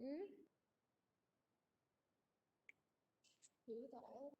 Ừ, hiểu tội.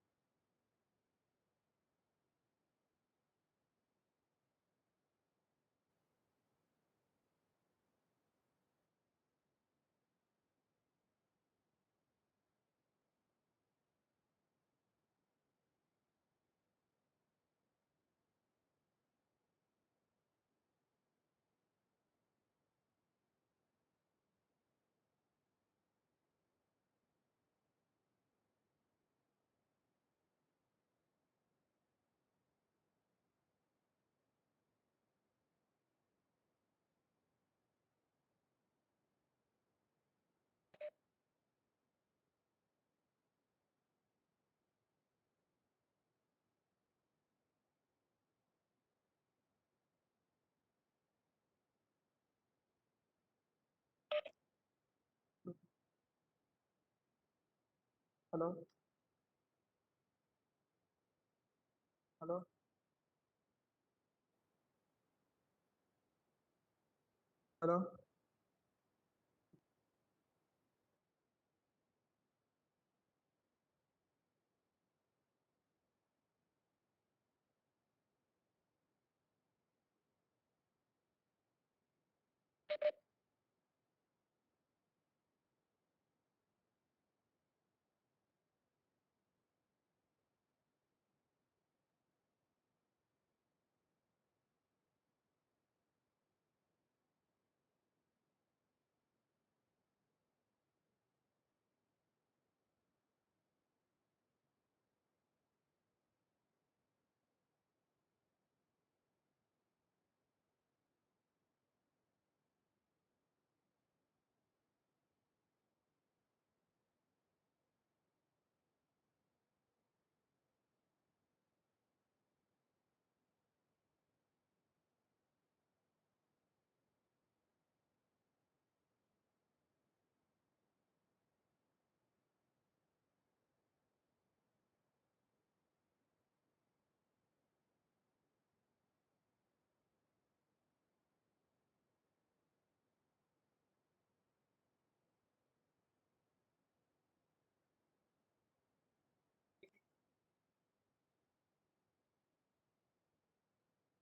Hello. Hello. Hello.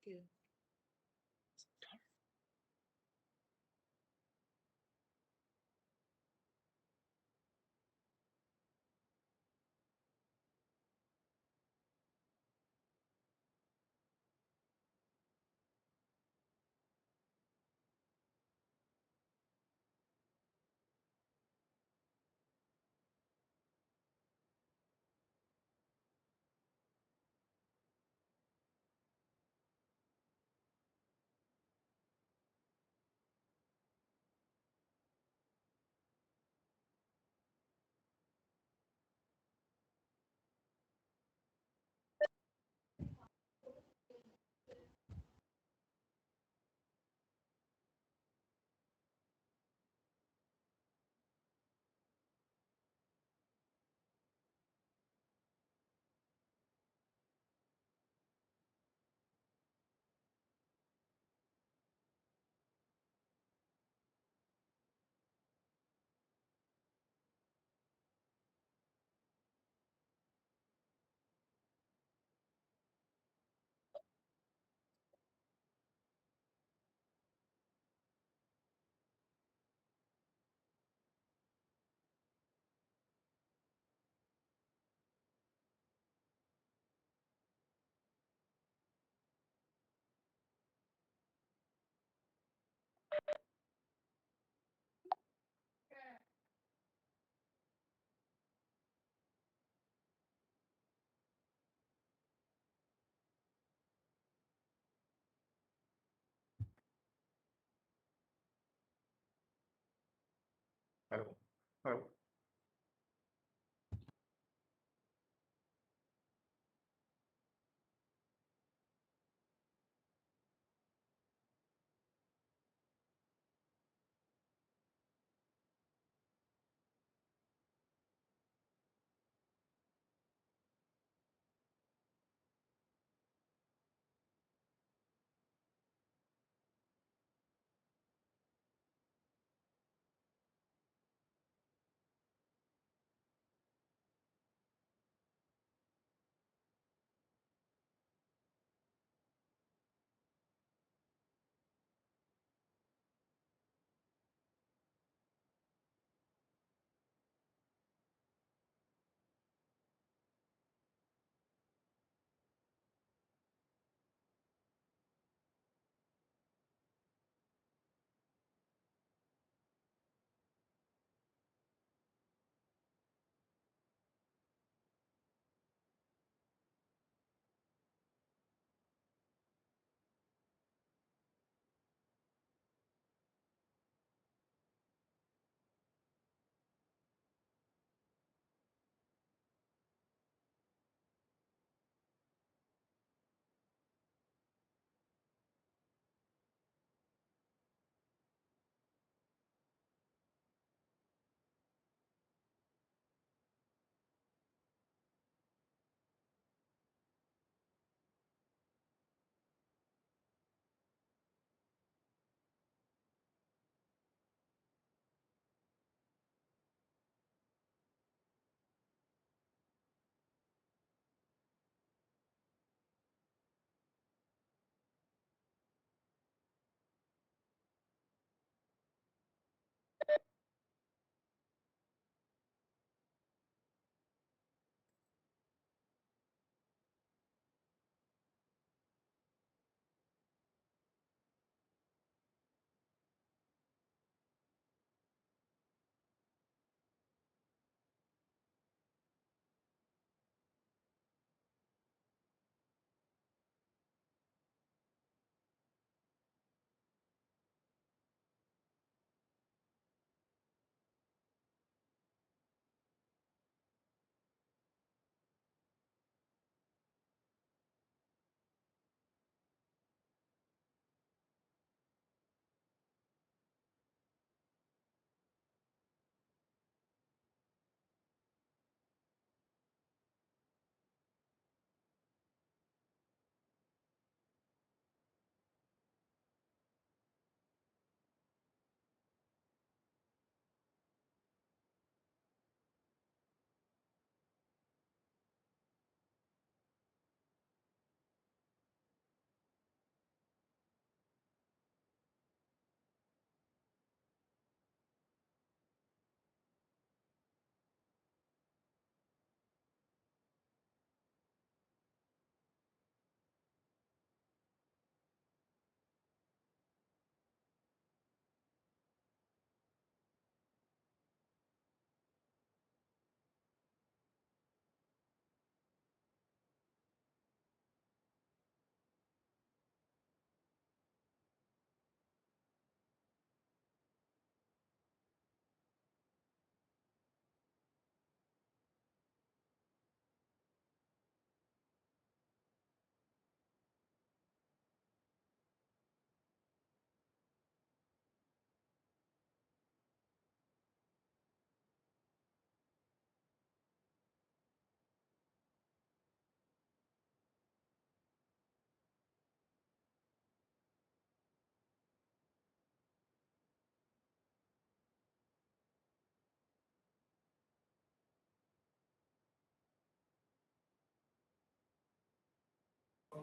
Kìa. Hello. Hello.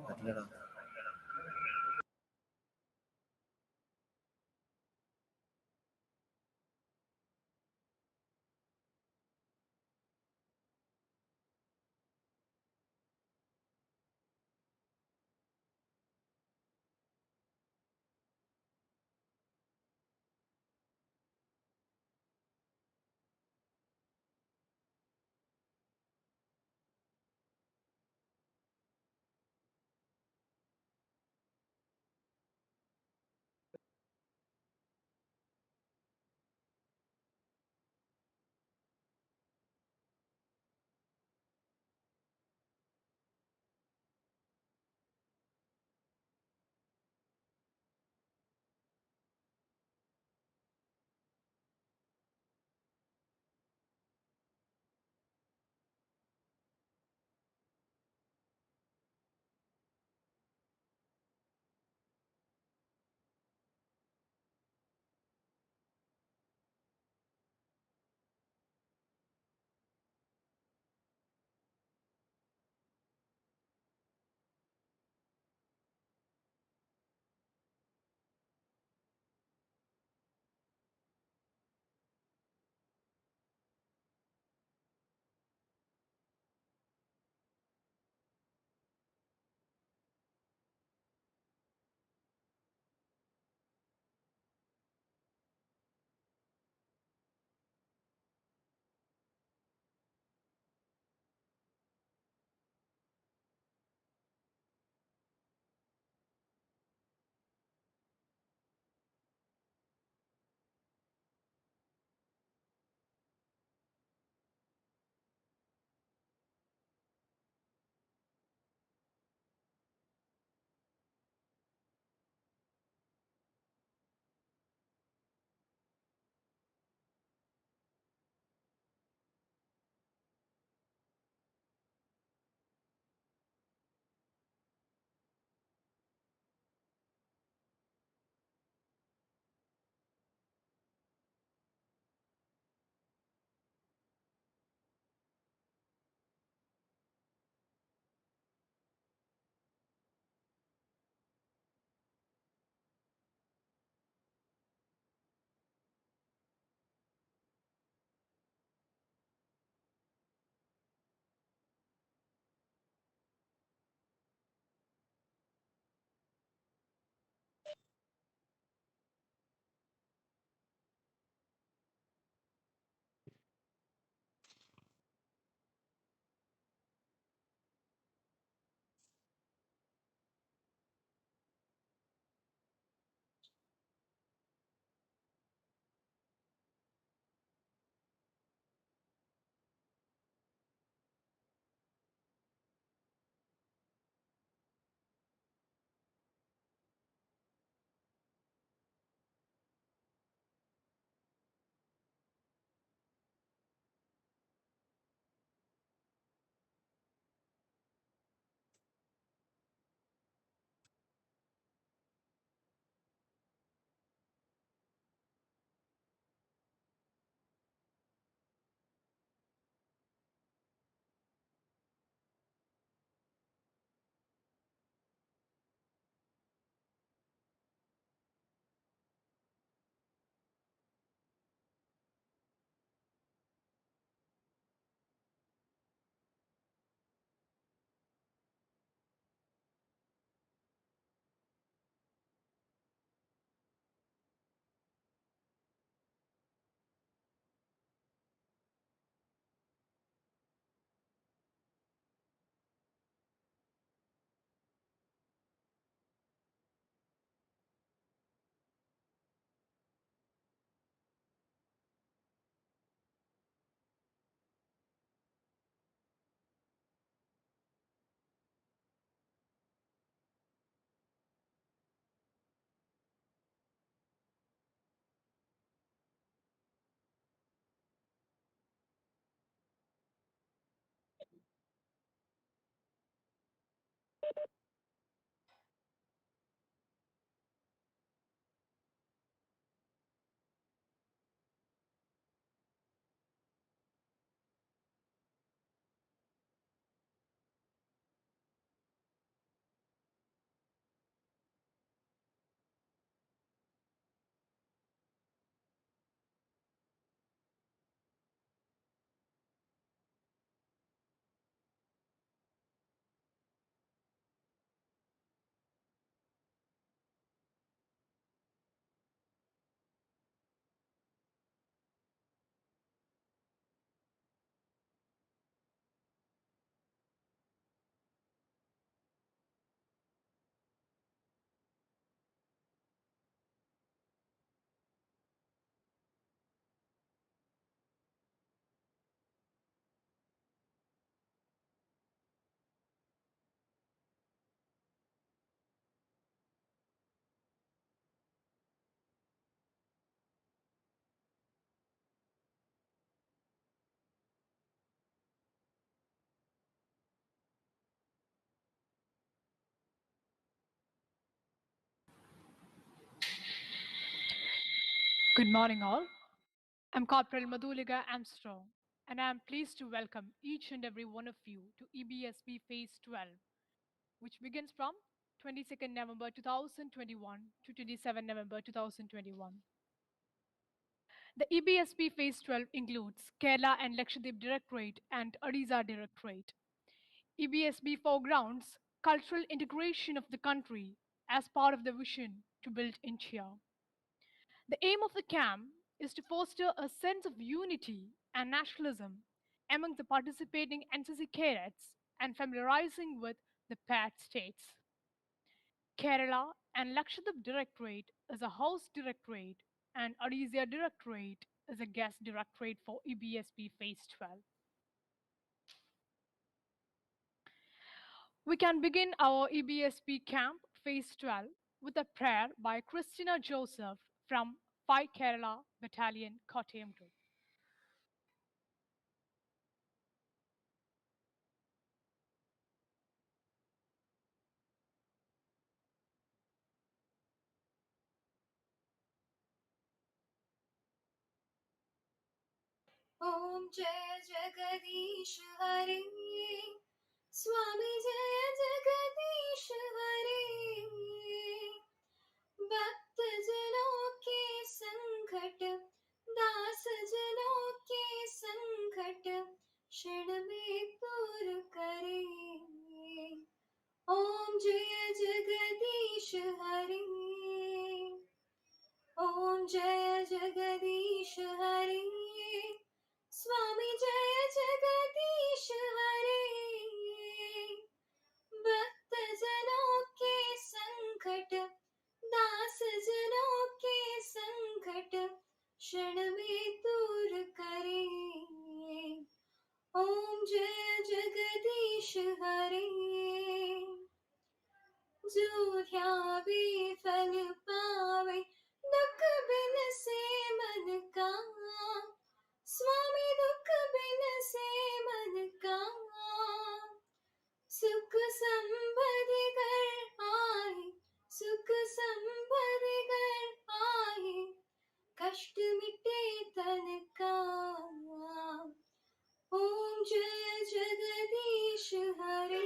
అట్లనా? Good morning, all. I'm Corporal Madhuliga Armstrong, and I'm pleased to welcome each and every one of you to EBSB Phase 12, which begins from 22nd November 2021 to 27 November 2021. The EBSB Phase 12 includes Kerala and Lakshadweep Directorate and Odisha Directorate. EBSB foregrounds cultural integration of the country as part of the vision to build India. The aim of the camp is to foster a sense of unity and nationalism among the participating NCC cadets and familiarizing with the paired states. Kerala and Lakshadweep Directorate is a house directorate and Odisha Directorate is a guest directorate for EBSB Phase 12. We can begin our EBSB camp Phase 12 with a prayer by Christina Joseph from 5 Kerala Battalion, Kottayam Group. Om Jai Jagadish Hare Swami Jai Jagadish Hare भक्त जनों के संकट दास जनों के संकट क्षण में दूर करे ओम जय जगदीश हरे ओम जय जगदीश हरे स्वामी जय जगदीश हरे भक्त जनों के संकट दास जनों के संकट क्षण में दूर करे ओम जय जगदीश हरे जो ध्यावे फल पावे दुख बिन से मन का स्वामी दुख बिन से मन का सुख संपत्ति कर आए सुख संपत्ति कर आए कष्ट मिटे तन का ओम जय जगदीश हरे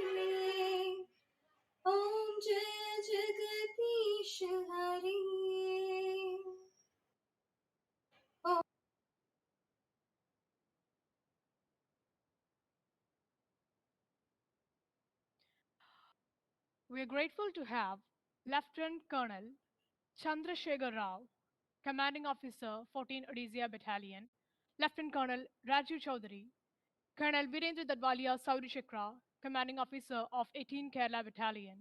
ओम जय जगदीश हरे We are grateful to have Lieutenant Colonel Chandrasekhar Rao, Commanding Officer, 14 Odisha Battalion, Lieutenant Colonel Rajiv Chaudhary, Colonel Virendra Dadwalia Sauri Chakra, Commanding Officer of 18 Kerala Battalion,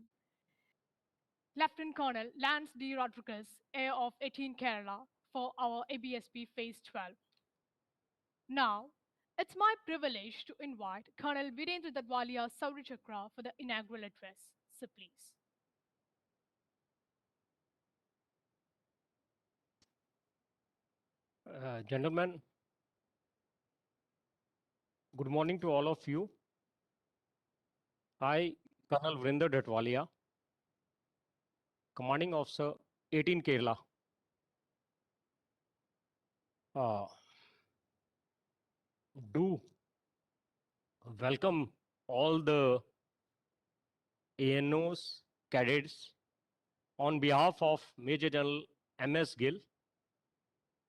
Lieutenant Colonel Lance D. Rodriguez, Air of 18 Kerala, for our ABSP Phase 12. Now, it's my privilege to invite Colonel Virendra Dadwalia Sauri Chakra for the inaugural address. So please. Gentlemen, good morning to all of you. I, Colonel Vrinder Datwalia, Commanding Officer, 18 Kerala. Do welcome all the ANOs, cadets, on behalf of Major General MS Gill,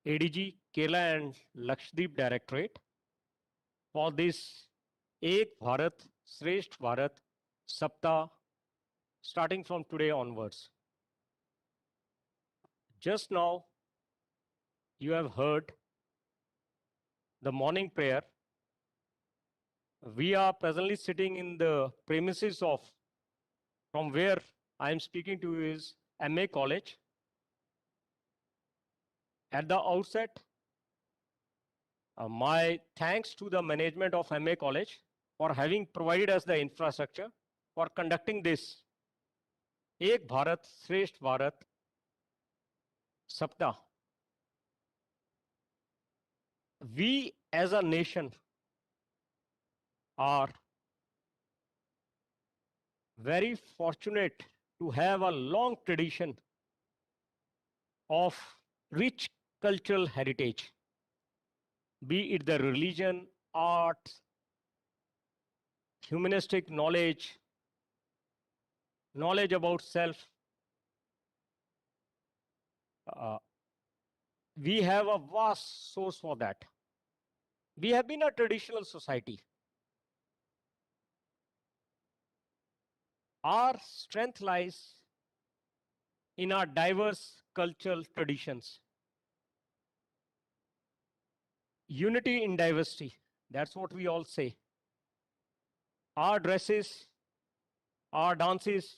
ADG Kerala and Lakshadweep Directorate, for this Ek Bharat Shreshth Bharat Saptah, starting from today onwards. Just now, you have heard the morning prayer. We are presently sitting in the premises of, from where I am speaking to you is MA College. At the outset, my thanks to the management of MA College for having provided us the infrastructure for conducting this Ek Bharat Shreshth Bharat Saptah. We as a nation are very fortunate to have a long tradition of rich cultural heritage, be it the religion, art, humanistic knowledge, knowledge about self. We have a vast source for that. We have been a traditional society. Our strength lies in our diverse cultural traditions. Unity in diversity, that's what we all say. Our dresses, our dances,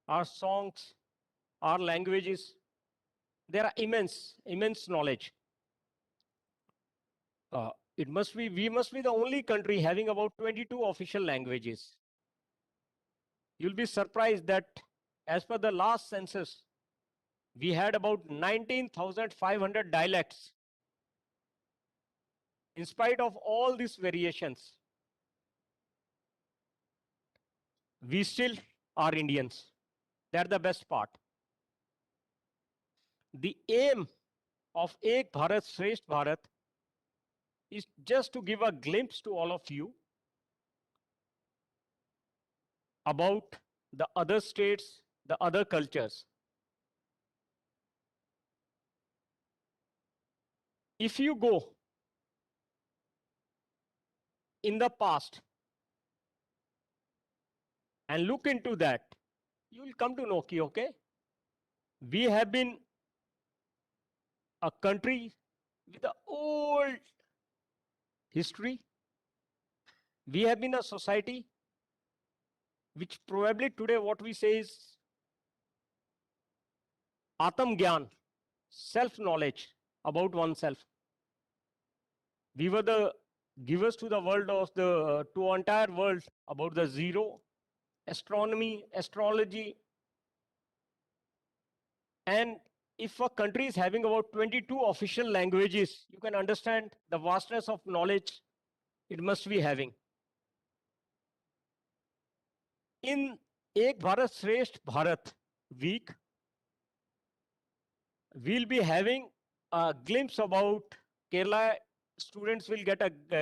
our songs, our languages, there are immense knowledge. We must be the only country having about 22 official languages. You'll be surprised that as per the last census, we had about 19,500 dialects. In spite of all these variations, we still are Indians. That's the best part. The aim of Ek Bharat Shrestha Bharat is just to give a glimpse to all of you about the other states, the other cultures. If you go in the past and look into that, you will come to know, okay, we have been a country with an old history. We have been a society which probably today what we say is Atam Gyan, self-knowledge about oneself. We were the givers to the world of to entire world about the zero, astronomy, astrology. And if a country is having about 22 official languages, you can understand the vastness of knowledge it must be having. In Ek Bharat Shrestha Bharat week, we'll be having a glimpse about Kerala. Students will get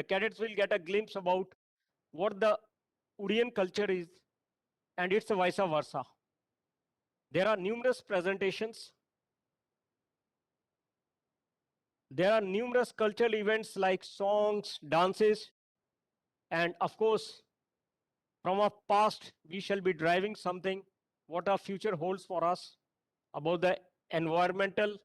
cadets will get a glimpse about what the Udian culture is, and it's vice versa. There are numerous presentations. There are numerous cultural events like songs, dances, and of course, from our past, we shall be driving something, what our future holds for us about the environmental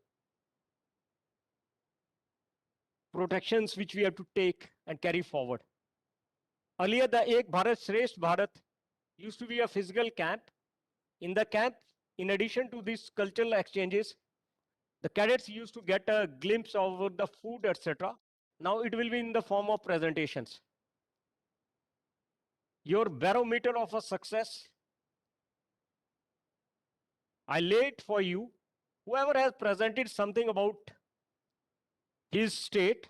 protections which we have to take and carry forward. Earlier, the Ek Bharat Shrestha Bharat used to be a physical camp. In the camp, in addition to these cultural exchanges, the cadets used to get a glimpse of the food, etc. Now it will be in the form of presentations. Your barometer of a success, I laid for you, whoever has presented something about his state,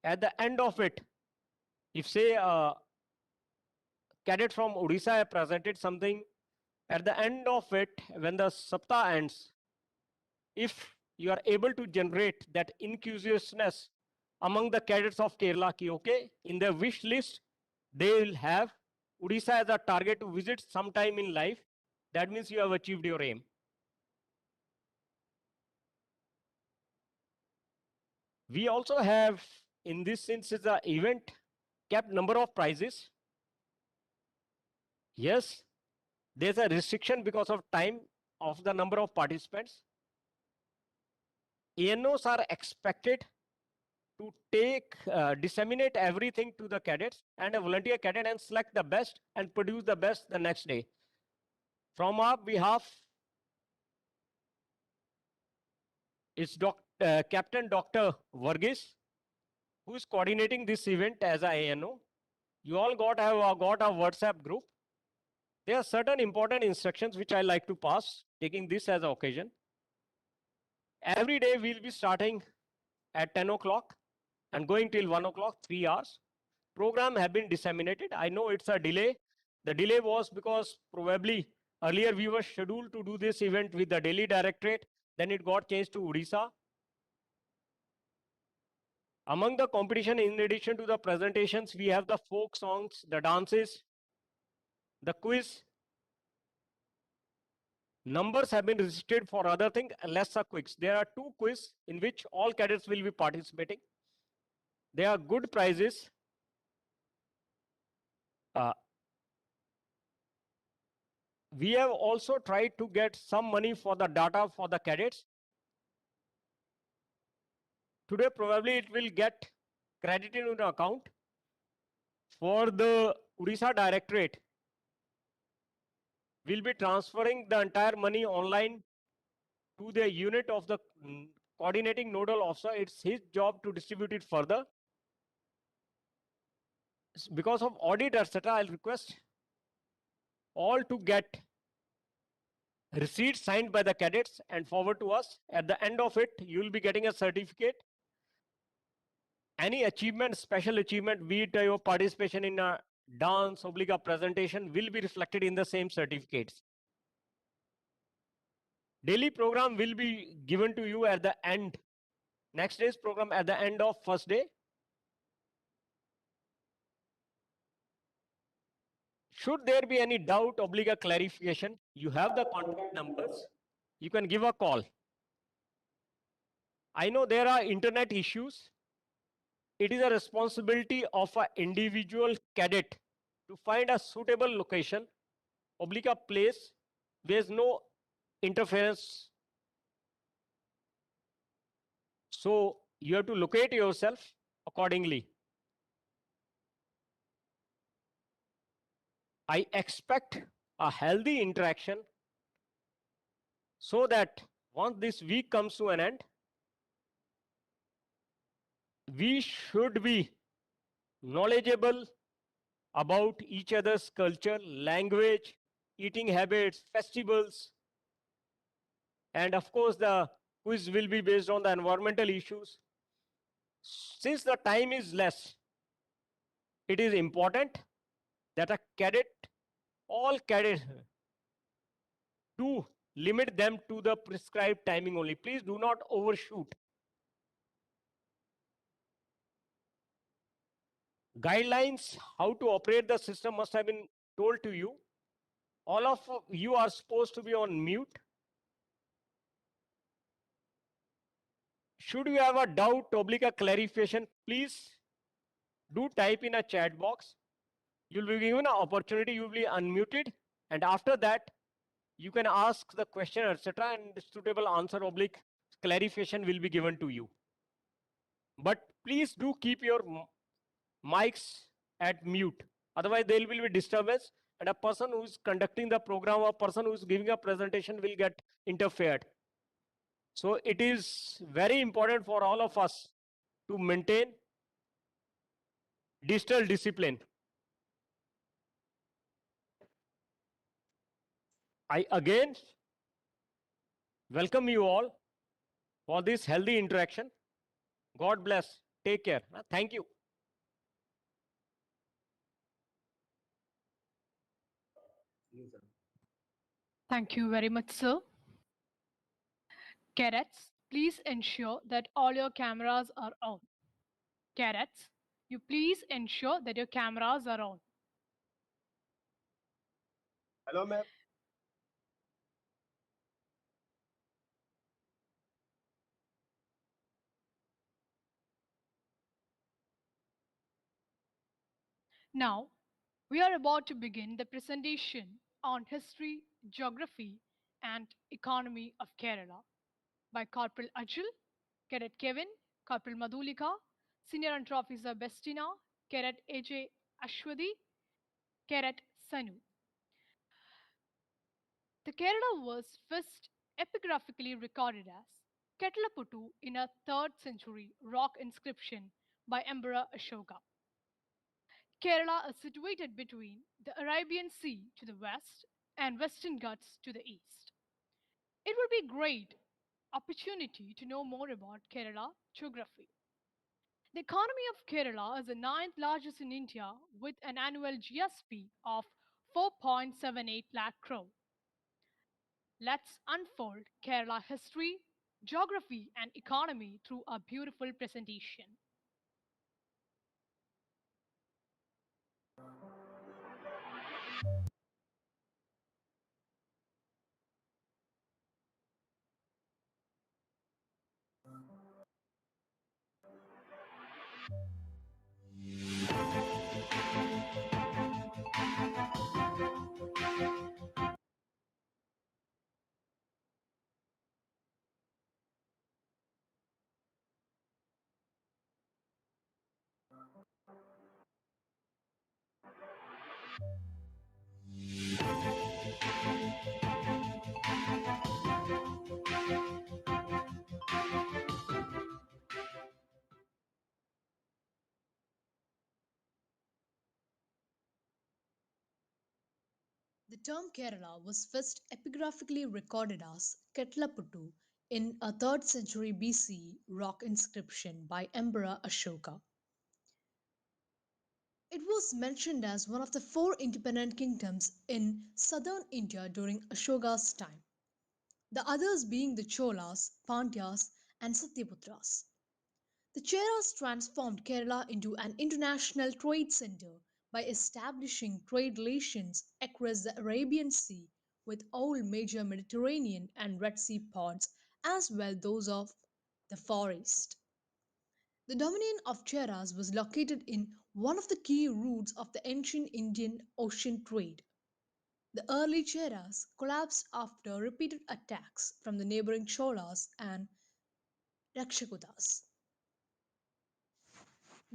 at the end of it, if say a cadet from Odisha have presented something, at the end of it, when the Saptah ends, if you are able to generate that enthusiastness among the cadets of Kerala, okay, in their wish list, they will have Odisha as a target to visit sometime in life. That means you have achieved your aim. We also have, in this sense, the event kept number of prizes. Yes, there's a restriction because of time of the number of participants. ANOs are expected to disseminate everything to the cadets and a volunteer cadet and select the best and produce the best the next day. From our behalf, it's Captain Dr. Varghese, who is coordinating this event as a ANO. You all have got a WhatsApp group. There are certain important instructions which I like to pass, taking this as an occasion. Every day we'll be starting at 10 o'clock and going till 1 o'clock, 3 hours. Program have been disseminated. I know it's a delay. The delay was because probably earlier we were scheduled to do this event with the Delhi Directorate. Then it got changed to Odisha. Among the competition, in addition to the presentations, we have the folk songs, the dances, the quiz. Numbers have been registered for other things, lesser quiz. There are 2 quiz in which all cadets will be participating. They are good prizes. We have also tried to get some money for the data for the cadets. Today, probably it will get credited in account for the ODISHA Directorate. We'll be transferring the entire money online to the unit of the coordinating nodal officer. It's his job to distribute it further. Because of audit, etc., I'll request all to get receipts signed by the cadets and forward to us. At the end of it, you will be getting a certificate. Any achievement, special achievement, be it your participation in a dance, oblique presentation, will be reflected in the same certificates. Daily program will be given to you at the end. Next day's program at the end of first day. Should there be any doubt, oblique clarification, you have the contact numbers. You can give a call. I know there are internet issues. It is a responsibility of an individual cadet to find a suitable location, oblique place, where there's no interference. So you have to locate yourself accordingly. I expect a healthy interaction so that once this week comes to an end, we should be knowledgeable about each other's culture, language, eating habits, festivals, and of course the quiz will be based on the environmental issues. Since the time is less, it is important that a cadet, all cadets, do limit them to the prescribed timing only. Please do not overshoot. Guidelines how to operate the system must have been told to you. All of you are supposed to be on mute. Should you have a doubt, oblique a clarification, please do type in a chat box. You'll be given an opportunity, you will be unmuted, and after that, you can ask the question, etc., and suitable answer, oblique clarification will be given to you. But please do keep your mics at mute. Otherwise, there will be disturbance, and a person who is conducting the program or person who is giving a presentation will get interfered. So it is very important for all of us to maintain digital discipline. I again welcome you all for this healthy interaction. God bless. Take care. Thank you. Thank you very much, sir. Cadets, please ensure that all your cameras are on. Cadets, you please ensure that your cameras are on. Hello, ma'am. Now, we are about to begin the presentation on history, geography, and economy of Kerala by Corporal Ajil, Cadet Kevin, Corporal Madhulika, Senior Under Officer Bestina, Cadet AJ Ashwadi, Cadet Sanu. The Kerala was first epigraphically recorded as Ketlaputtu in a 3rd century rock inscription by Emperor Ashoka. Kerala is situated between the Arabian Sea to the west and Western Ghats to the east. It would be a great opportunity to know more about Kerala geography. The economy of Kerala is the 9th largest in India with an annual GSP of 4.78 lakh crore. Let's unfold Kerala history, geography, and economy through a beautiful presentation. The term Kerala was first epigraphically recorded as Ketlaputtu in a 3rd century BC rock inscription by Emperor Ashoka. It was mentioned as one of the 4 independent kingdoms in southern India during Ashoka's time, the others being the Cholas, Pandyas, and Satyaputras. The Cheras transformed Kerala into an international trade center by establishing trade relations across the Arabian Sea with all major Mediterranean and Red Sea ports as well those of the Far East. The dominion of Cheras was located in one of the key routes of the ancient Indian Ocean trade. The early Cheras collapsed after repeated attacks from the neighboring Cholas and Rakshakutas.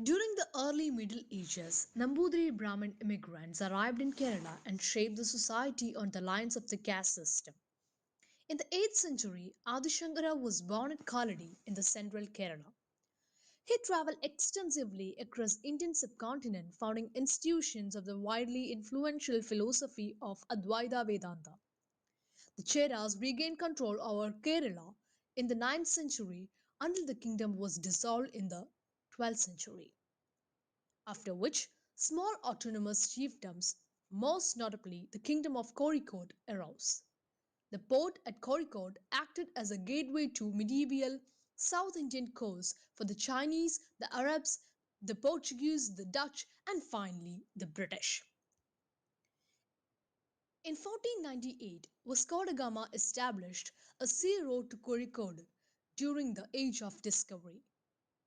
During the early Middle Ages, Nambudiri Brahmin immigrants arrived in Kerala and shaped the society on the lines of the caste system. In the 8th century, Adi Shankara was born at Kaladi in the central Kerala. He traveled extensively across Indian subcontinent, founding institutions of the widely influential philosophy of Advaita Vedanta. The Cheras regained control over Kerala in the 9th century until the kingdom was dissolved in the 12th century, after which small autonomous chiefdoms, most notably the kingdom of Kozhikode, arose. The port at Kozhikode acted as a gateway to medieval South Indian coast for the Chinese, the Arabs, the Portuguese, the Dutch, and finally the British. In 1498, Vasco da Gama established a sea road to Kozhikode during the Age of Discovery,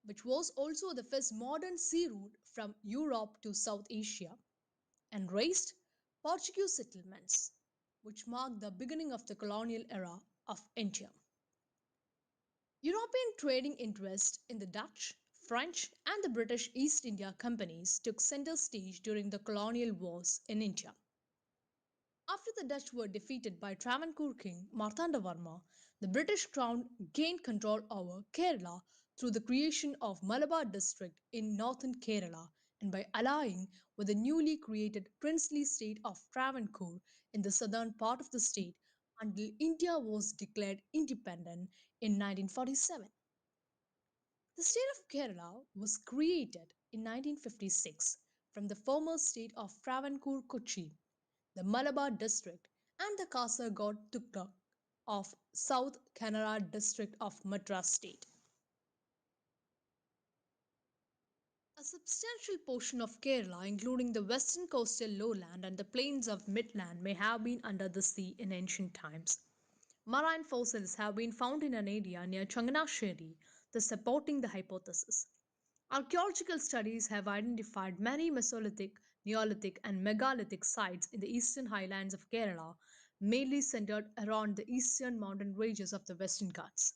which was also the first modern sea route from Europe to South Asia, and raised Portuguese settlements, which marked the beginning of the colonial era of India. European trading interests in the Dutch, French, and the British East India Companies took center stage during the colonial wars in India. After the Dutch were defeated by Travancore king Marthandavarma, the British crown gained control over Kerala through the creation of Malabar district in northern Kerala and by allying with the newly created princely state of Travancore in the southern part of the state until India was declared independent in 1947. The state of Kerala was created in 1956 from the former state of Travancore Kochi, the Malabar district, and the Kasaragod Tukrak of South Kannada district of Madras state. A substantial portion of Kerala, including the western coastal lowland and the plains of Midland, may have been under the sea in ancient times. Marine fossils have been found in an area near Changanasheri, thus supporting the hypothesis. Archaeological studies have identified many Mesolithic, Neolithic, and megalithic sites in the eastern highlands of Kerala, mainly centered around the eastern mountain ranges of the Western Ghats.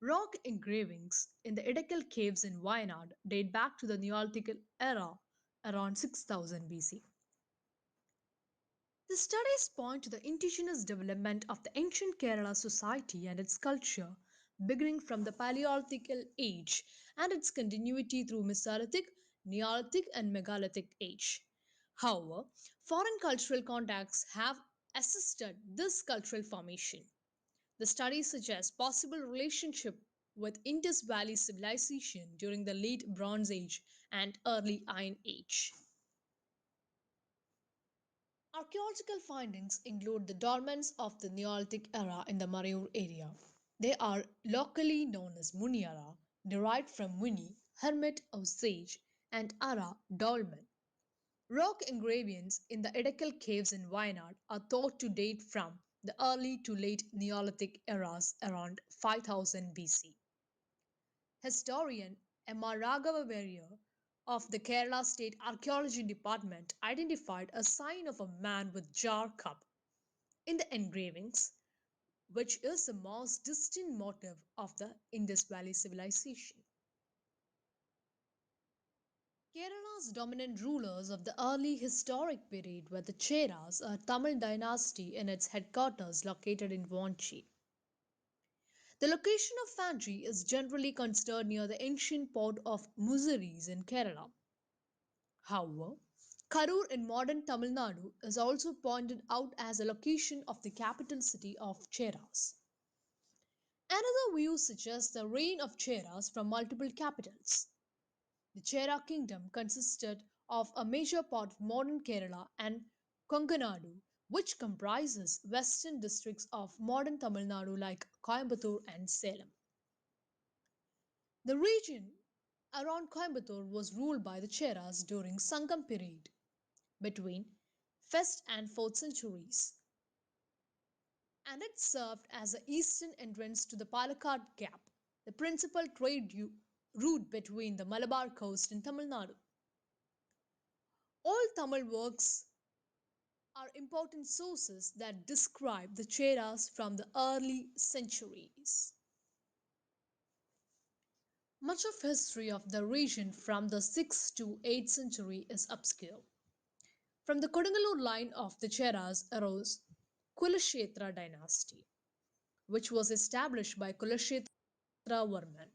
Rock engravings in the Edekal caves in Wayanad date back to the Neolithic era around 6000 BC. The studies point to the indigenous development of the ancient Kerala society and its culture, beginning from the Paleolithic age and its continuity through Mesolithic, Neolithic, and Megalithic age. However, foreign cultural contacts have assisted this cultural formation. The studies suggest possible relationship with Indus Valley civilization during the late Bronze Age and early Iron Age. Archaeological findings include the dolmens of the Neolithic era in the Marayur area. They are locally known as Muniara, derived from Muni, hermit or sage, and Ara, dolmen. Rock engravings in the Edekal caves in Wayanad are thought to date from the early to late Neolithic eras around 5000 BC. Historian M.R. Raghava Varrier of the Kerala State Archaeology Department identified a sign of a man with jar cup in the engravings, which is the most distinct motif of the Indus Valley civilization. Kerala's dominant rulers of the early historic period were the Cheras, a Tamil dynasty in its headquarters located in Vanchi. The location of Vanchi is generally considered near the ancient port of Muziris in Kerala. However, Karur in modern Tamil Nadu is also pointed out as a location of the capital city of Cheras. Another view suggests the reign of Cheras from multiple capitals. The Chera kingdom consisted of a major part of modern Kerala and Konkanadu, which comprises western districts of modern Tamil Nadu like Coimbatore and Salem. The region around Coimbatore was ruled by the Cheras during Sangam period between 1st and 4th centuries, and it served as the eastern entrance to the Palakkad Gap, the principal route between the Malabar coast and Tamil Nadu. All Tamil works are important sources that describe the Cheras from the early centuries. Much of history of the region from the 6th to 8th century is obscure. From the Kodungalur line of the Cheras arose Kulashetra dynasty, which was established by Kulashetra Varman.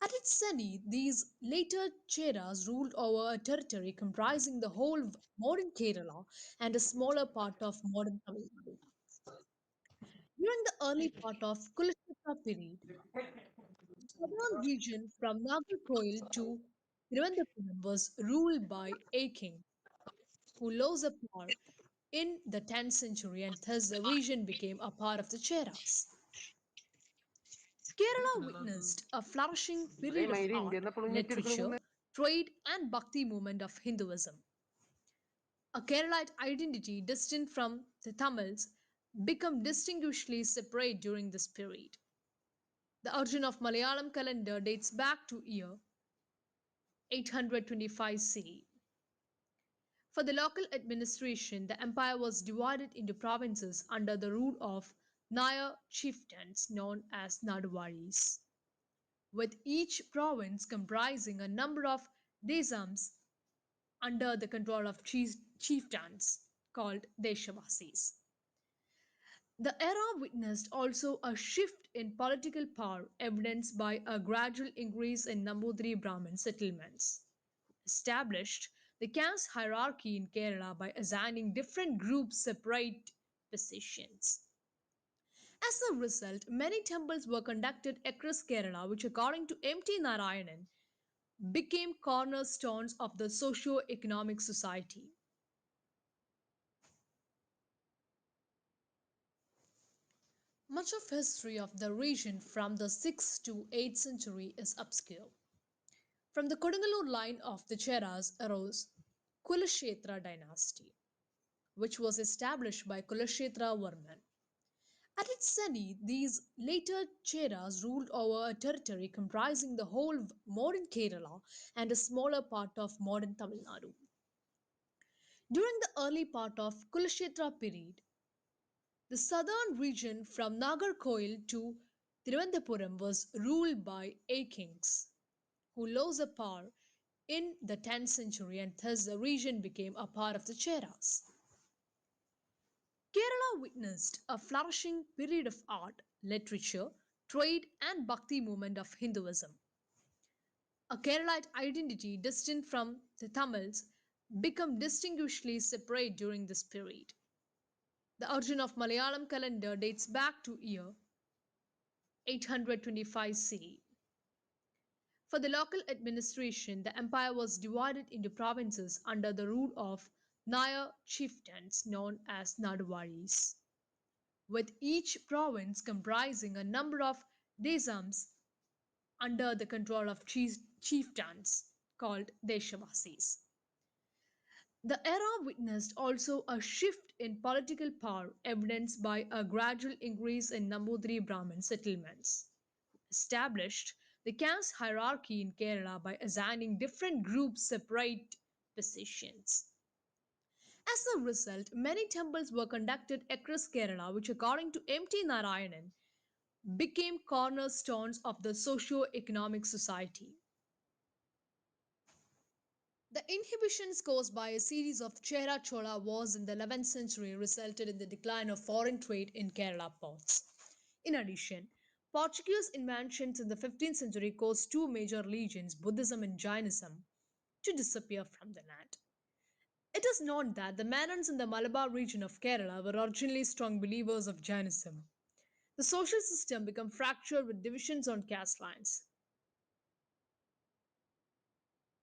At its zenith, these later Cheras ruled over a territory comprising the whole of modern Kerala and a smaller part of modern Tamil Nadu. During the early part of Kulashetra period, the southern region from Nagercoil to Thiruvananthapuram was ruled by a king who lost the power in the 10th century, and thus the region became a part of the Cheras. Kerala witnessed a flourishing period of art, literature, trade, and bhakti movement of Hinduism. A Keralite identity distinct from the Tamils became distinguishedly separate during this period. The origin of Malayalam calendar dates back to year 825 CE. For the local administration, the empire was divided into provinces under the rule of Nayar chieftains known as Naduvaris, with each province comprising a number of desams under the control of chieftains called Deshavasis. The era witnessed also a shift in political power evidenced by a gradual increase in Nambudiri Brahmin settlements. Established the caste hierarchy in Kerala by assigning different groups separate positions. As a result, many temples were conducted across Kerala, which, according to M.T. Narayanan, became cornerstones of the socio-economic society. Much of history of the region from the 6th to 8th century is obscure. From the Kodungalur line of the Cheras arose Kulashetra dynasty, which was established by Kulashetra Varman. At its zenith, these later Cheras ruled over a territory comprising the whole of modern Kerala and a smaller part of modern Tamil Nadu. During the early part of Kulashetra period, the southern region from Nagercoil to Thiruvananthapuram was ruled by a kings who lost the power in the 10th century, and thus the region became a part of the Cheras. Kerala witnessed a flourishing period of art, literature, trade, and bhakti movement of Hinduism. A Keralite identity distinct from the Tamils became distinguishedly separate during this period. The origin of Malayalam calendar dates back to year 825 CE. For the local administration, the empire was divided into provinces under the rule of Nayar chieftains known as Naduvaris, with each province comprising a number of desams under the control of chieftains called Deshavasis. The era witnessed also a shift in political power, evidenced by a gradual increase in Nambudiri Brahmin settlements. Established the caste hierarchy in Kerala by assigning different groups separate positions. As a result, many temples were conducted across Kerala, which, according to M.T. Narayanan, became cornerstones of the socio-economic society. The inhibitions caused by a series of Chera Chola wars in the 11th century resulted in the decline of foreign trade in Kerala ports. In addition, Portuguese inventions in the 15th century caused two major religions, Buddhism and Jainism, to disappear from the land. It is known that the Manans in the Malabar region of Kerala were originally strong believers of Jainism. The social system became fractured with divisions on caste lines.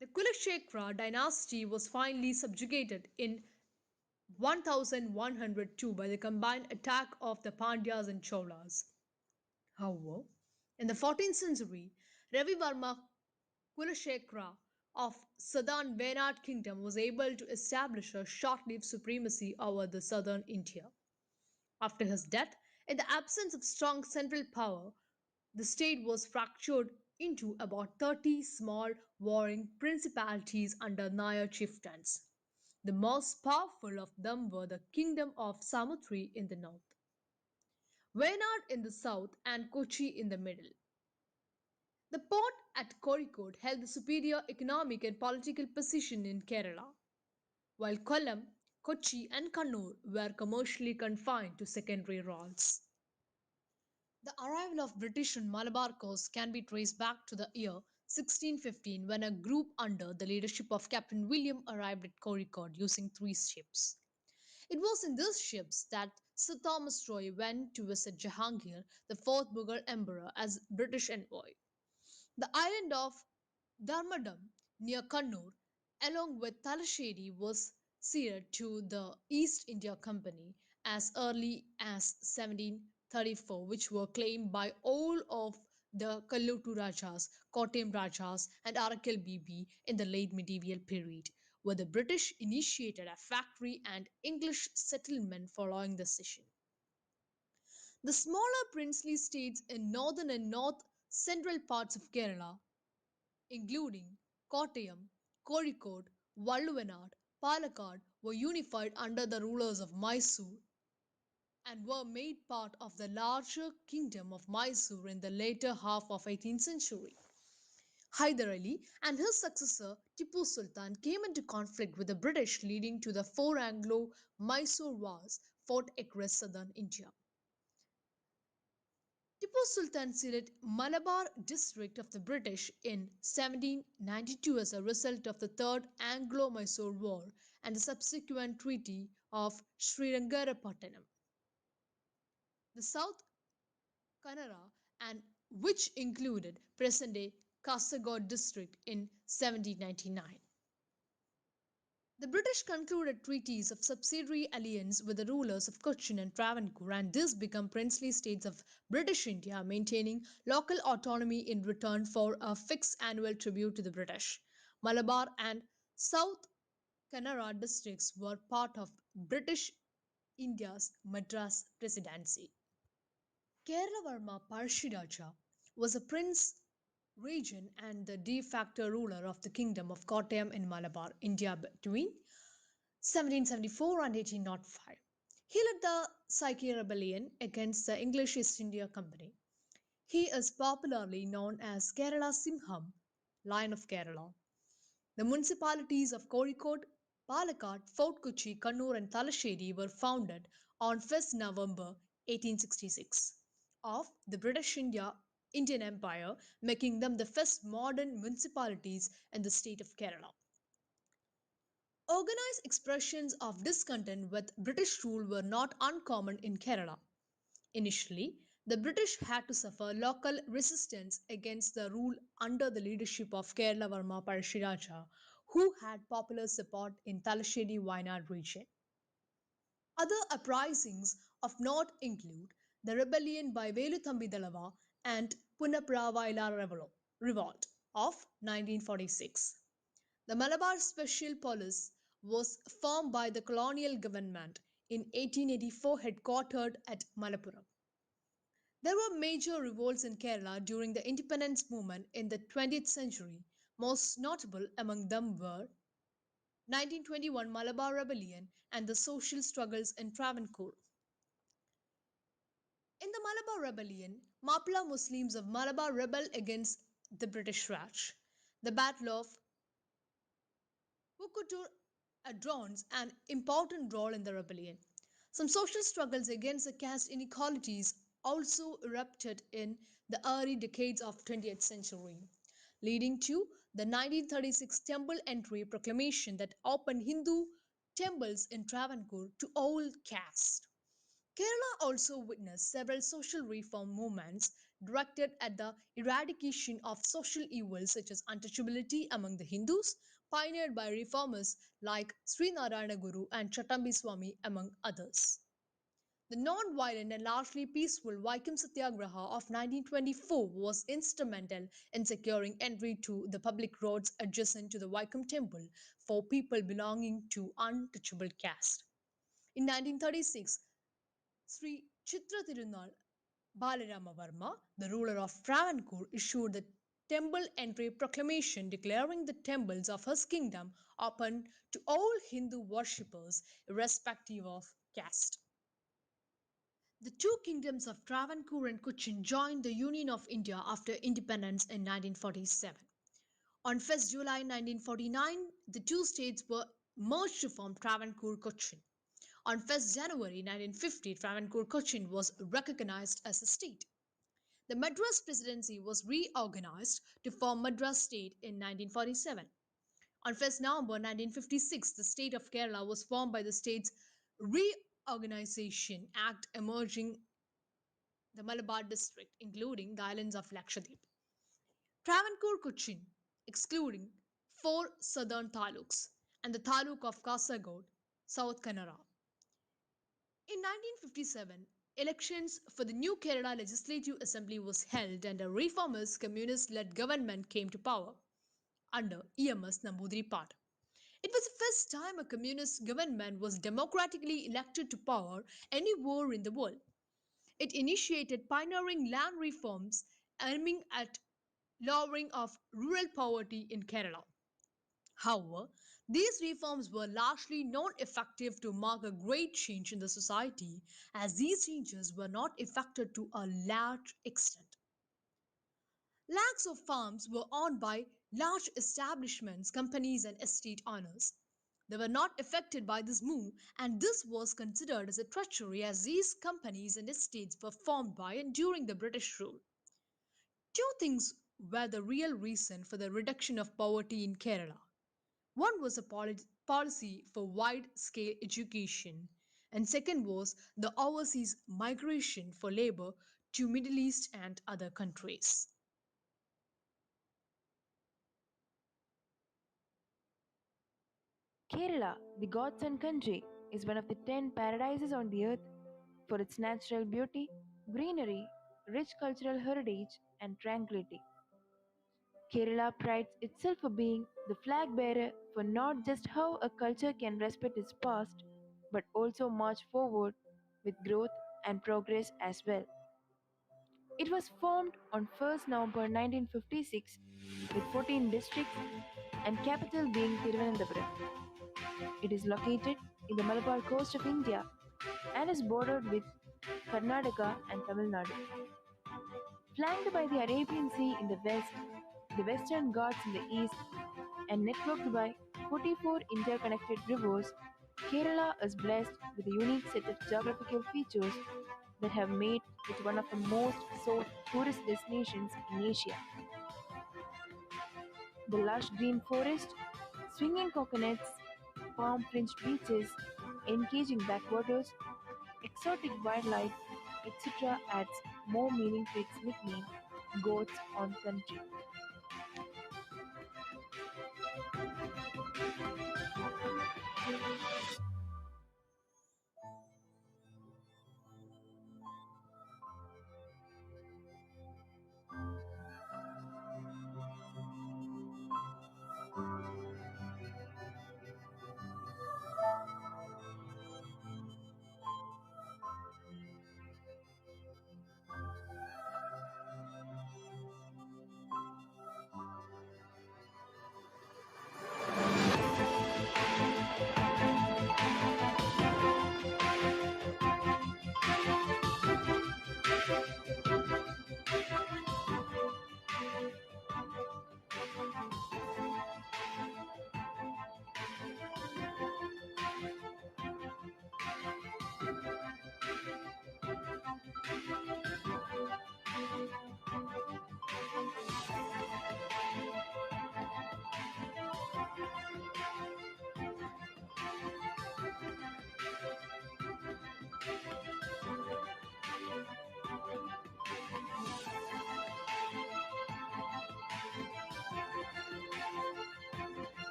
The Kulashekra dynasty was finally subjugated in 1102 by the combined attack of the Pandyas and Cholas. However, in the 14th century, Ravi Varma Kulashekra of southern Venad kingdom was able to establish a short-lived supremacy over the southern India. After his death, in the absence of strong central power, the state was fractured into about 30 small warring principalities under Nayar chieftains. The most powerful of them were the kingdom of Samutri in the north, Wayanad in the south, and Kochi in the middle. The port at Kozhikode held the superior economic and political position in Kerala, while Kollam, Kochi, and Kannur were commercially confined to secondary roles. The arrival of British on Malabar coast can be traced back to the year 1615 when a group under the leadership of Captain William arrived at Kozhikode using three ships. It was in these ships that Sir Thomas Roy went to visit Jahangir, the fourth Mughal emperor, as British envoy. The island of Dharmadam near Kannur, along with Talasheri, was ceded to the East India Company as early as 1734, which were claimed by all of the Kallutu Rajas, Kottayam Rajas, and Arakkal Bibi in the late medieval period, where the British initiated a factory and English settlement following the cession. The smaller princely states in northern and north central parts of Kerala, including Kottayam, Kozhikode, Valluvanad, Palakkad, were unified under the rulers of Mysore and were made part of the larger kingdom of Mysore in the later half of 18th century. Hyder Ali and his successor Tipu Sultan came into conflict with the British, leading to the four Anglo-Mysore wars fought across southern India. Tipu Sultan ceded Malabar district of the British in 1792 as a result of the Third Anglo-Mysore War and the subsequent Treaty of Srirangapatnam. The South Kannada, and which included present-day Kasaragod district in 1799. The British concluded treaties of subsidiary alliance with the rulers of Cochin and Travancore, and these became princely states of British India, maintaining local autonomy in return for a fixed annual tribute to the British. Malabar and South Kannada districts were part of British India's Madras Presidency. Keralavarma Parshiraja was a prince regent and the de facto ruler of the kingdom of Kottayam in Malabar, India between 1774 and 1805. He led the Psyche rebellion against the English East India Company. He is popularly known as Kerala Simham, Lion of Kerala. The municipalities of Kozhikode, Palakkad, Fort Kochi, Kannur, and Talasheri were founded on 1st November 1866 of the Indian Empire, making them the first modern municipalities in the state of Kerala. Organized expressions of discontent with British rule were not uncommon in Kerala. Initially, the British had to suffer local resistance against the rule under the leadership of Keralavarma Parshiraja, who had popular support in Talasheri Wayanad region. Other uprisings of note include the rebellion by Veluthambi Dalava and Revolt of 1946. The Malabar Special Police was formed by the colonial government in 1884, headquartered at Malappuram. There were major revolts in Kerala during the independence movement in the 20th century. Most notable among them were 1921 Malabar Rebellion and the social struggles in Travancore. In the Malabar Rebellion, Mapla Muslims of Malabar rebelled against the British Raj. The Battle of Vukotur adorns an important role in the rebellion. Some social struggles against the caste inequalities also erupted in the early decades of 20th century, leading to the 1936 Temple Entry Proclamation that opened Hindu temples in Travancore to all castes. Kerala also witnessed several social reform movements directed at the eradication of social evils such as untouchability among the Hindus, pioneered by reformers like Sri Narayana Guru and Chatambi Swami, among others. The non-violent and largely peaceful Vaikam Satyagraha of 1924 was instrumental in securing entry to the public roads adjacent to the Vaikam temple for people belonging to untouchable caste. In 1936, Sri Chitra Tirunal Balarama Varma, the ruler of Travancore, issued the temple entry proclamation declaring the temples of his kingdom open to all Hindu worshippers, irrespective of caste. The two kingdoms of Travancore and Cochin joined the Union of India after independence in 1947. On 1st July 1949, the two states were merged to form Travancore Cochin. On 1st January 1950, Travancore Cochin was recognized as a state. The Madras Presidency was reorganized to form Madras State in 1947. On 1st November 1956, the state of Kerala was formed by the States Reorganization Act, emerging the Malabar district, including the islands of Lakshadweep. Travancore Cochin, excluding four southern taluks and the taluk of Kasargod, South Kannada. In 1957, elections for the new Kerala Legislative Assembly was held and a reformist communist-led government came to power under EMS Namboothiri Part. It was the first time a communist government was democratically elected to power anywhere in the world. It initiated pioneering land reforms aiming at lowering of rural poverty in Kerala. However, these reforms were largely not effective to mark a great change in the society, as these changes were not effected to a large extent. Lakhs of farms were owned by large establishments, companies, and estate owners. They were not affected by this move, and this was considered as a treachery as these companies and estates were formed by and during the British rule. Two things were the real reason for the reduction of poverty in Kerala. One was a policy for wide scale education, and second was the overseas migration for labor to Middle East and other countries. Kerala, the God's own country, is one of the 10 paradises on the earth for its natural beauty, greenery, rich cultural heritage, and tranquility. Kerala prides itself for being the flag bearer for not just how a culture can respect its past, but also march forward with growth and progress as well. It was formed on 1st November 1956 with 14 districts and capital being Thiruvananthapuram. It is located in the Malabar coast of India and is bordered with Karnataka and Tamil Nadu. Flanked by the Arabian Sea in the west, the Western Ghats in the east, and networked by 44 interconnected rivers, Kerala is blessed with a unique set of geographical features that have made it one of the most sought tourist destinations in Asia. The lush green forest, swinging coconuts, palm fringed beaches, engaging backwaters, exotic wildlife, etc. adds more meaning to its nickname, Goats on Country.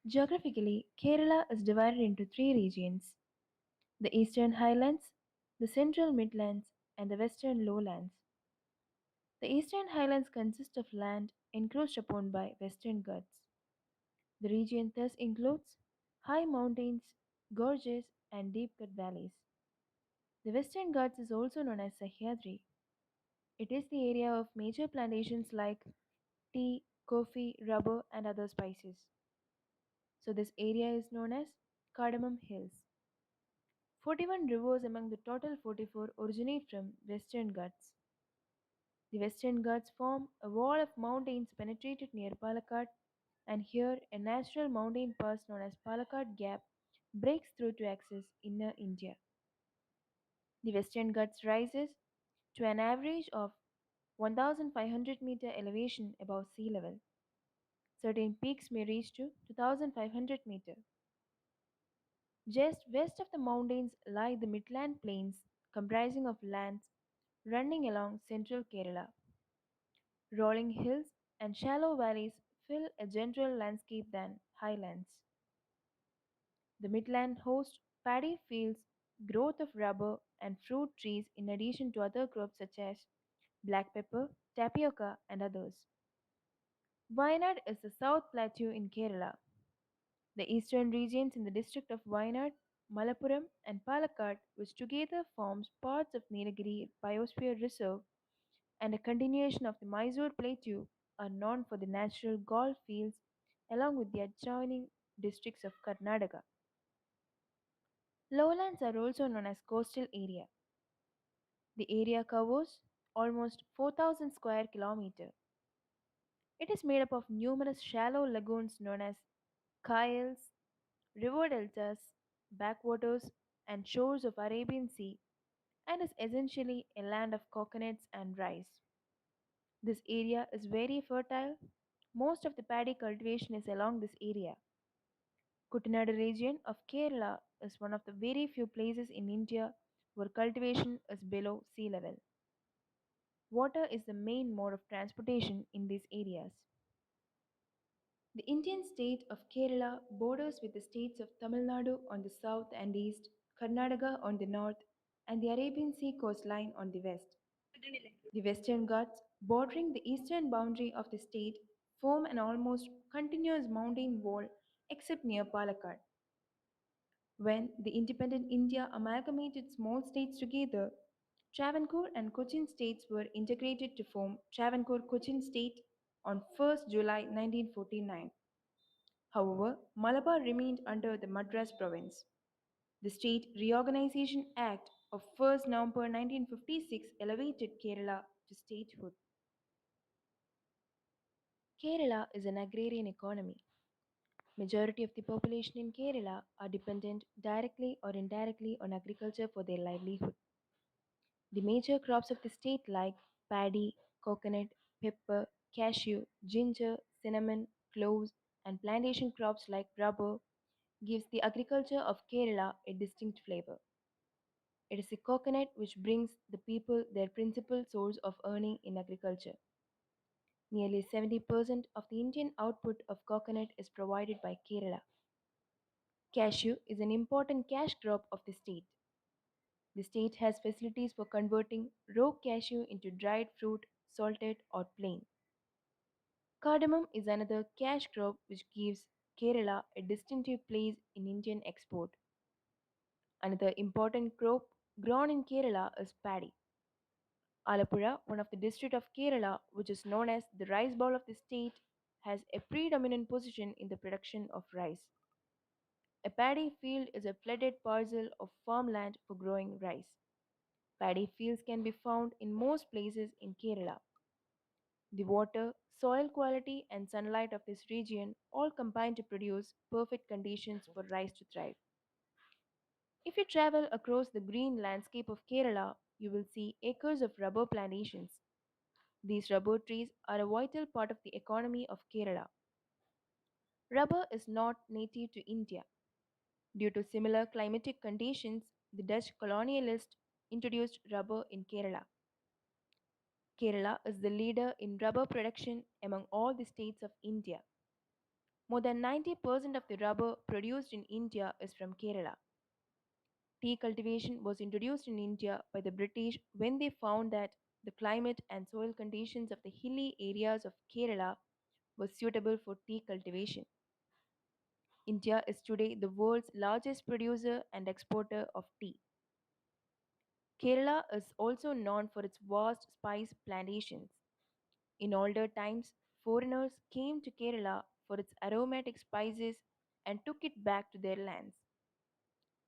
Geographically, Kerala is divided into three regions: the Eastern Highlands, the Central Midlands, and the Western Lowlands. The Eastern Highlands consist of land encroached upon by Western Ghats. The region thus includes high mountains, gorges, and deep cut valleys. The Western Ghats is also known as Sahyadri. It is the area of major plantations like tea, coffee, rubber, and other spices. So, this area is known as Cardamom Hills. 41 rivers among the total 44 originate from Western Ghats. The Western Ghats form a wall of mountains penetrated near Palakkad, and here a natural mountain pass known as Palakkad Gap breaks through to access inner India. The Western Ghats rises to an average of 1500-meter elevation above sea level. Certain peaks may reach to 2500 meter. Just west of the mountains lie the Midland Plains, comprising of lands running along central Kerala. Rolling hills and shallow valleys fill a general landscape than highlands. The Midland hosts paddy fields, growth of rubber and fruit trees in addition to other crops such as black pepper, tapioca, and others. Wayanad is the South Plateau in Kerala. The eastern regions in the district of Wayanad, Malappuram, and Palakkad, which together forms parts of Nilagiri Biosphere Reserve and a continuation of the Mysore Plateau, are known for the natural golf fields along with the adjoining districts of Karnataka. Lowlands are also known as coastal area. The area covers almost 4,000 square kilometers. It is made up of numerous shallow lagoons known as kayals, river deltas, backwaters, and shores of Arabian Sea, and is essentially a land of coconuts and rice. This area is very fertile. Most of the paddy cultivation is along this area. Kuttanad region of Kerala is one of the very few places in India where cultivation is below sea level. Water is the main mode of transportation in these areas. The Indian state of Kerala borders with the states of Tamil Nadu on the south and east, Karnataka on the north, and the Arabian Sea coastline on the west. The Western Ghats, bordering the eastern boundary of the state, form an almost continuous mountain wall except near Palakkad. When the independent India amalgamated small states together, Travancore and Cochin states were integrated to form Travancore Cochin state on 1st July 1949. However, Malabar remained under the Madras province. The State Reorganisation Act of 1st November 1956 elevated Kerala to statehood. Kerala is an agrarian economy. Majority of the population in Kerala are dependent directly or indirectly on agriculture for their livelihood. The major crops of the state like paddy, coconut, pepper, cashew, ginger, cinnamon, cloves, and plantation crops like rubber gives the agriculture of Kerala a distinct flavor. It is the coconut which brings the people their principal source of earning in agriculture. Nearly 70% of the Indian output of coconut is provided by Kerala. Cashew is an important cash crop of the state. The state has facilities for converting raw cashew into dried fruit, salted, or plain. Cardamom is another cash crop which gives Kerala a distinctive place in Indian export. Another important crop grown in Kerala is paddy. Alappuzha, one of the districts of Kerala which is known as the rice bowl of the state, has a predominant position in the production of rice. A paddy field is a flooded parcel of farmland for growing rice. Paddy fields can be found in most places in Kerala. The water, soil quality, and sunlight of this region all combine to produce perfect conditions for rice to thrive. If you travel across the green landscape of Kerala, you will see acres of rubber plantations. These rubber trees are a vital part of the economy of Kerala. Rubber is not native to India. Due to similar climatic conditions, the Dutch colonialists introduced rubber in Kerala. Kerala is the leader in rubber production among all the states of India. More than 90% of the rubber produced in India is from Kerala. Tea cultivation was introduced in India by the British when they found that the climate and soil conditions of the hilly areas of Kerala were suitable for tea cultivation. India is today the world's largest producer and exporter of tea. Kerala is also known for its vast spice plantations. In older times, foreigners came to Kerala for its aromatic spices and took it back to their lands.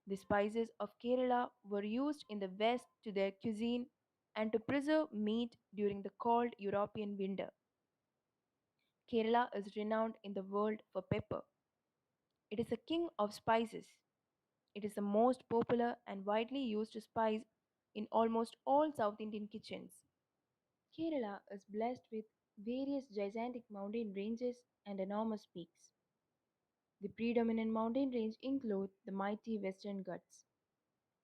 The spices of Kerala were used in the West to their cuisine and to preserve meat during the cold European winter. Kerala is renowned in the world for pepper. It is a king of spices. It is the most popular and widely used spice in almost all South Indian kitchens. Kerala is blessed with various gigantic mountain ranges and enormous peaks. The predominant mountain range include the mighty Western Ghats.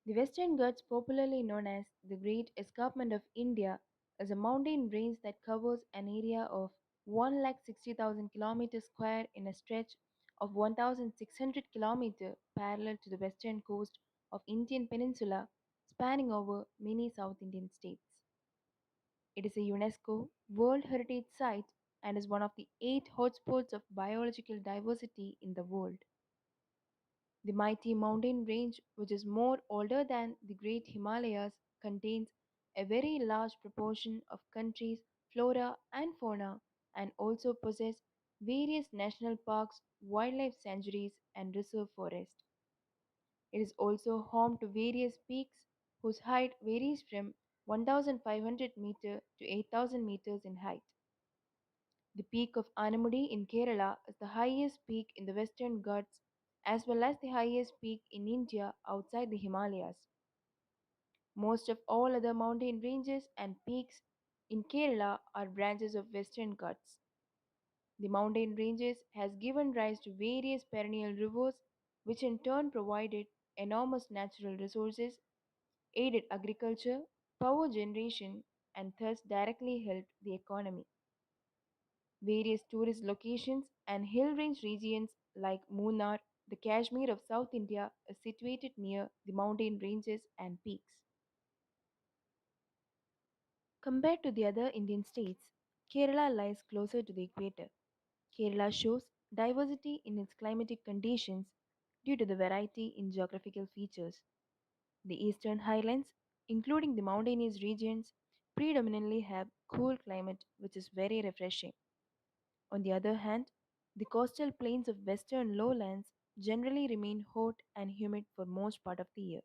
The Western Ghats, popularly known as the Great Escarpment of India, is a mountain range that covers an area of 1,60,000 km square in a stretch of 1,600 km parallel to the western coast of Indian peninsula, spanning over many South Indian states. It is a UNESCO World Heritage Site and is one of the 8 hotspots of biological diversity in the world. The mighty mountain range, which is more older than the Great Himalayas, contains a very large proportion of countries' flora and fauna and also possesses various national parks, wildlife sanctuaries, and reserve forests. It is also home to various peaks whose height varies from 1,500 meters to 8,000 meters in height. The peak of Anamudi in Kerala is the highest peak in the Western Ghats as well as the highest peak in India outside the Himalayas. Most of all other mountain ranges and peaks in Kerala are branches of Western Ghats. The mountain ranges has given rise to various perennial rivers which in turn provided enormous natural resources, aided agriculture, power generation, and thus directly helped the economy. Various tourist locations and hill range regions like Munnar, the Kashmir of South India, is situated near the mountain ranges and peaks. Compared to the other Indian states, Kerala lies closer to the equator. Kerala shows diversity in its climatic conditions due to the variety in geographical features. The eastern highlands, including the mountainous regions, predominantly have cool climate which is very refreshing. On the other hand, the coastal plains of western lowlands generally remain hot and humid for most part of the year.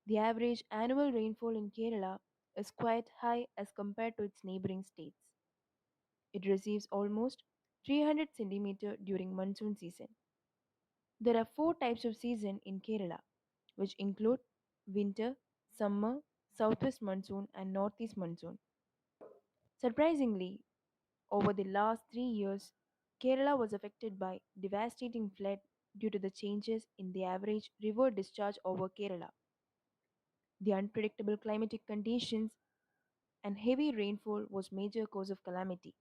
The average annual rainfall in Kerala is quite high as compared to its neighboring states. It receives almost 300 centimeters during monsoon season. There are 4 types of season in Kerala, which include winter, summer, southwest monsoon, and northeast monsoon. Surprisingly, over the last 3 years, Kerala was affected by devastating flood due to the changes in the average river discharge over Kerala. The unpredictable climatic conditions and heavy rainfall was major cause of calamity.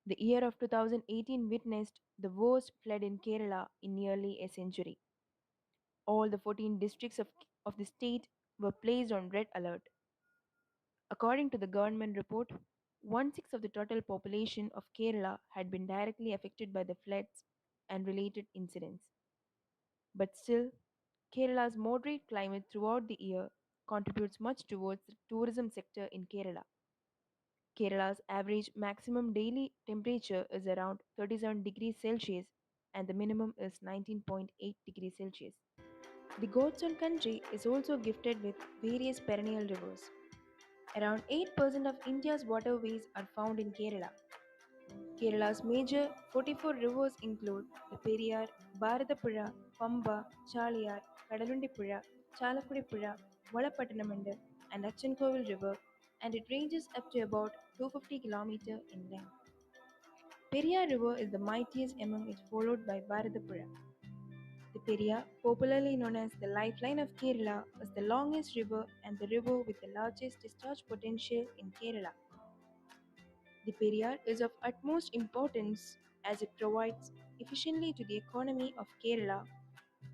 The year of 2018 witnessed the worst flood in Kerala in nearly a century. All the 14 districts of the state were placed on red alert. According to the government report, one-sixth of the total population of Kerala had been directly affected by the floods and related incidents. But still, Kerala's moderate climate throughout the year contributes much towards the tourism sector in Kerala. Kerala's average maximum daily temperature is around 37 degrees Celsius and the minimum is 19.8 degrees Celsius. The Godson country is also gifted with various perennial rivers. Around 8% of India's waterways are found in Kerala. Kerala's major 44 rivers include the Periyar, Bharatapuzha, Pamba, Chaliyar, Kadalundipuzha, Chalakudipuza, Valapattanamanda, and Achankovil River, and it ranges up to about 250 km in length. Periyar River is the mightiest among it, followed by Bharatapuzha. The Periyar, popularly known as the lifeline of Kerala, is the longest river and the river with the largest discharge potential in Kerala. The Periyar is of utmost importance as it provides efficiently to the economy of Kerala,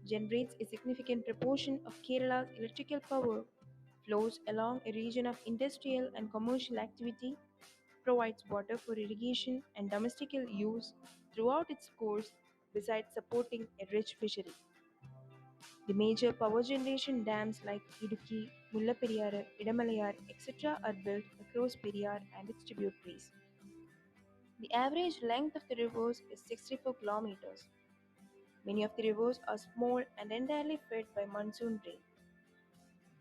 generates a significant proportion of Kerala's electrical power, flows along a region of industrial and commercial activity, provides water for irrigation and domestical use throughout its course, besides supporting a rich fishery. The major power generation dams like Idukki, Mullaperiyar, Idamalayar, etc. are built across Periyar and its tributaries. The average length of the rivers is 64 kilometers. Many of the rivers are small and entirely fed by monsoon rain.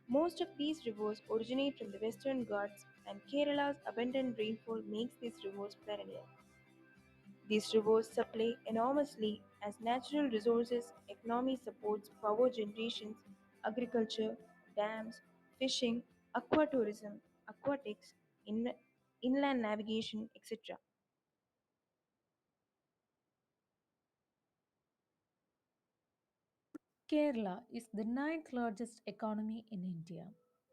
Most of these rivers originate from the Western Ghats, and Kerala's abundant rainfall makes these rivers perennial. These rivers supply enormously as natural resources, economy supports power generations, agriculture, dams, fishing, aquatourism, aquatics, inland navigation, etc. Kerala is the ninth largest economy in India,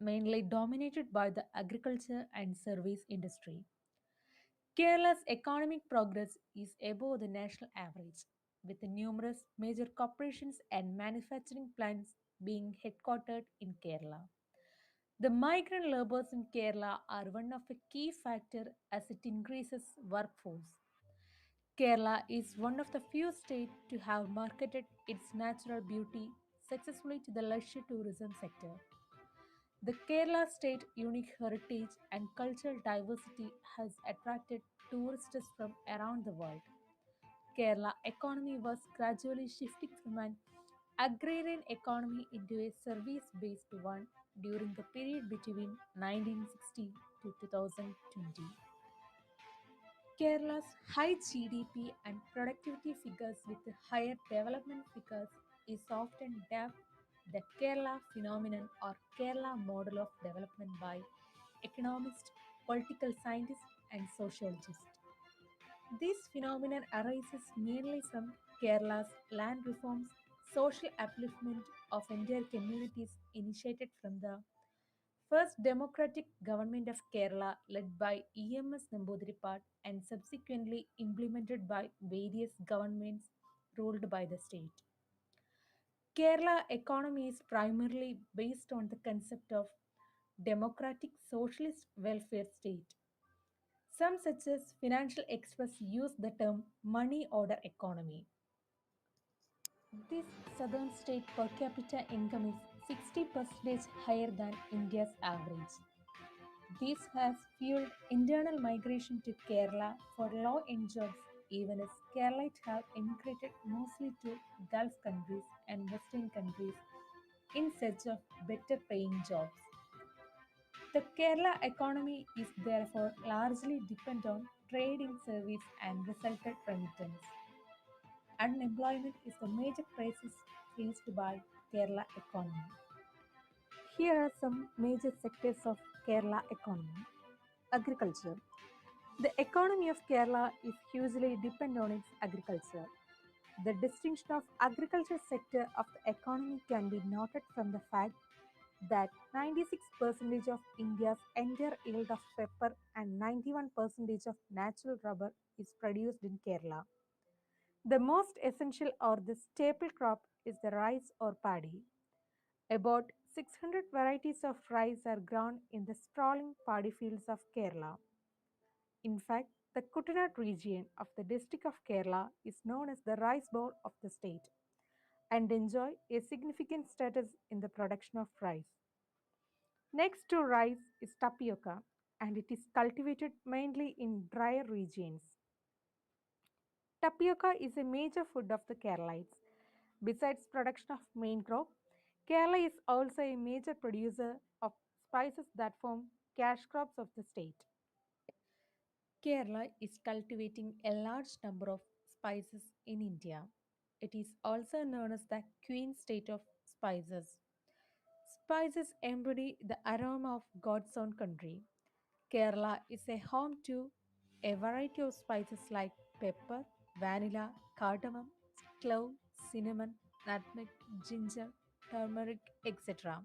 mainly dominated by the agriculture and service industry. Kerala's economic progress is above the national average, with numerous major corporations and manufacturing plants being headquartered in Kerala. The migrant laborers in Kerala are one of the key factors as it increases workforce. Kerala is one of the few states to have marketed its natural beauty successfully to the leisure tourism sector. The Kerala state unique heritage and cultural diversity has attracted tourists from around the world. Kerala economy was gradually shifting from an agrarian economy into a service-based one during the period between 1960 to 2020. Kerala's high GDP and productivity figures with higher development figures is often dubbed the Kerala phenomenon or Kerala model of development by economists, political scientists, and sociologists. This phenomenon arises mainly from Kerala's land reforms, social upliftment of entire communities initiated from the first democratic government of Kerala led by EMS Namboodiripad and subsequently implemented by various governments ruled by the state. Kerala economy is primarily based on the concept of democratic socialist welfare state. Some such as financial experts use the term money order economy. This southern state per capita income is 60% higher than India's average. This has fueled internal migration to Kerala for low-end jobs, even as Keralites have immigrated mostly to Gulf countries and Western countries in search of better paying jobs. The Kerala economy is therefore largely dependent on trade in service and resultant remittance. Unemployment is the major crisis faced by Kerala economy. Here are some major sectors of Kerala economy. Agriculture. The economy of Kerala is hugely dependent on its agriculture. The distinction of agriculture sector of the economy can be noted from the fact that 96% of India's entire yield of pepper and 91% of natural rubber is produced in Kerala. The most essential or the staple crop is the rice or paddy. About 600 varieties of rice are grown in the sprawling paddy fields of Kerala. In fact, the Kuttanad region of the district of Kerala is known as the rice bowl of the state and enjoy a significant status in the production of rice. Next to rice is tapioca, and it is cultivated mainly in drier regions. Tapioca is a major food of the Keralites. Besides production of main crop, Kerala is also a major producer of spices that form cash crops of the state. Kerala is cultivating a large number of spices in India. It is also known as the Queen State of Spices. Spices embody the aroma of God's own country. Kerala is a home to a variety of spices like pepper, vanilla, cardamom, clove, cinnamon, nutmeg, ginger, turmeric, etc.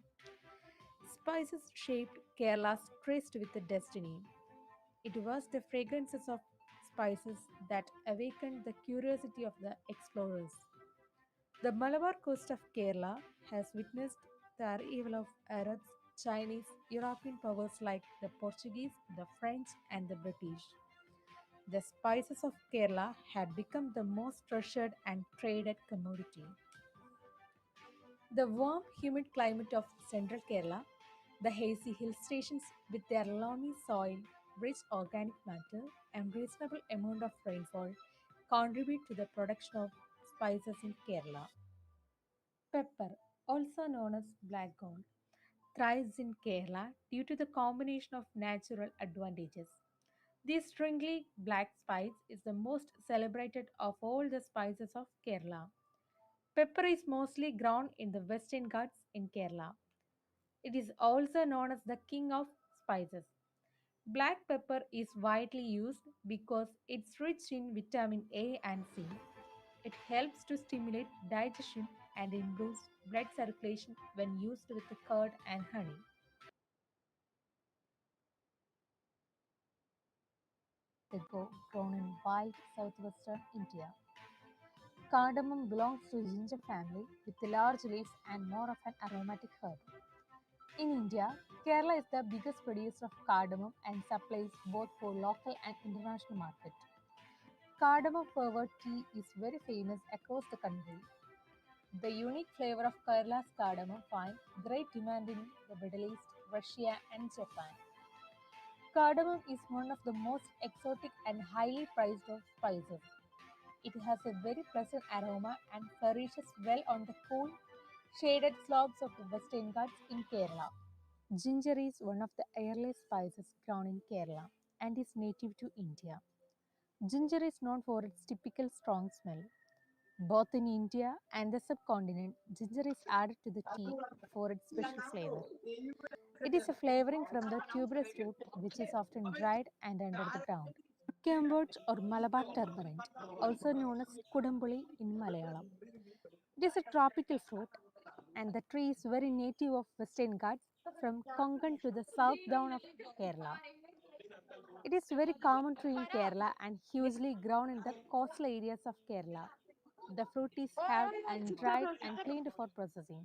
Spices shaped Kerala's tryst with the destiny. It was the fragrances of spices that awakened the curiosity of the explorers. The Malabar coast of Kerala has witnessed the arrival of Arabs, Chinese, European powers like the Portuguese, the French, and the British. The spices of Kerala had become the most treasured and traded commodity. The warm, humid climate of central Kerala, the hazy hill stations with their loamy soil, rich organic matter, and reasonable amount of rainfall contribute to the production of spices in Kerala. Pepper, also known as black gold, thrives in Kerala due to the combination of natural advantages. This stringly black spice is the most celebrated of all the spices of Kerala. Pepper is mostly grown in the Western Ghats in Kerala. It is also known as the king of spices. Black pepper is widely used because it's rich in vitamin A and C. It helps to stimulate digestion and improves blood circulation when used with curd and honey. Indigo grown in wild southwestern India. Cardamom belongs to ginger family with large leaves and more of an aromatic herb. In India, Kerala is the biggest producer of cardamom and supplies both for local and international market. Cardamom flavored tea is very famous across the country. The unique flavor of Kerala's cardamom finds great demand in the Middle East, Russia, and Japan. Cardamom is one of the most exotic and highly prized of spices. It has a very pleasant aroma and flourishes well on the cool, shaded slopes of the Western Ghats in Kerala. Ginger is one of the earliest spices grown in Kerala and is native to India. Ginger is known for its typical strong smell. Both in India and the subcontinent, ginger is added to the tea for its special flavor. It is a flavoring from the tuberous root, which is often dried and under the ground. Cambodge or Malabar tamarind, also known as Kudampuli in Malayalam. It is a tropical fruit and the tree is very native of Western Ghats from Konkan to the south down of Kerala. It is very common tree in Kerala and hugely grown in the coastal areas of Kerala. The fruit is halved and dried and cleaned for processing.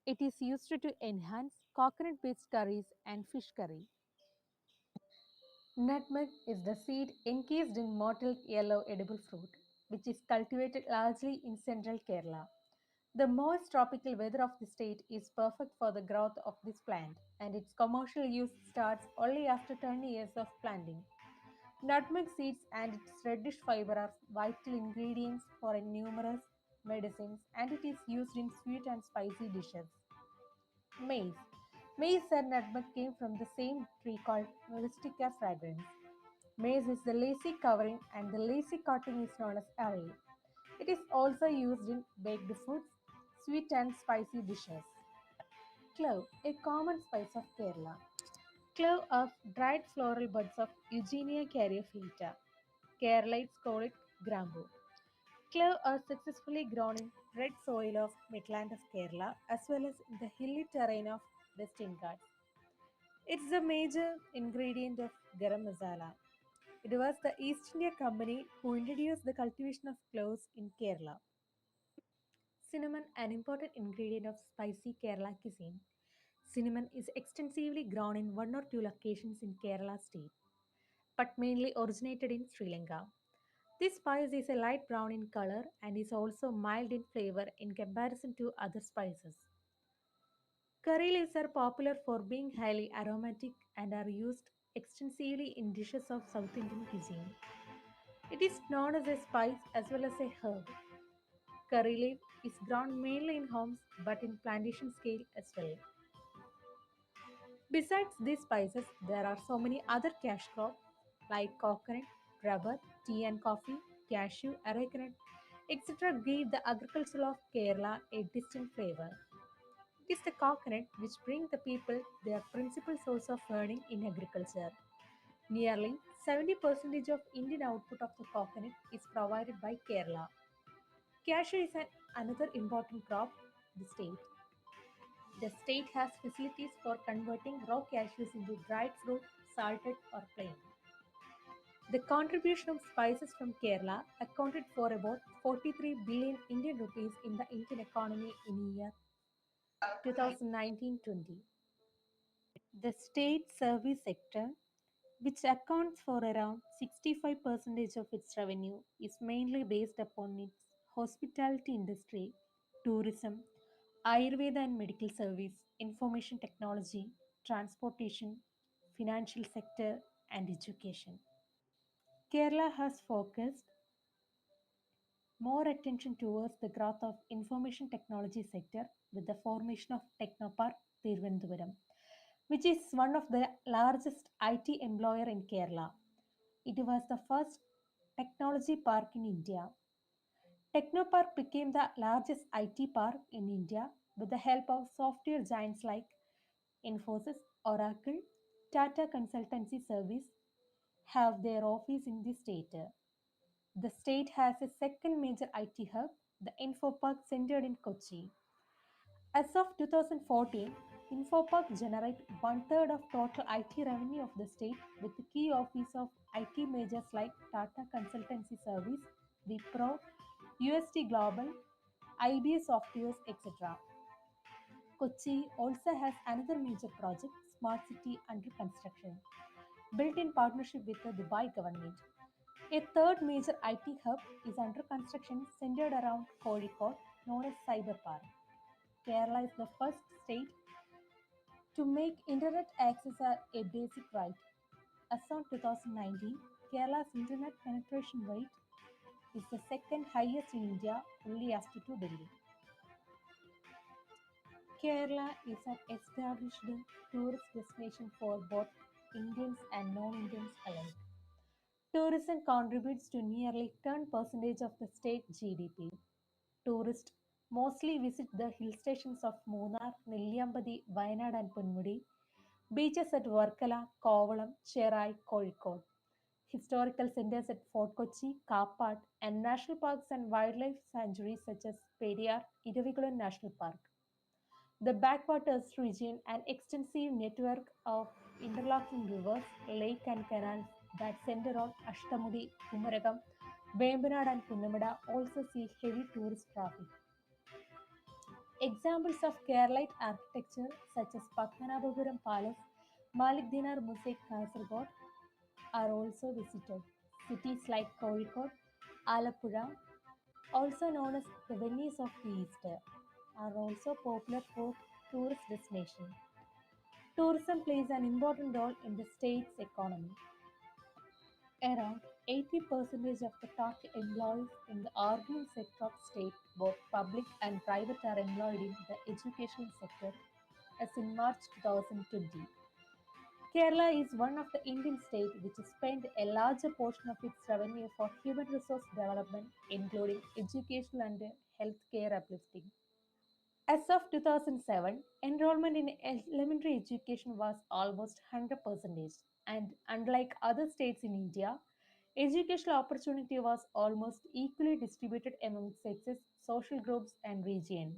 It is used to enhance coconut-based curries and fish curry. Nutmeg is the seed encased in mottled yellow edible fruit, which is cultivated largely in central Kerala. The moist tropical weather of the state is perfect for the growth of this plant, and its commercial use starts only after 10 years of planting. Nutmeg seeds and its reddish fiber are vital ingredients for numerous medicines, and it is used in sweet and spicy dishes. Maize. Maize and nutmeg came from the same tree called Myristica fragrans. Maize is the lacy covering and the lacy coating is known as array. It is also used in baked foods, sweet and spicy dishes. Clove, a common spice of Kerala. Clove are dried floral buds of Eugenia caryophyta. Keralites call it grambu. Clove are successfully grown in red soil of Midland of Kerala as well as in the hilly terrain of Western Ghats. It's a major ingredient of garam masala. It was the East India Company who introduced the cultivation of cloves in Kerala. Cinnamon, an important ingredient of spicy Kerala cuisine. Cinnamon is extensively grown in one or two locations in Kerala state, but mainly originated in Sri Lanka. This spice is a light brown in color and is also mild in flavor in comparison to other spices. Curry leaves are popular for being highly aromatic and are used extensively in dishes of South Indian cuisine. It is known as a spice as well as a herb. Curry leaf is grown mainly in homes but in plantation scale as well. Besides these spices, there are so many other cash crops like coconut, rubber, tea and coffee, cashew, arecanut, etc. give the agriculture of Kerala a distinct flavor. It is the coconut which brings the people their principal source of earning in agriculture. Nearly 70% of Indian output of the coconut is provided by Kerala. Cashew is another important crop in the state. The state has facilities for converting raw cashews into dried fruit, salted or plain. The contribution of spices from Kerala accounted for about 43 billion Indian rupees in the Indian economy in year 2019-20. The state service sector, which accounts for around 65% of its revenue, is mainly based upon its hospitality industry, tourism, Ayurveda and medical service, information technology, transportation, financial sector, and education. Kerala has focused more attention towards the growth of information technology sector with the formation of Technopark Thiruvananthapuram, which is one of the largest IT employer in Kerala. It was the first technology park in India. Technopark became the largest IT park in India with the help of software giants like Infosys, Oracle, Tata Consultancy Service have their office in the state. The state has a second major IT hub, the Infopark centered in Kochi. As of 2014, Infopark generates one-third of total IT revenue of the state with the key office of IT majors like Tata Consultancy Service, Wipro, UST Global, IBS Softwares, etc. Kochi also has another major project, Smart City, under construction, built in partnership with the Dubai government. A third major IT hub is under construction centered around Kozhikode, known as Cyber Park. Kerala is the first state to make internet access a basic right. As of 2019, Kerala's internet penetration rate is the second highest in India, only after to Delhi. Kerala is an established tourist destination for both Indians and non-Indians alike. Tourism contributes to nearly 10% of the state GDP. Tourists mostly visit the hill stations of Munnar, Nelliyambadi, Wayanad and Ponmudi, beaches at Varkala, Kovalam, Cherai, Kozhikode, historical centers at Fort Kochi, Kapat, and national parks and wildlife sanctuaries such as Periyar, Iravikulam National Park. The backwaters region, an extensive network of interlocking rivers, lakes and canals that center on Ashtamudi, Kumaragam, Vembanad and Punnamada also see heavy tourist traffic. Examples of Keralite architecture such as Padmanabhapuram Palace, Malik Dinar Mosaic Kasaragod are also visited. Cities like Kozhikode, Alappuzha, also known as the Venice of the East, are also popular for tourist destinations. Tourism plays an important role in the state's economy. Around 80% of the total employees in the organic sector of state, both public and private, are employed in the educational sector as in March 2020. Kerala is one of the Indian states which spent a larger portion of its revenue for human resource development, including educational and healthcare uplifting. As of 2007, enrollment in elementary education was almost 100%, and unlike other states in India, educational opportunity was almost equally distributed among sexes, social groups, and region.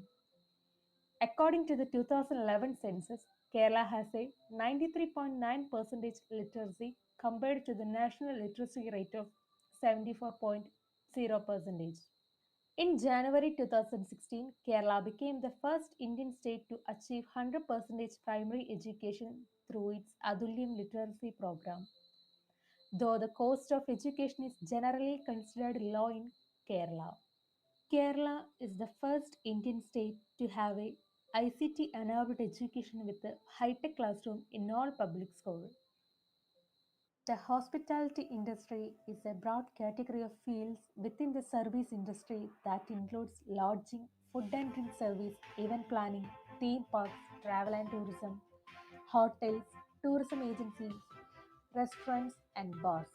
According to the 2011 census, Kerala has a 93.9% literacy compared to the national literacy rate of 74.0%. In January 2016, Kerala became the first Indian state to achieve 100% primary education through its Adulyam literacy program. Though the cost of education is generally considered low in Kerala. Kerala is the first Indian state to have a ICT-enabled education with a high-tech classroom in all public schools. The hospitality industry is a broad category of fields within the service industry that includes lodging, food and drink service, event planning, theme parks, travel and tourism, hotels, tourism agencies, restaurants, and bars.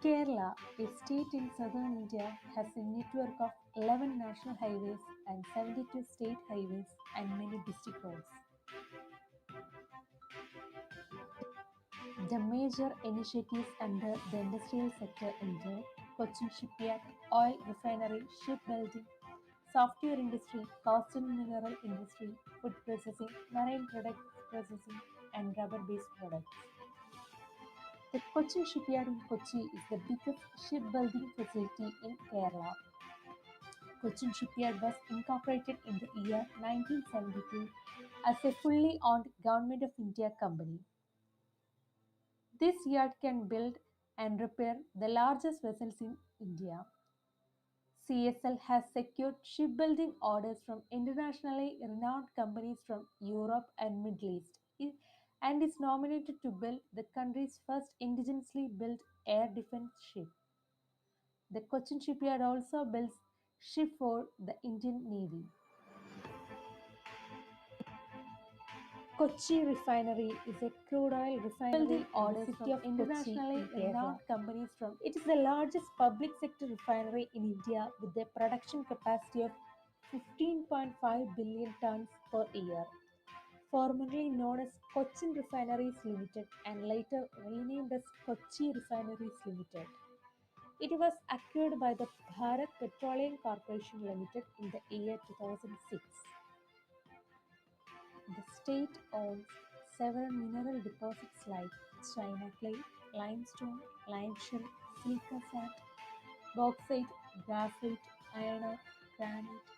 Kerala, a state in southern India, has a network of 11 national highways and 72 state highways and many district roads. The major initiatives under the industrial sector include Cochin Shipyard, oil refinery, shipbuilding, software industry, cast and mineral industry, food processing, marine products processing, and rubber-based products. The Cochin Shipyard in Kochi is the biggest shipbuilding facility in Kerala. Cochin Shipyard was incorporated in the year 1972 as a fully owned Government of India company. This yard can build and repair the largest vessels in India. CSL has secured shipbuilding orders from internationally renowned companies from Europe and Middle East and is nominated to build the country's first indigenously built air defense ship. The Cochin Shipyard also builds ships for the Indian Navy. Kochi Refinery is a crude oil refinery in the city of internationally renowned companies from. It is the largest public sector refinery in India with a production capacity of 15.5 billion tons per year. Formerly known as Cochin Refineries Limited and later renamed as Kochi Refineries Limited. It was acquired by the Bharat Petroleum Corporation Limited in the year 2006. The state owns several mineral deposits like china clay, limestone, limeshell, silica sand, bauxite, graphite, iron ore, granite,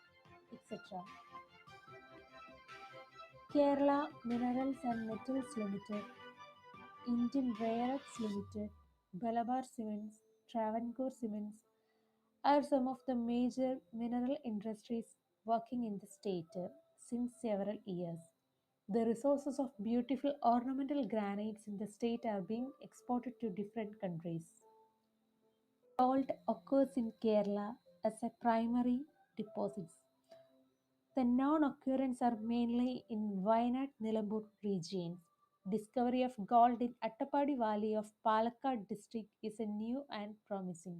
etc. Kerala Minerals and Metals Limited, Indian Rare Earths Limited, Balabar Cements, Travancore Cements are some of the major mineral industries working in the state since several years. The resources of beautiful ornamental granites in the state are being exported to different countries. Salt occurs in Kerala as a primary deposits. The non-occurrence are mainly in Wayanad Nilambur regions. Discovery of gold in Attapadi Valley of Palakkad district is a new and promising.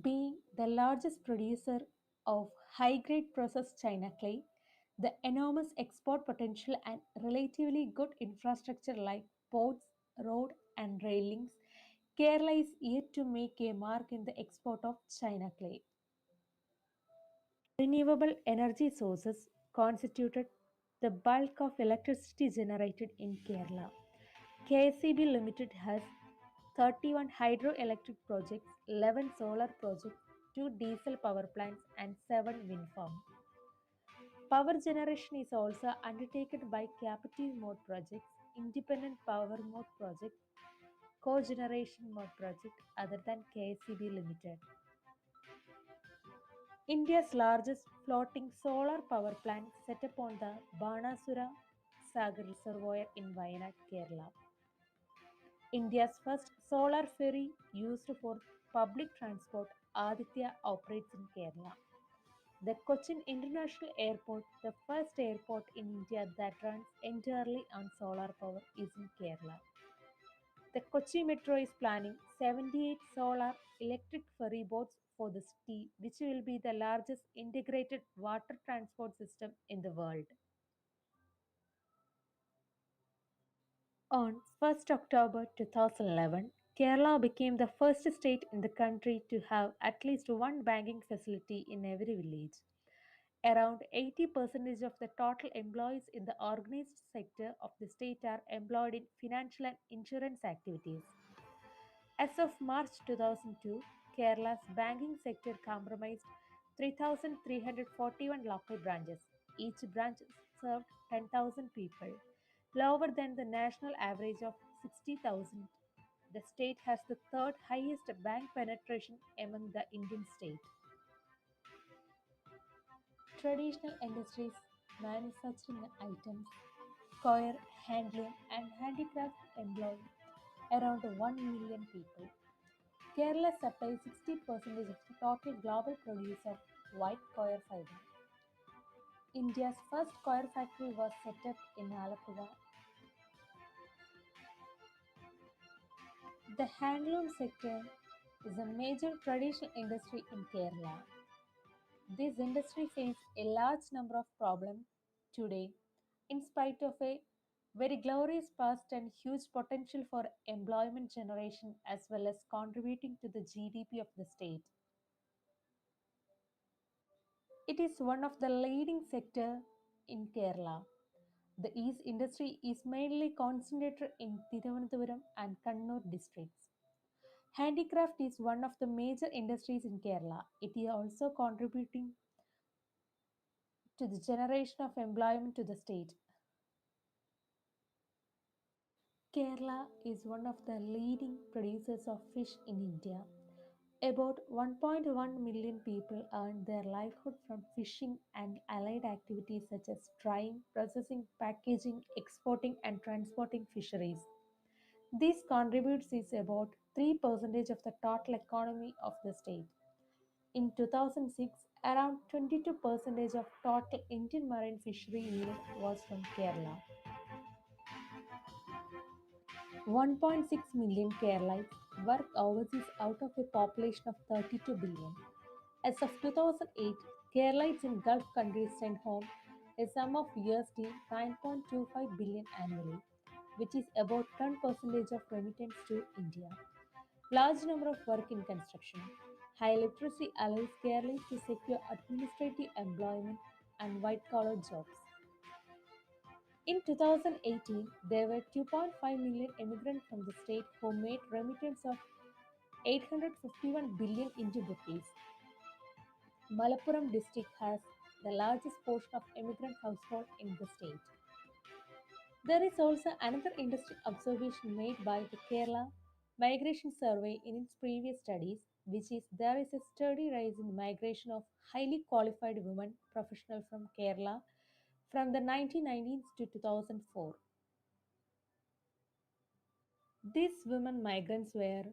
Being the largest producer of high-grade processed china clay, the enormous export potential and relatively good infrastructure like ports, road and rail links, Kerala is yet to make a mark in the export of china clay. Renewable energy sources constituted the bulk of electricity generated in Kerala. KSEB Limited has 31 hydroelectric projects, 11 solar projects, 2 diesel power plants, and 7 wind farms. Power generation is also undertaken by captive mode projects, independent power mode project, cogeneration mode project other than KSEB Limited. India's largest floating solar power plant set up on the Banasura Sagar Reservoir in Wayanad, Kerala. India's first solar ferry used for public transport, Aditya, operates in Kerala. The Cochin International Airport, the first airport in India that runs entirely on solar power, is in Kerala. The Kochi Metro is planning 78 solar electric ferry boats for the city, which will be the largest integrated water transport system in the world. On 1st October 2011, Kerala became the first state in the country to have at least one banking facility in every village. Around 80% of the total employees in the organized sector of the state are employed in financial and insurance activities. As of March 2002, Kerala's banking sector comprised 3,341 local branches. Each branch served 10,000 people, lower than the national average of 60,000. The state has the third highest bank penetration among the Indian states. traditional industries, manufacturing items, coir, handloom, and handicraft employ around 1 million people. Kerala supplies 60% of the total global produce of white coir fiber. India's first coir factory was set up in Alappuzha. The handloom sector is a major traditional industry in Kerala. This industry faces a large number of problems today, in spite of a very glorious past and huge potential for employment generation as well as contributing to the GDP of the state. It is one of the leading sector in Kerala. The East industry is mainly concentrated in Thiruvananthapuram and Kannur districts. Handicraft is one of the major industries in Kerala. It is also contributing to the generation of employment to the state. Kerala is one of the leading producers of fish in India. About 1.1 million people earn their livelihood from fishing and allied activities such as drying, processing, packaging, exporting, and transporting fisheries. This contributes is about 3% of the total economy of the state. In 2006, around 22% of total Indian marine fishery yield was from Kerala. 1.6 million Keralites work overseas out of a population of 32 billion. As of 2008, Keralites in Gulf countries send home a sum of $9.25 billion annually, which is about 10% of remittance to India. Large number of work in construction. High literacy allows Keralites to secure administrative employment and white-collar jobs. In 2018, there were 2.5 million immigrants from the state who made remittance of 851 billion Indian rupees. Malappuram district has the largest portion of immigrant households in the state. There is also another interesting observation made by the Kerala Migration Survey in its previous studies, which is there is a steady rise in migration of highly qualified women professionals from Kerala from the 1990s to 2004. These women migrants were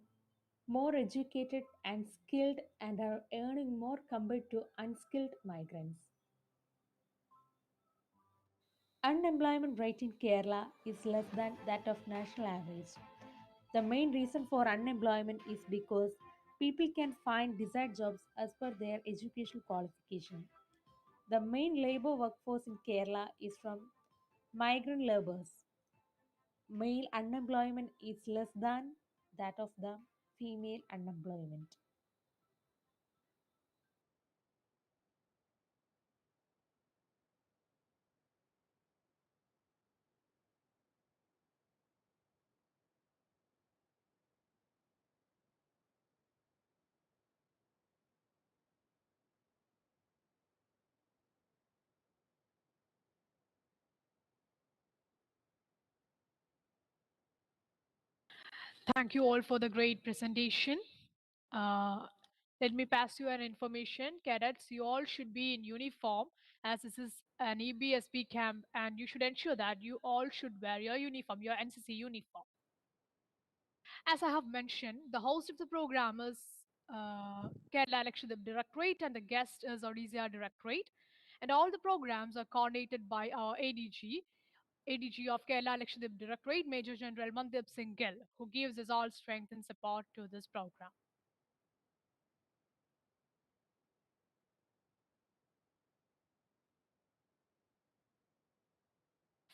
more educated and skilled and are earning more compared to unskilled migrants. Unemployment rate in Kerala is less than that of national average. The main reason for unemployment is because people can find desired jobs as per their educational qualification. The main labor workforce in Kerala is from migrant laborers. Male unemployment is less than that of the female unemployment. Thank you all for the great presentation. Uh, Let me pass you an information. Cadets, you all should be in uniform as this is an EBSB camp and you should ensure that you all should wear your uniform, your NCC uniform. As I have mentioned, the host of the program is Kerala LAKSHADWEEP Directorate and the guest is ODISHA Directorate. And all the programs are coordinated by our ADG of Kerala LAKSHADWEEP Directorate, Major General Mandip Singh Gill, who gives us all strength and support to this program.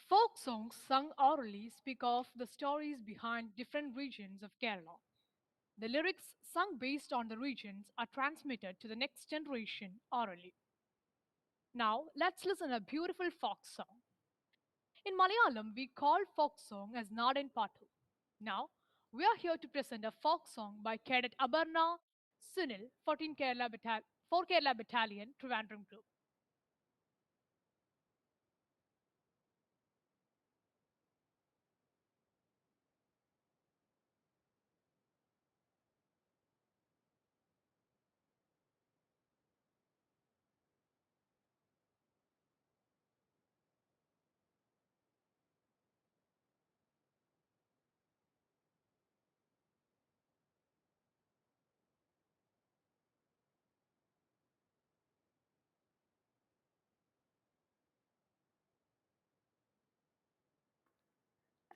Folk songs sung orally speak of the stories behind different regions of Kerala. The lyrics sung based on the regions are transmitted to the next generation orally. Now, let's listen a beautiful folk song. In Malayalam, we call folk song as Nadan Patu. Now, we are here to present a folk song by Cadet Abarna Sunil, 4 Kerala Battalion, Trivandrum Group.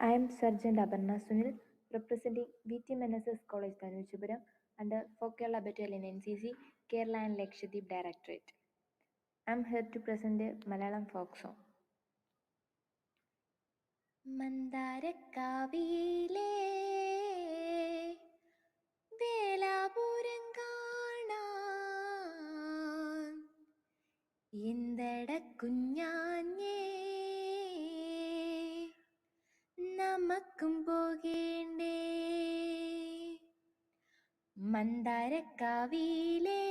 I am Sergeant Aparna Sunil, representing VTMNSS College Tanuchapuram under for Kerala Battalion NCC, Kerala and Lakshadweep Directorate. I am here to present a Malayalam folk song. മന്ദാരക്കാവിലേ വേലാപുരം കാണാൻ എന്തട കുഞ്ഞാഞ്ഞേ നമുക്കും പോകേണ്ടേ മന്ദാരക്കാവിലേ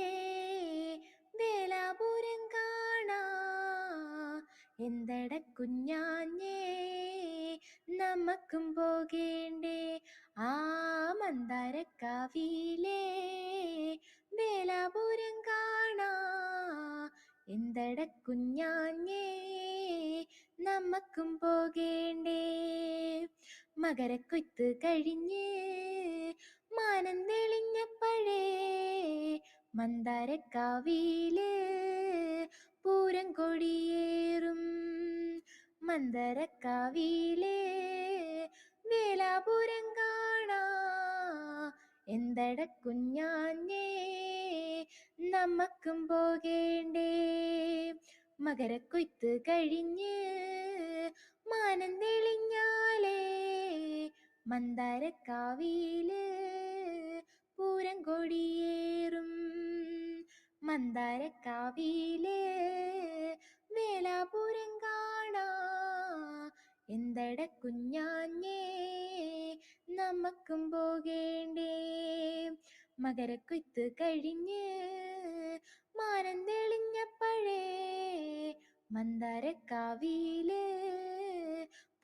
വേലാപുരം കാണാ എന്തട കുഞ്ഞാഞ്ഞേ നമുക്കും പോകേണ്ടേ ആ മന്ദാരക്കാവിലേ വേലാപുരം കാണാ എന്തട കുഞ്ഞാഞ്ഞേ നമുക്കും പോകേണ്ടേ മകരക്കൊയ്ത്ത് കഴിഞ്ഞ് മാനം തെളിഞ്ഞപ്പഴേ മന്ദാരക്കാവില് പൂരം കൊടിയേറും മന്ദാരക്കാവില് വേലാപുരം കാണാ എന്തട കുഞ്ഞാഞ്ഞേ നമുക്കും പോകേണ്ടേ മകരക്കൊയ്ത്ത് കഴിഞ്ഞ് മാനം തെളിഞ്ഞാലേ മന്ദാരക്കാവില് പൂരം കൊടിയേറും മന്ദാരക്കാവില് വേലാപുരം കാണാ എന്തട കുഞ്ഞാഞ്ഞേ നമുക്കും പോകേണ്ടേ മകരക്കൊയ്ത്ത് കഴിഞ്ഞ് മാനം തെളിഞ്ഞപ്പഴേ മന്ദാരക്കാവില്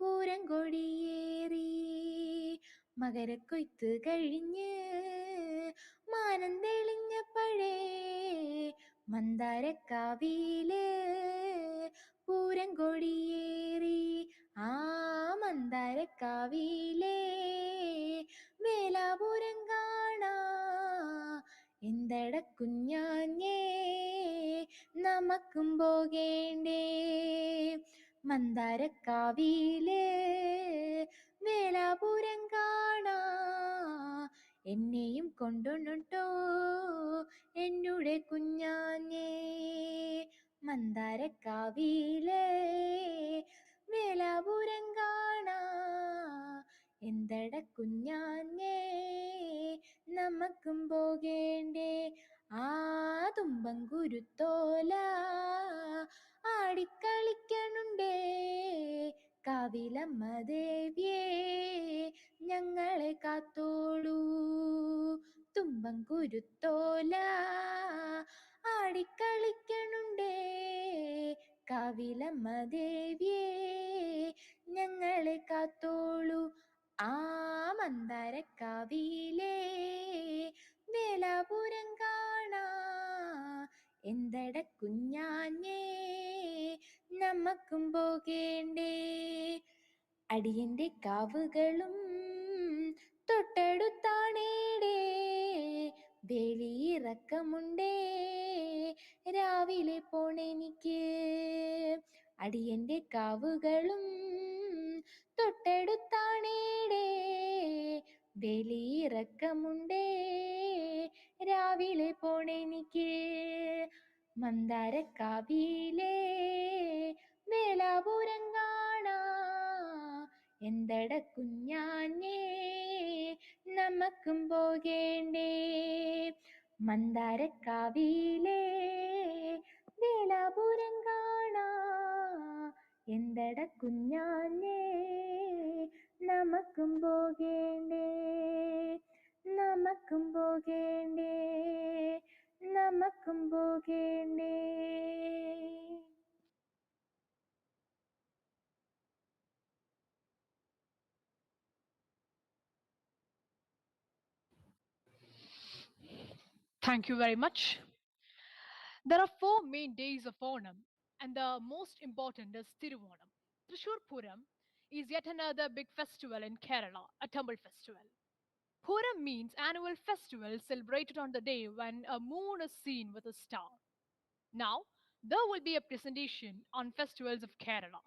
പൂരം കൊടിയേറി മകരക്കൊയ്ത്ത് കഴിഞ്ഞ് മാനം തെളിഞ്ഞപ്പഴേ മന്ദാരക്കാവില് പൂരം കൊടിയേറി ആ മന്ദാരക്കാവിലേ വേലാപുരം കാണാ എന്തട കുഞ്ഞാഞ്ഞേ നമുക്കും പോകേണ്ടേ മന്ദാരക്കാവില് വേലാപുരം കാണാ എന്നെയും കൊണ്ടുണ്ടോ എന്നുടെ കുഞ്ഞാഞ്ഞേ മന്ദാരക്കാവില് വേലാപുരം കാണാ എന്തട കുഞ്ഞാഞ്ഞേ നമുക്കും പോകേണ്ടേ ആ തുമ്പം കുരുത്തോല ആടിക്കളിക്കണുണ്ടേ കാവിലമ്മ ദേവിയേ ഞങ്ങളെ കാത്തോളൂ തുമ്പം കുരുത്തോല ആടിക്കളിക്കണുണ്ടേ കാവിലമ്മ ദേവിയേ ഞങ്ങളെ കാത്തോളൂ ആ മന്ദാരക്കാവിലേ വേലാപുരം കാണാ എന്തട കുഞ്ഞാഞ്ഞേ നമുക്കും പോകേണ്ടേ അടിയന്റെ കാവുകളും തൊട്ടടുത്താണേടേ വേലിയിറക്കമുണ്ടേ രാവിലെ പോണെനിക്ക് അടിയന്റെ കാവുകളും തൊട്ടടുത്താണേടേ വേലിയിറക്കമുണ്ടേ രാവിലെ പോണെനിക്ക് മന്ദാരക്കാവിലേ വേലാപുരം കാണാ എന്തട കുഞ്ഞാഞ്ഞേ നമുക്കും പോകേണ്ടേ മന്ദാരക്കാവിലേ വേലാപുരം കാണാ എന്തട കുഞ്ഞാഞ്ഞേ നമുക്കും പോകേണ്ടേ നമുക്കും പോകേണ്ടേ നമുക്കും പോകേണ്ടേ. Thank you very much. There are 4 main days of Onam, and the most important is Tiruvonam. Trishur Puram is yet another big festival in Kerala, a temple festival. Puram means annual festival celebrated on the day when a moon is seen with a star. Now, there will be a presentation on festivals of Kerala.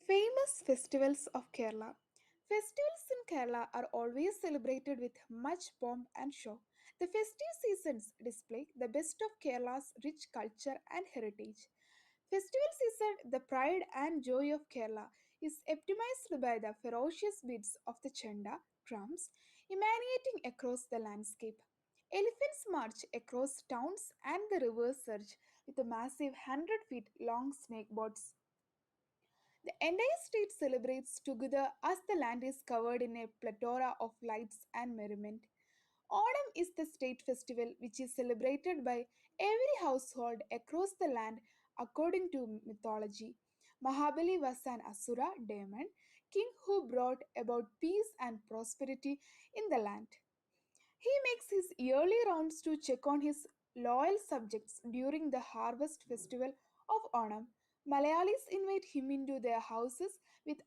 Famous festivals of Kerala. Festivals in Kerala are always celebrated with much pomp and show. The festive seasons display the best of Kerala's rich culture and heritage. Festival season, the pride and joy of Kerala, is epitomized by the ferocious beats of the chanda drums emanating across the landscape. Elephants march across towns and the rivers surge with the massive 100 feet long snake boats. The entire state celebrates together as the land is covered in a plethora of lights and merriment. Onam is the state festival which is celebrated by every household across the land according to mythology. Mahabali was an Asura demon king who brought about peace and prosperity in the land. He makes his yearly rounds to check on his loyal subjects during the harvest festival of Onam. Malayalis invite him into their houses with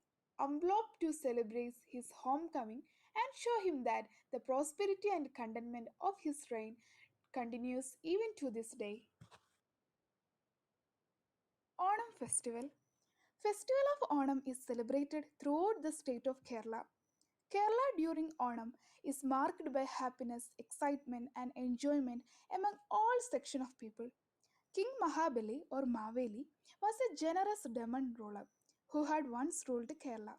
envelope to celebrate his homecoming and show him that the prosperity and contentment of his reign continues even to this day. Onam Festival. Festival of Onam is celebrated throughout the state of Kerala. Kerala during Onam is marked by happiness, excitement, and enjoyment among all sections of people. King Mahabali or Maveli was a generous demon ruler who had once ruled Kerala.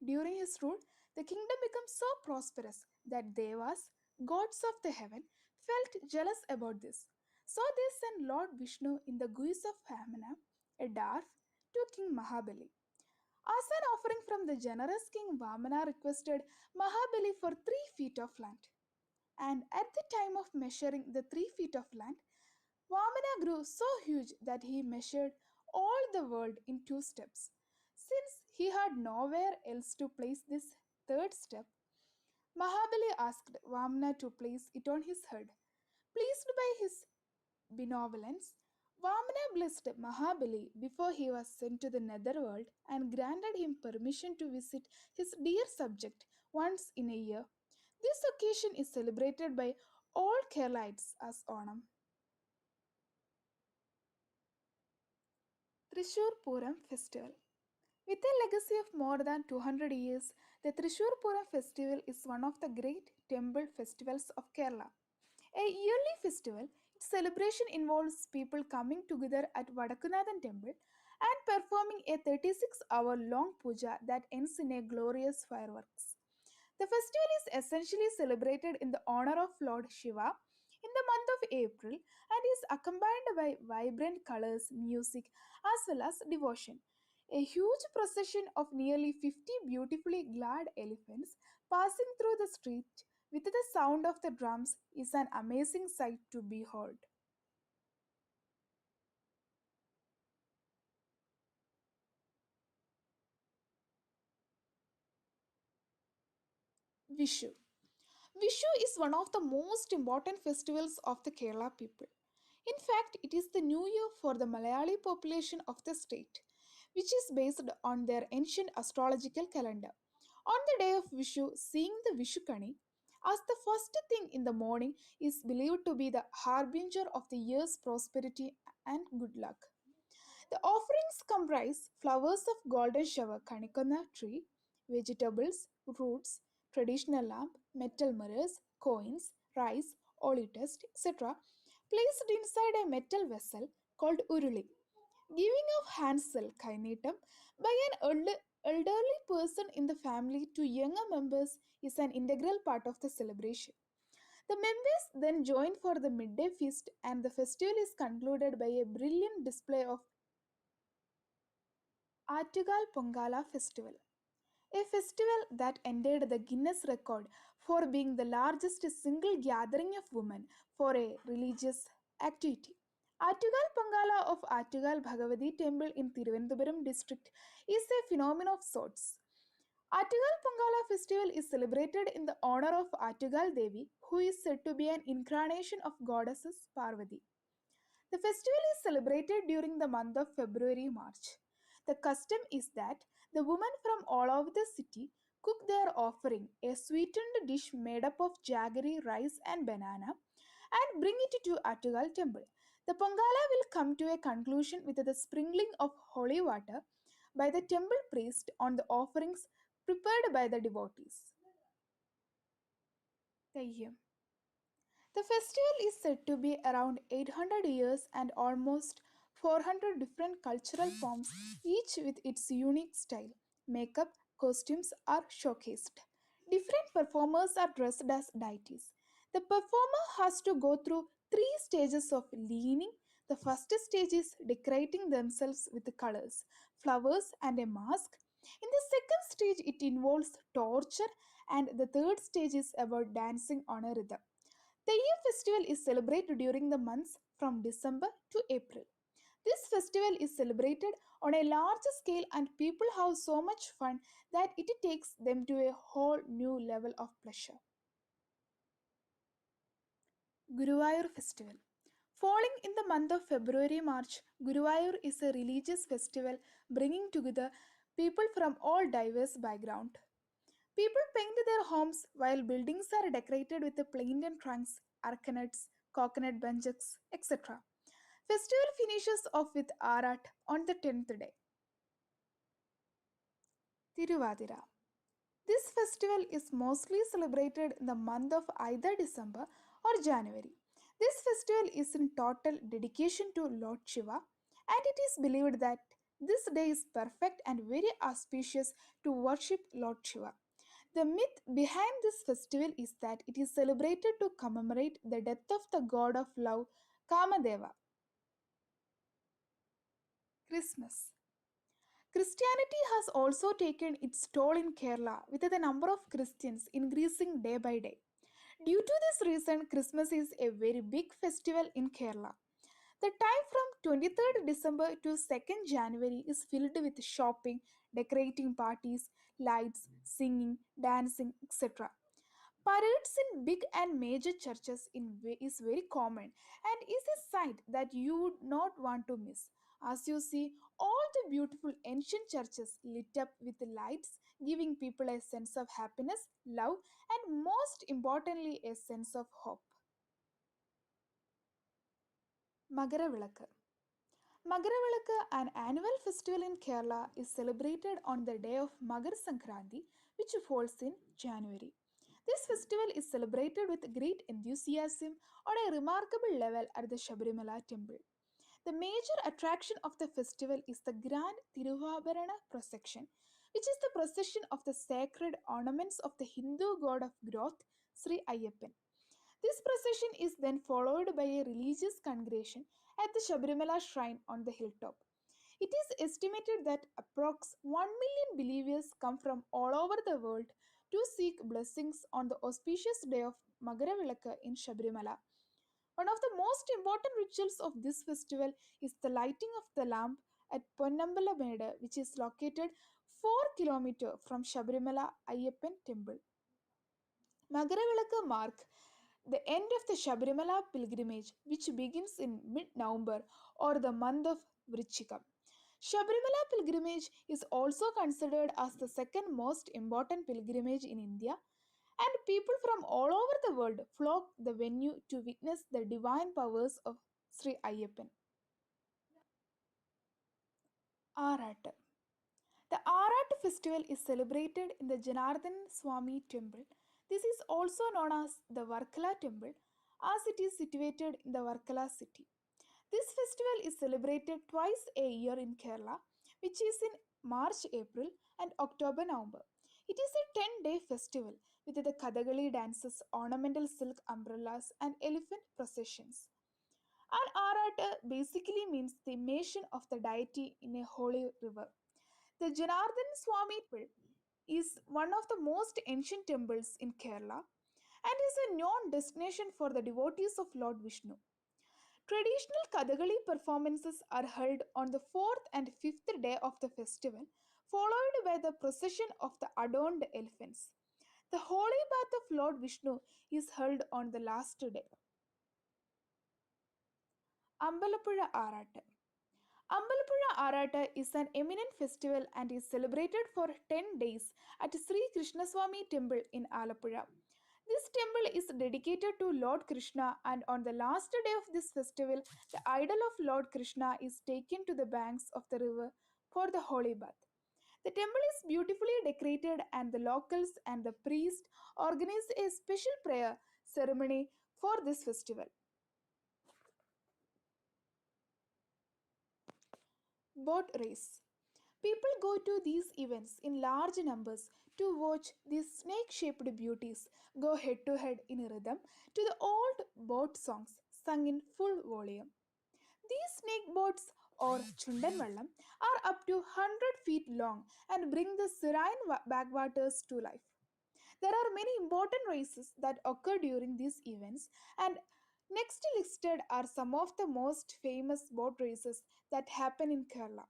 During his rule, the kingdom became so prosperous that Devas, gods of the heaven, felt jealous about this. So they sent Lord Vishnu in the guise of Vamana, a dwarf, to King Mahabali. As an offering from the generous king, Vamana requested Mahabali for 3 feet of land. And at the time of measuring the 3 feet of land, Vamana grew so huge that he measured all the world in 2 steps. Since he had nowhere else to place this third step, Mahabali asked Vamana to place it on his head. Pleased by his benevolence, Vamana blessed Mahabali before he was sent to the netherworld and granted him permission to visit his dear subject once in a year. This occasion is celebrated by all Keralites as Onam. Thrissur Puram Festival. With a legacy of more than 200 years, the Thrissur Puram festival is one of the great temple festivals of Kerala. A yearly festival, its celebration involves people coming together at Vadakunathan temple and performing a 36-hour long puja that ends in a glorious fireworks. The festival is essentially celebrated in the honor of Lord Shiva in the month of April and is accompanied by vibrant colors, music, as well as devotion. A huge procession of nearly 50 beautifully clad elephants passing through the street with the sound of the drums is an amazing sight to behold. Vishu. Vishu is one of the most important festivals of the Kerala people. In fact, it is the new year for the Malayali population of the state, which is based on their ancient astrological calendar. On the day of Vishu, seeing the Vishukani as the first thing in the morning is believed to be the harbinger of the year's prosperity and good luck. The offerings comprise flowers of golden shower kanikana tree, vegetables, roots, traditional lamp, metal mirrors, coins, rice, olive dust, etc., placed inside a metal vessel called uruli. Giving of hansel kainitam by an elderly person in the family to younger members is an integral part of the celebration. The members then join for the midday feast, and the festival is concluded by a brilliant display of Artugal Pongala Festival, a festival that ended the Guinness record for being the largest single gathering of women for a religious activity. Artugal Pongala of Artugal Bhagavati Temple in Thiruvananthapuram district is a phenomenon of sorts. Artugal Pongala festival is celebrated in the honor of Artugal Devi, who is said to be an incarnation of goddesses Parvati. The festival is celebrated during the month of February March. The custom is that the women from all over the city cook their offering, a sweetened dish made up of jaggery, rice, and banana, and bring it to Attugal temple. The Pongala will come to a conclusion with the sprinkling of holy water, by the temple priest on the offerings prepared by the devotees. Teyyam. The festival is said to be around 800 years and almost 400 different cultural forms, each with its unique style. Makeup, costumes are showcased. Different performers are dressed as deities. The performer has to go through three stages of leaning. The first stage is decorating themselves with colors, flowers, and a mask. In the second stage, it involves torture, and the third stage is about dancing on a rhythm. The Year festival is celebrated during the months from December to April. This festival is celebrated on a large scale and people have so much fun that it takes them to a whole new level of pleasure. Guruvayur festival. Falling in the month of February March, Guruvayur is a religious festival bringing together people from all diverse backgrounds. People paint their homes while buildings are decorated with the plantain trunks, arcanuts, coconut bunches, etc. Festival finishes off with Arat on the 10th day. Tiruvadira. This festival is mostly celebrated in the month of either December or January. This festival is in total dedication to Lord Shiva, and it is believed that this day is perfect and very auspicious to worship Lord Shiva. The myth behind this festival is that it is celebrated to commemorate the death of the god of love, Kamadeva. Christmas. Christianity has also taken its toll in Kerala, with the number of Christians increasing day by day. Due to this reason, Christmas is a very big festival in Kerala. The time from 23rd December to 2nd January is filled with shopping, decorating parties, lights, singing, dancing, etc. Parades in big and major churches is very common and is a sight that you would not want to miss. As you see, all the beautiful ancient churches lit up with lights, giving people a sense of happiness, love, and most importantly, a sense of hope. Magaravilakku. Magaravilakku, an annual festival in Kerala, is celebrated on the day of Magar Sankranti, which falls in January. This festival is celebrated with great enthusiasm on a remarkable level at the Shabarimala temple. The major attraction of the festival is the grand Tiruvabarana procession, which is the procession of the sacred ornaments of the Hindu god of growth, Sri Ayyappan. This procession is then followed by a religious congregation at the Shabarimala shrine on the hilltop. It is estimated that approx 1 million believers come from all over the world to seek blessings on the auspicious day of Magaravilakku in Shabarimala. One of the most important rituals of this festival is the lighting of the lamp at Ponnambala Meda, which is located 4 km from Shabarimala Ayyappan temple. Magaravilakku mark the end of the Shabarimala pilgrimage, which begins in mid-November or the month of Vrichikam. Shabarimala pilgrimage is also considered as the second most important pilgrimage in India, and people from all over the world flock the venue to witness the divine powers of Sri Ayyappan. Arat. The Arat festival is celebrated in the Janardhan Swami temple. This is also known as the Varkala temple, as it is situated in the Varkala city. This festival is celebrated twice a year in Kerala, which is in March, April, and October, November. It is a 10-day festival with the Kathakali dances, ornamental silk umbrellas, and elephant processions. And Arata basically means the immersion of the deity in a holy river. The Janardhan Swami temple is one of the most ancient temples in Kerala and is a known destination for the devotees of Lord Vishnu. Traditional Kathakali performances are held on the fourth and fifth day of the festival, followed by the procession of the adorned elephants. The holy bath of Lord Vishnu is held on the last day. Ambalappuzha Arat. Ambalappuzha Arata is an eminent festival and is celebrated for 10 days at Sri Krishnaswamy temple in Alappuzha. This temple is dedicated to Lord Krishna, and on the last day of this festival, the idol of Lord Krishna is taken to the banks of the river for the holy bath. The temple is beautifully decorated, and the locals and the priest organize a special prayer ceremony for this festival. Boat race. People go to these events in large numbers to watch these snake shaped beauties go head to head in rhythm to the old boat songs sung in full volume. These snake boats, or Chundanvallam, are up to 100 feet long and bring the serene backwaters to life. There are many important races that occur during these events, and next listed are some of the most famous boat races that happen in Kerala.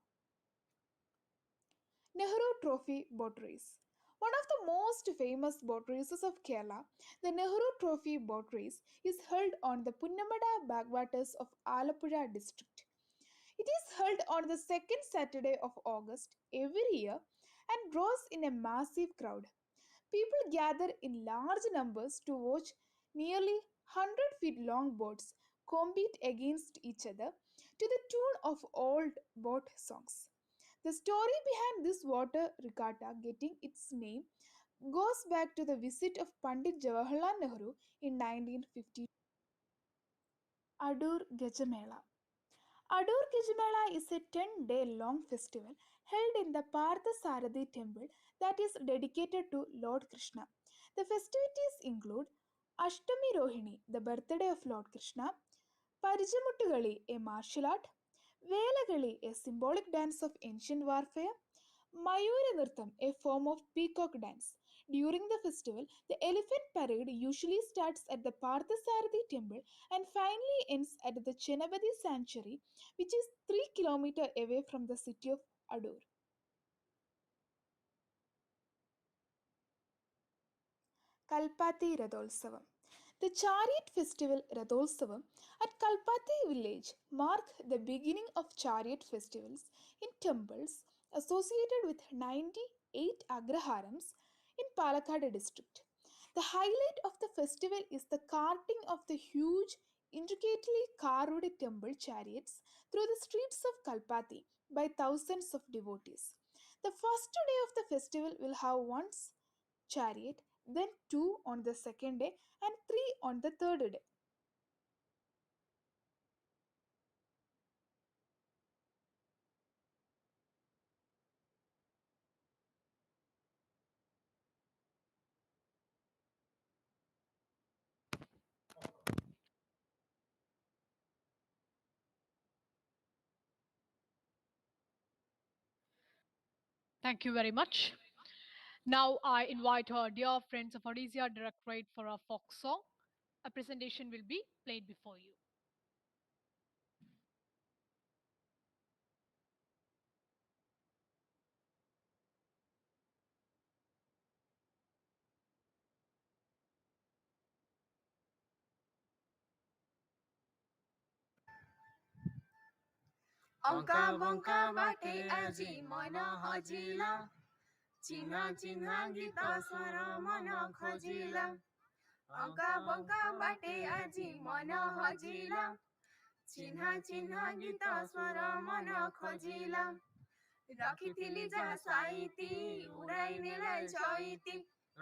Nehru Trophy Boat Race. One of the most famous boat races of Kerala, the Nehru Trophy Boat Race, is held on the Punnamada backwaters of Alappuzha district. It is held on the second Saturday of August every year and draws in a massive crowd. People gather in large numbers to watch nearly 100 feet long boats compete against each other to the tune of old boat songs. The story behind this water regatta getting its name goes back to the visit of Pandit Jawaharlal Nehru in 1950. Adur Gajamela. Adur Gajamela is a 10-day long festival held in the Parthasarathi temple that is dedicated to Lord Krishna. The festivities include Ashtami Rohini, the birthday of Lord Krishna, Parijamuttugali, a martial art, Velagali, a symbolic dance of ancient warfare, Mayura Nirtam, a form of peacock dance. During the festival, the elephant parade usually starts at the Parthasarathi temple and finally ends at the Chenabadi sanctuary, which is 3 kilometers away from the city of Adur. Kalpati Radholsavam. The chariot festival Radholsavam at Kalpati village mark the beginning of chariot festivals in temples associated with 98 agraharams in Palakkad district. The highlight of the festival is the carting of the huge, intricately carved temple chariots through the streets of Kalpati by thousands of devotees. The first day of the festival will have one chariot, then two on the second day, and three on the third day. Thank you very much. Now I invite our dear friends of Odisha Directorate for a folk song. A presentation will be played before you. ଅଙ୍କା ବଙ୍କା ବାଟେ ଆଜି ମନ ହଜିଲା ଚିହ୍ନା ଚିହ୍ନା ଗୀତ ସ୍ୱର ମନ ଖୋଜିଲା ଅଙ୍କା ବଙ୍କା ବାଟେ ଆଜି ମନ ହଜିଲା ଚିହ୍ନା ଚିହ୍ନା ଗୀତ ସ୍ୱର ମନ ଖୋଜିଲା ରଖିଥିଲି ଯାହା ସାଇତି ଉଡ଼ାଇ ନେଲା ଚଇତି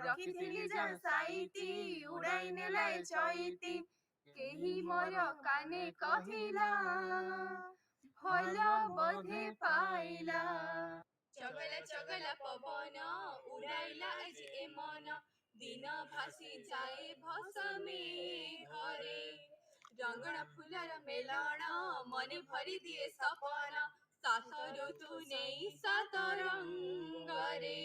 ରଖିଥିଲି ଯାହା ସାଇତି ଉଡ଼ାଇ ନେଲା ଚଇତି କେହି ମୋର କାନେ କହିଲା ଭଲ ବୋଧେ ପାଇଲା ଚଗଲା ଚଗଲା ପବନ ଉଡ଼ାଇଲା ଆଜି ଏ ମନ ଦିନ ଭାସି ଯାଏ ଭସମେ ଘରେ ରଙ୍ଗଣ ଫୁଲର ମେଲଣ ମନେ ଭରି ଦିଏ ସପନ ସାତ ଋତୁ ନେଇ ସାତ ରଙ୍ଗରେ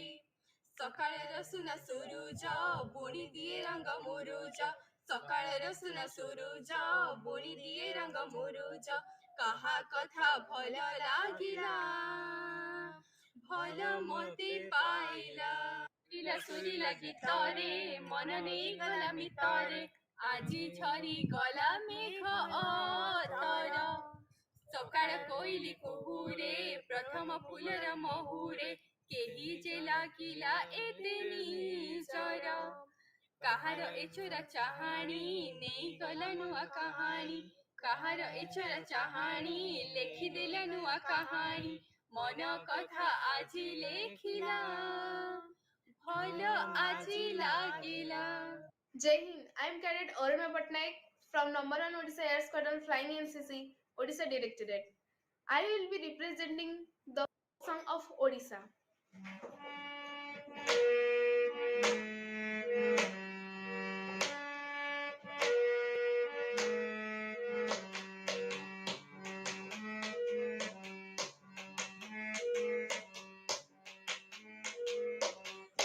ସକାଳର ସୁନା ସୁରୁଜ ବୁଣି ଦିଏ ରଙ୍ଗ ମୁରୁଜ ସକାଳର ସୁନା ସୁରୁଜ ବୁଣି ଦିଏ ରଙ୍ଗ ମୁରୁଜ କାହା କଥା ଭଲ ଲାଗିଲା ଭଲ ମୋତେ ପାଇଲା ଶୁଣିଲା ଗୀତରେ ମନ ନେଇଗଲା ଭିତରେ ଆଜି ଝରି ଗଲା ମେଘ ଅତର ସକାଳ କୋଇଲି କୁହୁରେ ପ୍ରଥମ ଫୁଲର ମହୁରେ କେହି ଯେ ଲାଗିଲା ଏତେ ନିଜର କାହାର ଏ ଚୋରା ଚାହାଣୀ ନେଇଗଲା ନୂଆ କାହାଣୀ କାହାର ଏ ଚୋରା ଚାହାଣୀ ଲେଖିଦେଲା ନୂଆ କାହାଣୀ मन कथा आजी लेखिला भल आजी लागिला। Jai Hind, I am Cadet Orima Patnaik from number 1 Odisha Air Squadron Flying NCC, Odisha Directorate. I will be representing the song of Odisha.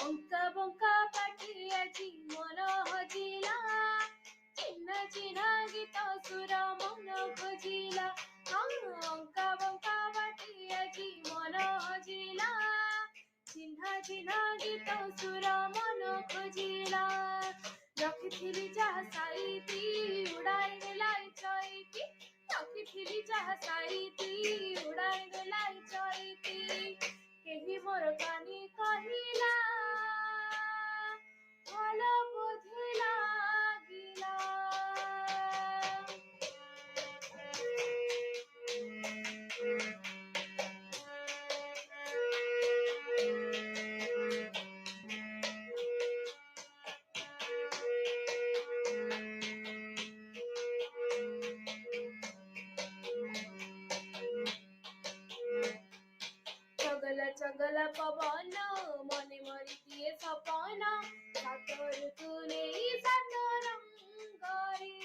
अंका बंका पाटी आजी मन हजिला चिन्ह चिन्ह गीत सुर मन खोजिला। अंका बंका पाटी आजी मन हजिला चिन्ह चिन्ह गीत सुर मन खोजिला। रखिथिली जाहा साइती उड़ाई देलाई चैती रखिथिली जाहा साइती उड़ाई देलाई चैती। केही मोर कानी कहिला भल बुद्धि लागिला। चगला चगला पवन मने मरी दिए सपन सात ऋतु नेई सात रंगरी।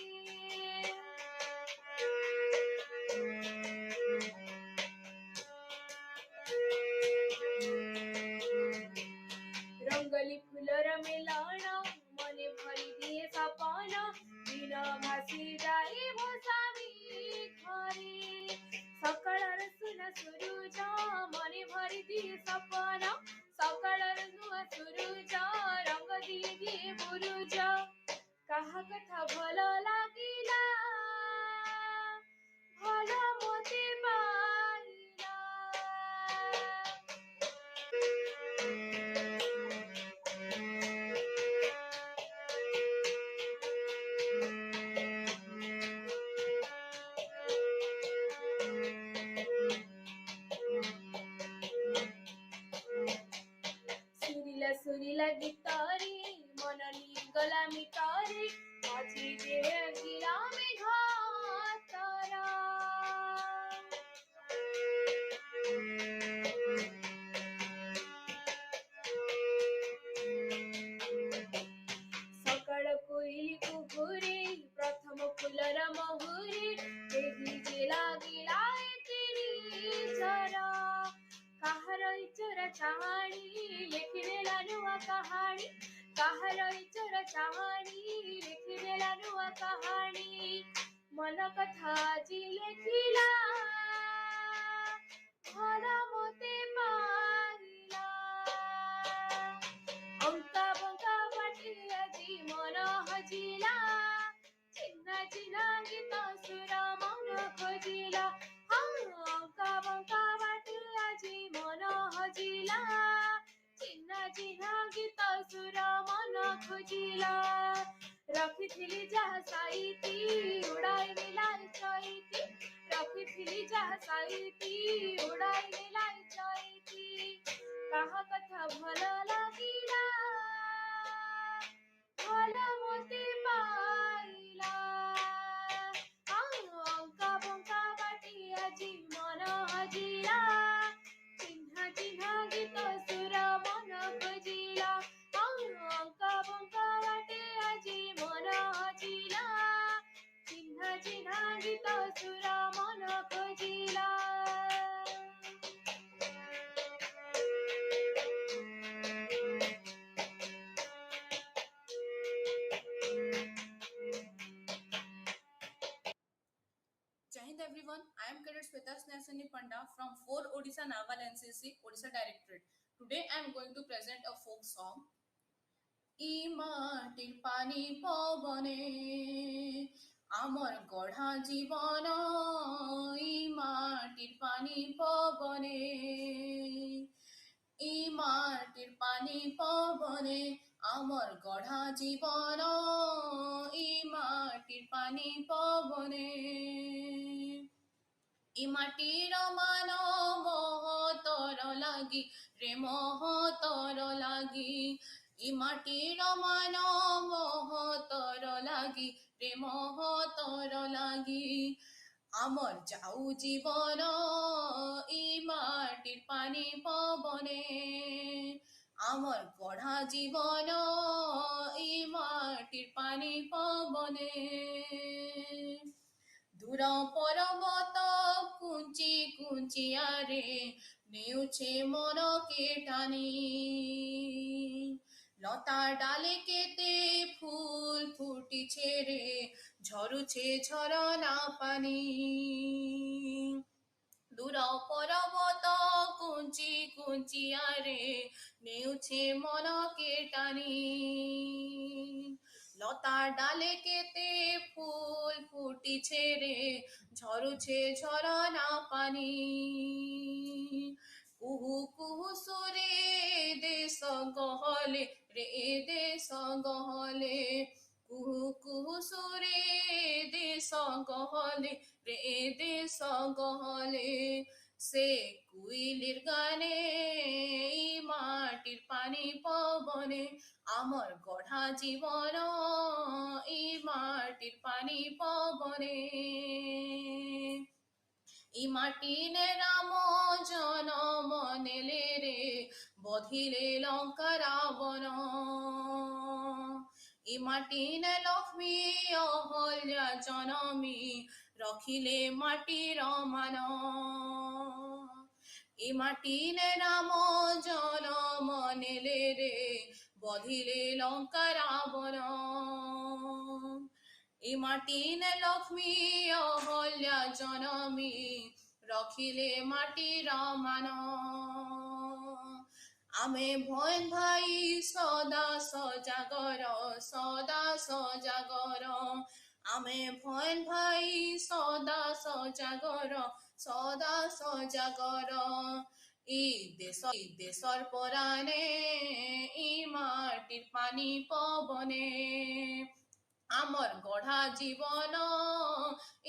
रंगली फुलर मिलन मने भरी दिए सपन दिन भासी जाई भसामी खरी। सकाळर सुना सुरुज मने भरी दिए सपन सकाळर नुआ सुरुज रंग दिए दिए बुरुज। काहा कथा भल लागिला भल मोते पाइला। सुरिला सुरिला गीतरी मन गला मितरी माझी देह गिला मेघातरा। सकाळ कोइली कुकुरी प्रथम फुलर महुरी देही जे लागिला एतिरी जरा। काहर इचर चाहाणी लेखिदेला नुआ कहाणी काहर इचर चाहाणी लेखिदेला नुआ कहाणी। मन कथा जी लेखिला भल मोते पाइला। अंका बंका पाटी आजी मन हजिला चिन्ह चिन्ह गीत सुर मन खोजिला। अंका बंका पाटी आजी मन हजिला चिन्ह चिन्ह गीत सुर मन खोजिला। रखिथिली जाहा साइती उड़ाई देलाई चैती रखिथिली जाहा साइती उड़ाई देलाई चैती। काहा कथा भल लागिला भल मोते पाइला। अंका बंका पाटी आजी मन हजिला चिन्ह चिन्ह गीत सुर मन खोजिला। अंका बंका पाटी आजी मन हजिला चिन्ह चिन्ह गीत सुर मन खोजिला। Jai Hind everyone, I am Cadet Snehasani Panda from 4 Odisha Naval NCC, Odisha Directorate. Today I am going to present a folk song. ই মাটির পানি পবনে আমার গড়া জীবন ই মাটির পানি পবনে ই মাটির পানি পবনে আমার গড়া জীবন ই মাটির পানি পবনে ইমাটির মান মহতর লাগি রে মহতর লাগি ইমাটির মান মহতর লাগি রে মহতর লাগি আমার যাও জীবন ই মাটির পানি পবনে আমার গড়া জীবন ই মাটির পানি পবনে দূর পর্বত কুঞ্চি কুঞ্চিয়ারে নেউছে মনকে টানি লতা ডালে কেতে ফুল ফুটিছে রে ঝরুছে ঝরনা পানি দূর পর্বত কুঞ্চি কুঞ্চিয়ারে নেউছে মনকে টানি লতা ডালে কেতে ফুল ফুটিছে রে ঝরুছে ঝরনা পানি কুহু কুহু সুরে দেশ গহলে রে দেশ গহলে কুহু কুহু সুরে দেশ গহলে রে দেশ গহলে সে কুইলির গানে এই মাটির পানি পবনে আমার গড়া জীবন এই মাটির পানি পবনে ই মাটিনে রাম জনম নেলে রে বধিলে লঙ্কা রাবণ ই মাটিনে লক্ষ্মী অহল্যা জনমী রখিলে মাটির মান ই মাটিনে রাম জনম নেলে রে বধিলে লঙ্কা রাবণ ই মাটিনে লক্ষ্মী অহল্যা জনমী রখিলে মাটির মান ଆମେ ଭଏନ୍ ଭାଇ ସଦା ସଜାଗର ସଦା ସଜାଗର ଆମେ ଭଏନ୍ ଭାଇ ସଦା ସଜାଗର ସଦା ସଜାଗର ই দেশর পরাণে ই মাটির পানি পবনে আমার গড়া জীবন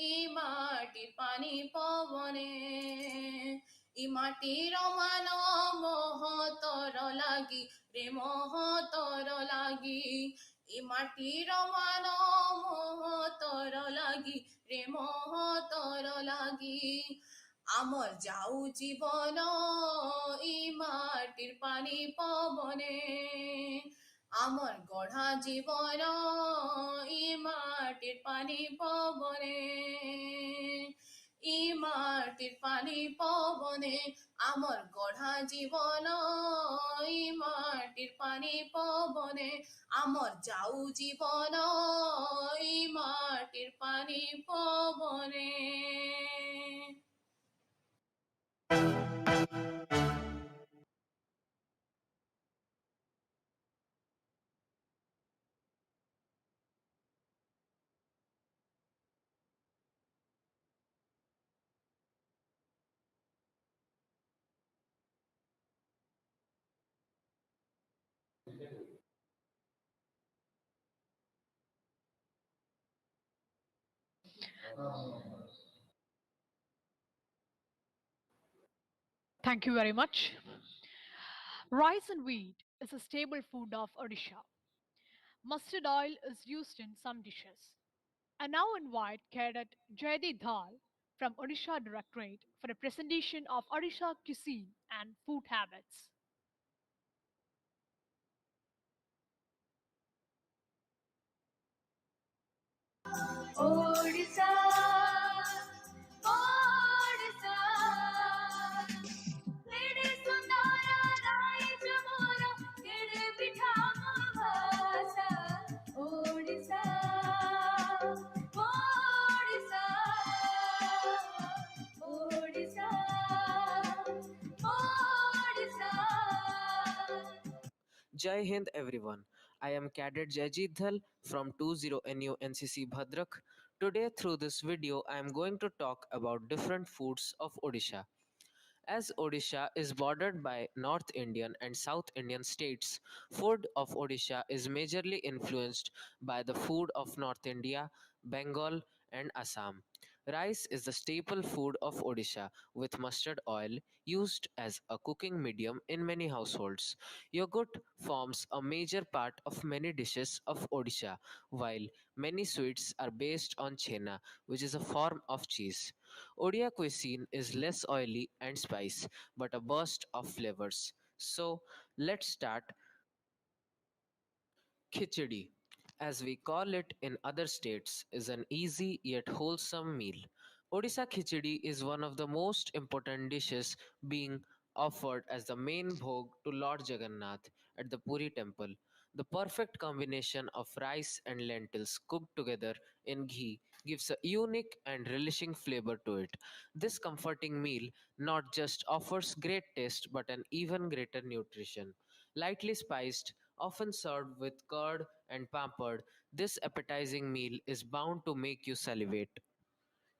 ই মাটির পানি পবনে ই মাটির মান মহতর লাগি রে মহতর লাগি ই মাটির মান মহতর লাগি রে মহতর লাগি আমার যাও জীবন ই মাটির পানি পবনে আমার গড়া জীবন ই মাটির পানি পবনে ই মাটির পানি পবনে আমার গড়া জীবন ই মাটির পানি পবনে আমার যাও জীবন ই মাটির পানি পবনে Thank you very much. Rice and wheat is a staple food of Odisha. Mustard oil is used in some dishes. I now invite Cadet Jayadi Dhal from Odisha Directorate for a presentation of Odisha cuisine and food habits. Odisha Odisha केडे सुंदर राज्य मोर केडे पिठा भाषा Odisha Odisha Odisha Odisha Jai Hind everyone. I am Cadet Jajit Dhal from 20NU NCC Bhadrak. Today through this video I am going to talk about different foods of Odisha. As Odisha is bordered by North Indian and South Indian states, food of Odisha is majorly influenced by the food of North India, Bengal and Assam. Rice is the staple food of Odisha, with mustard oil used as a cooking medium in many households. Yogurt forms a major part of many dishes of Odisha, while many sweets are based on chena, which is a form of cheese. Odia cuisine is less oily and spice, but a burst of flavors. So, let's start. Khichdi, as we call it in other states, is an easy yet wholesome meal. Odisha khichdi is one of the most important dishes, being offered as the main bhog to Lord Jagannath at the Puri temple. The perfect combination of rice and lentils cooked together in ghee gives a unique and relishing flavor to it. This comforting meal not just offers great taste but an even greater nutrition. Lightly spiced, often served with curd and pampered, this appetizing meal is bound to make you salivate.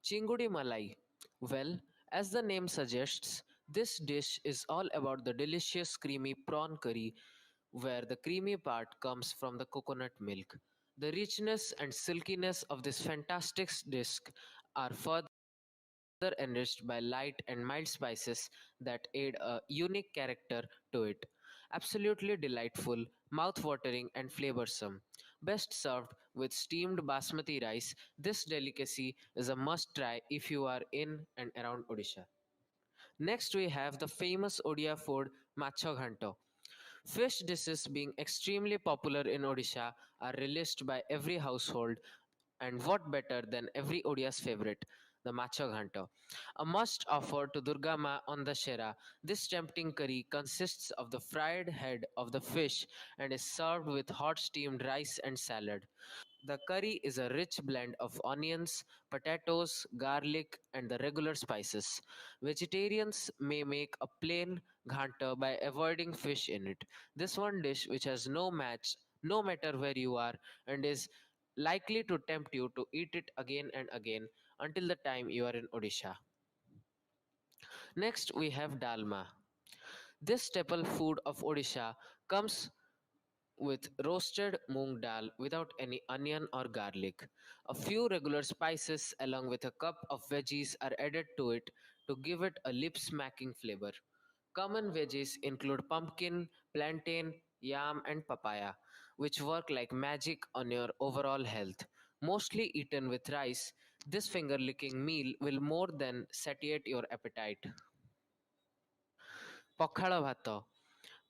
Chingudi Malai. Well, as the name suggests, this dish is all about the delicious creamy prawn curry where the creamy part comes from the coconut milk. The richness and silkiness of this fantastic dish are further enriched by light and mild spices that add a unique character to it. Absolutely delightful, mouth-watering, and flavorsome. Best served with steamed basmati rice, this delicacy is a must try if you are in and around Odisha. Next, we have the famous Odia food Macho Ghanto. Fish dishes being extremely popular in Odisha are relished by every household, and what better than every Odia's favorite, the Macho Ghanto. A must offer to Durga Ma on the Shera, this tempting curry consists of the fried head of the fish and is served with hot steamed rice and salad. The curry is a rich blend of onions, potatoes, garlic, and the regular spices. Vegetarians may make a plain ghanta by avoiding fish in it. This one dish which has no match, no matter where you are, and is likely to tempt you to eat it again and again until the time you are in Odisha. Next, we have dalma. This staple food of Odisha comes with roasted moong dal without any onion or garlic. A few regular spices along with a cup of veggies are added to it to give it a lip smacking flavor. Common veggies include pumpkin, plantain, yam, and papaya, which work like magic on your overall health. Mostly eaten with rice, this finger licking meal will more than satiate your appetite. Pakhala Bhato.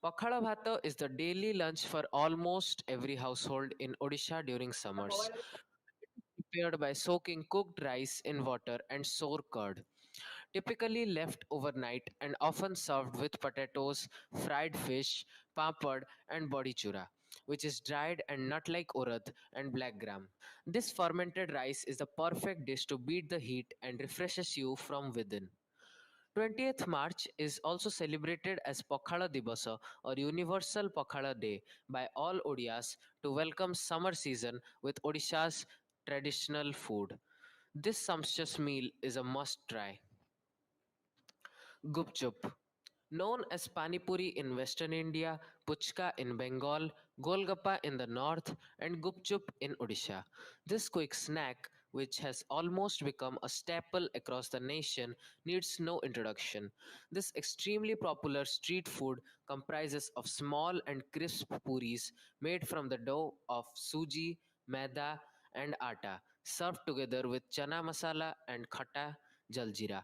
Pakhala Bhato is the daily lunch for almost every household in Odisha during summers. Prepared by soaking cooked rice in water and sour curd. Typically left overnight and often served with potatoes, fried fish, papad, and body chura, which is dried and nut like urad and black gram. This fermented rice is the perfect dish to beat the heat and refreshes you from within. 20th March is also celebrated as Pakhala Divasa or Universal Pakhala Day by all Odias to welcome summer season with Odisha's traditional food. This sumptuous meal is a must try. Gupchup. Known as Pani Puri in Western India, Puchka in Bengal, Golgappa in the north, and Gupchup in Odisha. This quick snack, which has almost become a staple across the nation, needs no introduction. This extremely popular street food comprises of small and crisp puris made from the dough of suji, maida, and atta, served together with chana masala and khata jaljeera.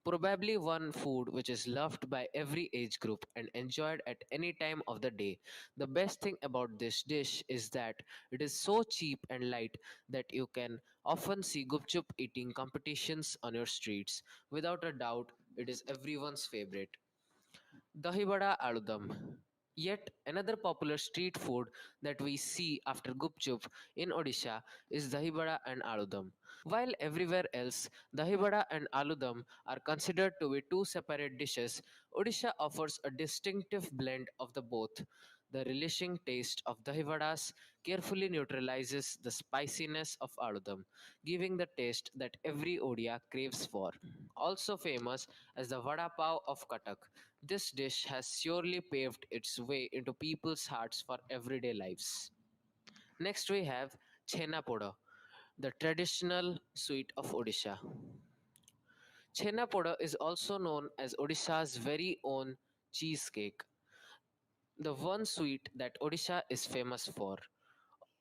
Probably one food which is loved by every age group and enjoyed at any time of the day. The best thing about this dish is that it is so cheap and light that you can often see gupchup eating competitions on your streets. Without a doubt, it is everyone's favorite. Dahi Vada Aludam. Yet another popular street food that we see after Gupchup in Odisha is Dahi Vada and Aludam. While everywhere else, Dahi Vada and Aludam are considered to be two separate dishes, Odisha offers a distinctive blend of the both. The relishing taste of Dahi Vadas carefully neutralizes the spiciness of Aludam, giving the taste that every Odia craves for. Also famous as the Vada Pav of Cuttack, this dish has surely paved its way into people's hearts for everyday lives. Next we have Chhena Poda. the traditional sweet of Odisha. Chhena is also known as Odisha's very own cheesecake, the one sweet that Odisha is famous for.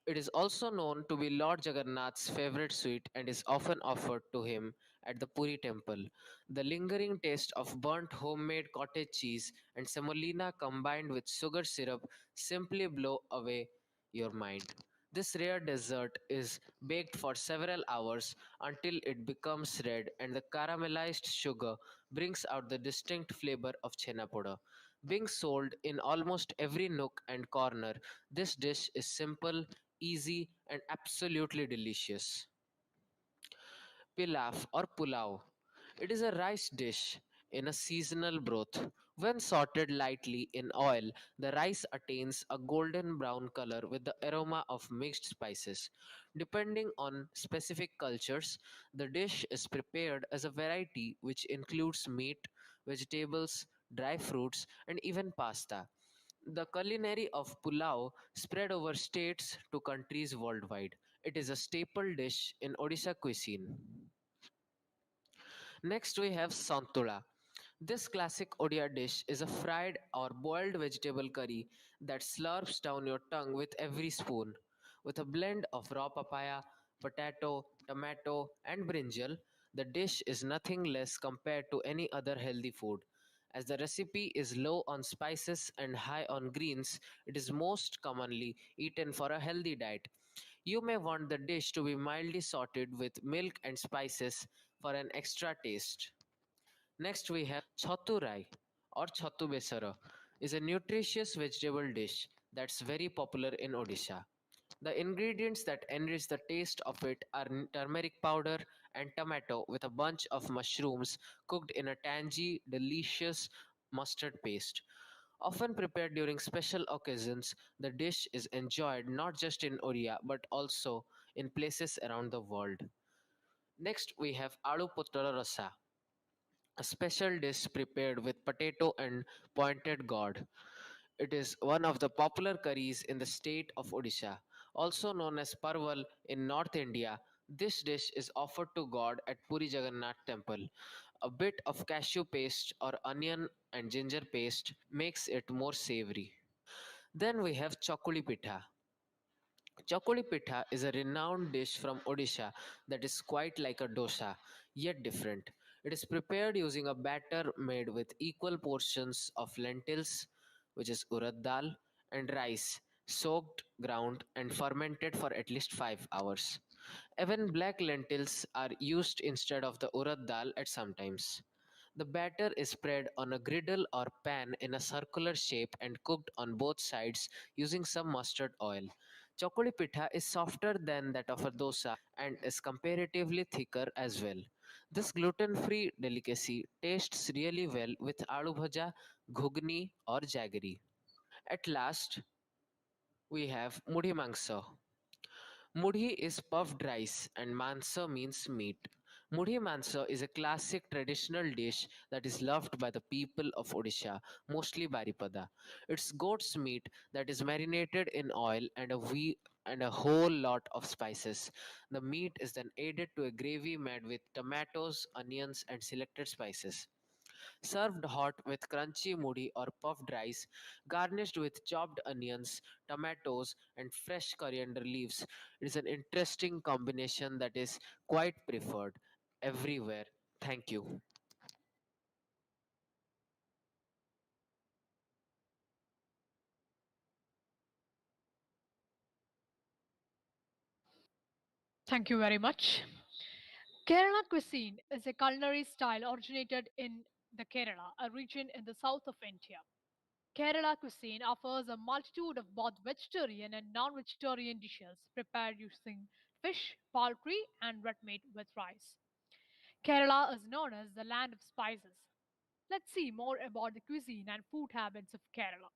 It is also known to be Lord Jagannath's favorite sweet and is often offered to him at the Puri temple. The lingering taste of burnt homemade cottage cheese and semolina combined with sugar syrup simply blow away your mind. This rare dessert is baked for several hours until it becomes red and the caramelized sugar brings out the distinct flavor of chhena poda. Being sold in almost every nook and corner, this dish is simple, easy, and absolutely delicious. Pilaf or pulao. It is a rice dish in a seasonal broth. When sauteed lightly in oil, the rice attains a golden brown color with the aroma of mixed spices. Depending on specific cultures, the dish is prepared as a variety which includes meat, vegetables, dry fruits, and even pasta. The culinary of pulao spread over states to countries worldwide. It is a staple dish in Odisha cuisine. Next, we have Santula. This classic Odia dish is a fried or boiled vegetable curry that slurps down your tongue with every spoon. With a blend of raw papaya, potato, tomato, and brinjal, the dish is nothing less compared to any other healthy food. As the recipe is low on spices and high on greens, it is most commonly eaten for a healthy diet. You may want the dish to be mildly sauteed with milk and spices for an extra taste. Next, we have chaturai or chatu besara is a nutritious vegetable dish that's very popular in Odisha. The ingredients that enrich the taste of it are turmeric powder and tomato with a bunch of mushrooms cooked in a tangy, delicious mustard paste. Often prepared during special occasions, the dish is enjoyed not just in Odia but also in places around the world. Next, we have Alu Potala Rasa, a special dish prepared with potato and pointed gourd. It is one of the popular curries in the state of Odisha. Also known as Parval in North India, this dish is offered to God at Puri Jagannath temple. A bit of cashew paste or onion and ginger paste makes it more savory. Then we have Chakuli Pitha. Chakuli pitha is a renowned dish from Odisha that is quite like a dosa, yet different. It is prepared using a batter made with equal portions of lentils, which is urad dal, and rice, soaked, ground, and fermented for at least 5 hours. Even black lentils are used instead of the urad dal at some times. The batter is spread on a griddle or pan in a circular shape and cooked on both sides using some mustard oil. Chokoli pitha is softer than that of a dosa and is comparatively thicker as well. This gluten-free delicacy tastes really well with aloo bhaja, ghugni or jaggery. At last, we have mudhi mangso. Mudhi is puffed rice and mansa means meat. Mudhi mansa is a classic traditional dish that is loved by the people of Odisha, mostly Baripada. It's goat's meat that is marinated in oil and a whole lot of spices. The meat is then added to a gravy made with tomatoes, onions, and selected spices. Served hot with crunchy mudi or puffed rice, garnished with chopped onions, tomatoes, and fresh coriander leaves. It is an interesting combination that is quite preferred everywhere. Thank you. Thank you very much. Kerala cuisine is a culinary style originated in the Kerala, a region in the south of India. Kerala cuisine offers a multitude of both vegetarian and non-vegetarian dishes prepared using fish, poultry, and red meat with rice. Kerala is known as the land of spices. Let's see more about the cuisine and food habits of Kerala.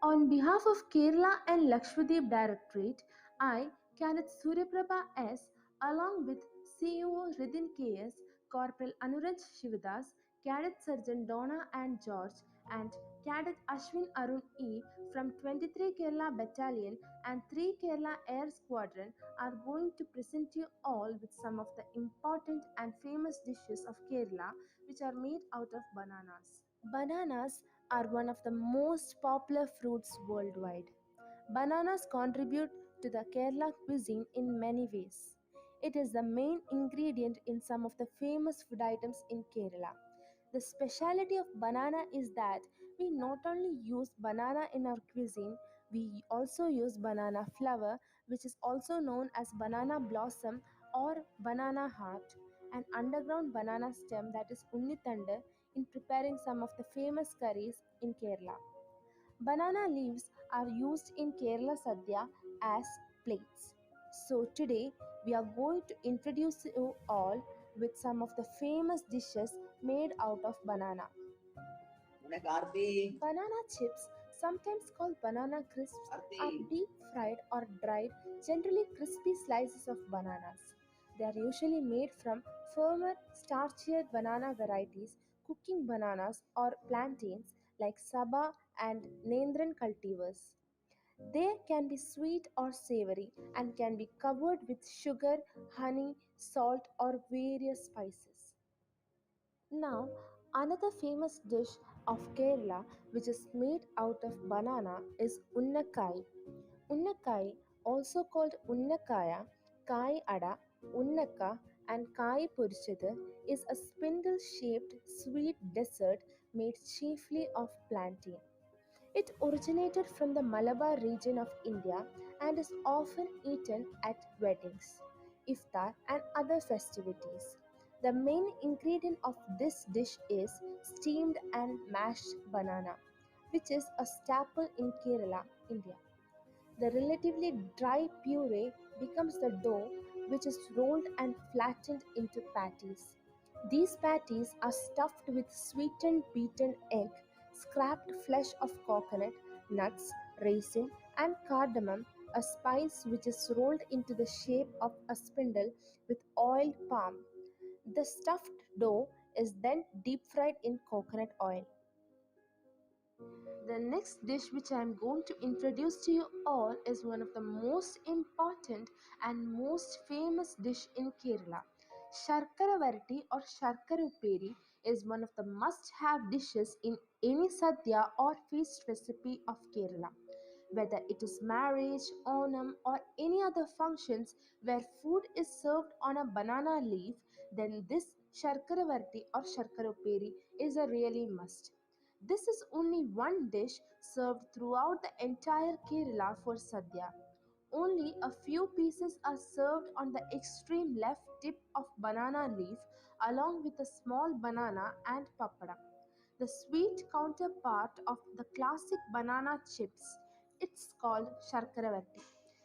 On behalf of Kerala and Lakshadweep Directorate, I, Cadet Suryaprabha S., along with CEO Ridin KS, Corporal Anuraj Shivadas, Cadet Sergeant Donna and George, and Cadet Ashwin Arun E from 23 Kerala Battalion and 3 Kerala Air Squadron are going to present you all with some of the important and famous dishes of Kerala which are made out of bananas. Bananas are one of the most popular fruits worldwide. Bananas contribute to the Kerala cuisine in many ways. It is the main ingredient in some of the famous food items in Kerala. The speciality of banana is that we not only use banana in our cuisine, we also use banana flower, which is also known as banana blossom or banana heart, an underground banana stem that is unnitanda, in preparing some of the famous curries in Kerala. Banana leaves are used in Kerala Sadhya as plates. So today we are going to introduce you all with some of the famous dishes made out of banana. Banana chips, sometimes called banana crisps, are deep fried or dried, generally crispy slices of bananas. They are usually made from firmer, starchier banana varieties, cooking bananas or plantains like Saba and Nendran cultivars. They can be sweet or savory and can be covered with sugar, honey, salt, or various spices. Now, another famous dish of Kerala which is made out of banana is unnakai. Unnakai, also called unnakaya, kai ada, unnaka, and kai purichadu, is a spindle shaped sweet dessert made chiefly of plantain. It originated from the Malabar region of India and is often eaten at weddings, iftar, and other festivities. The main ingredient of this dish is steamed and mashed banana, which is a staple in Kerala, India. The relatively dry puree becomes the dough, which is rolled and flattened into patties. These patties are stuffed with sweetened beaten egg, scraped flesh of coconut, nuts, raisin, and cardamom, a spice which is rolled into the shape of a spindle with oiled palm. The stuffed dough is then deep fried in coconut oil. The next dish which I am going to introduce to you all is one of the most important and most famous dish in Kerala. Sharkara Varti or Sharkara Uperi is one of the must-have dishes in any sadhya or feast recipe of Kerala. Whether it is marriage, onam, or any other functions where food is served on a banana leaf, then this Sharkara Varti or Sharkara Uperi is a really must. This is only one dish served throughout the entire Kerala for Sadhya. Only a few pieces are served on the extreme left tip of banana leaf along with a small banana and papada. The sweet counterpart of the classic banana chips. It's called Sharkaravarti.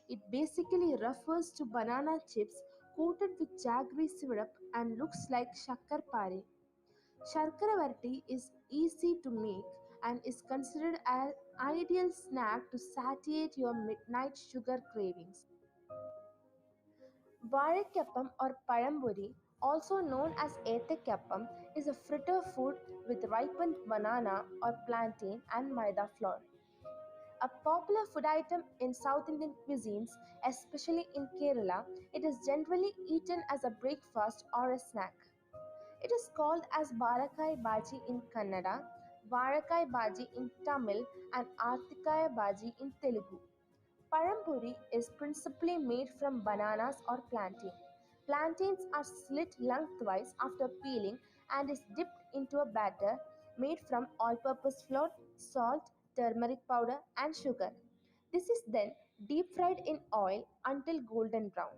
It basically refers to banana chips coated with jaggery syrup and looks like shakkarpare. Sharkaravarti is easy to make and is considered an ideal snack to satiate your midnight sugar cravings. Vazhakappam or Payamburi, also known as Ethakappam, is a fritter food with ripened banana or plantain and maida flour. A popular food item in South Indian cuisines, especially in Kerala, it is generally eaten as a breakfast or a snack. It is called as Balakai Baji in Kannada, Varakai Baji in Tamil, and Artikaya Baji in Telugu. Parampuri is principally made from bananas or plantain. Plantains are slit lengthwise after peeling and is dipped into a batter made from all-purpose flour, salt, turmeric powder, and sugar. This is then deep fried in oil until golden brown.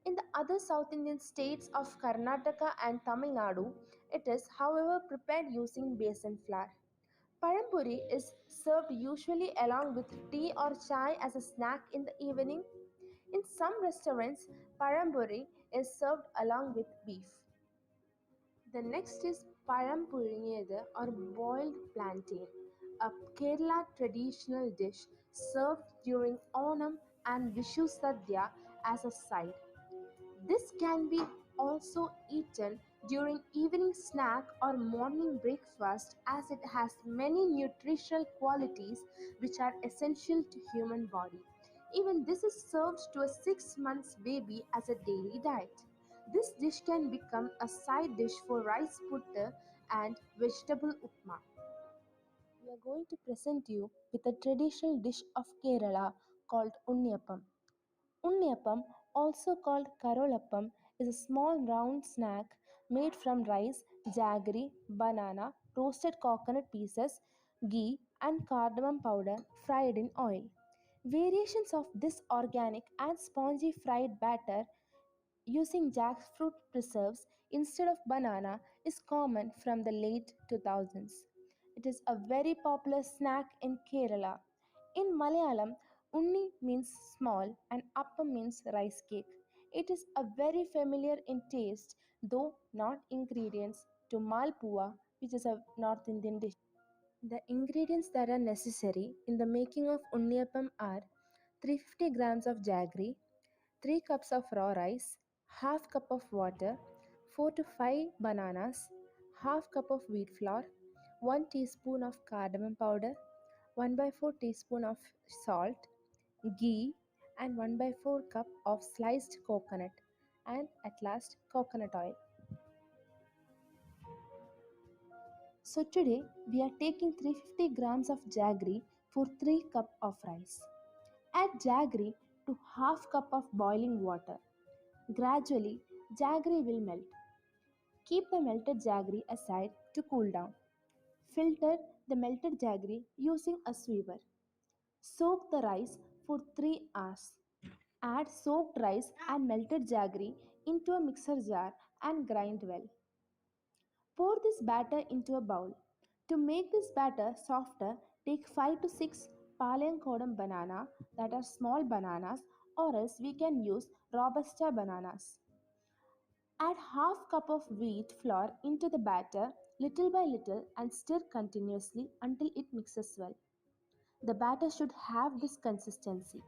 In the other South Indian states of Karnataka and Tamil Nadu, it is, however, prepared using besan flour. Parampuri is served usually along with tea or chai as a snack in the evening. In some restaurants, parampuri is served along with beef. The next is parampuriyadu or boiled plantain, a Kerala traditional dish served during Onam and Vishu Sadhya as a side. This can be also eaten during evening snack or morning breakfast as it has many nutritional qualities which are essential to human body. Even this is served to a 6 months baby as a daily diet. This dish can become a side dish for rice putter and vegetable upma. We are going to present you with a traditional dish of Kerala called Unniyappam. Unniyappam, also called Karolappam, is a small round snack made from rice, jaggery, banana, roasted coconut pieces, ghee, and cardamom powder fried in oil. Variations of this organic and spongy fried batter using jackfruit preserves instead of banana is common from the late 2000s. It is a very popular snack in Kerala. In Malayalam, unni means small and appam means rice cake. It is a very familiar in taste, though not ingredients, to malpua, which is a North Indian dish. The ingredients that are necessary in the making of unniyappam are 350 grams of jaggery, 3 cups of raw rice, half cup of water, 4 to 5 bananas, half cup of wheat flour, 1 teaspoon of cardamom powder, 1 by 4 teaspoon of salt, ghee, and 1 by 4 cup of sliced coconut, and at last coconut oil. So today we are taking 350 grams of jaggery for 3 cup of rice. Add jaggery to half cup of boiling water. Gradually, jaggery will melt. Keep the melted jaggery aside to cool down. Filter the melted jaggery using a sweeper. Soak the rice for 3 hours. Add soaked rice and melted jaggery into a mixer jar and grind well. Pour this batter into a bowl. To make this batter softer, take 5 to 6 Palayam banana, that are small bananas, or else we can use Robusta bananas. Add half cup of wheat flour into the batter little by little and stir continuously until it mixes well. The batter should have this consistency.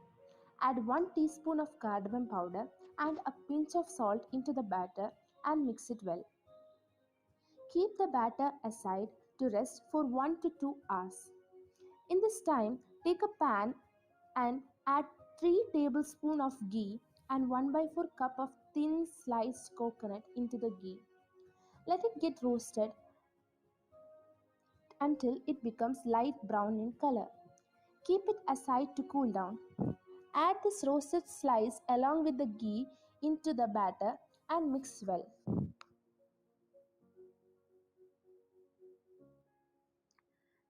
Add 1 teaspoon of cardamom powder and a pinch of salt into the batter and mix it well. Keep the batter aside to rest for 1 to 2 hours. In this time, take a pan and add 3 tablespoons of ghee and 1 by 4 cup of thin sliced coconut into the ghee. Let it get roasted until it becomes light brown in color. Keep it aside to cool down. Add this roasted slice along with the ghee into the batter and mix well.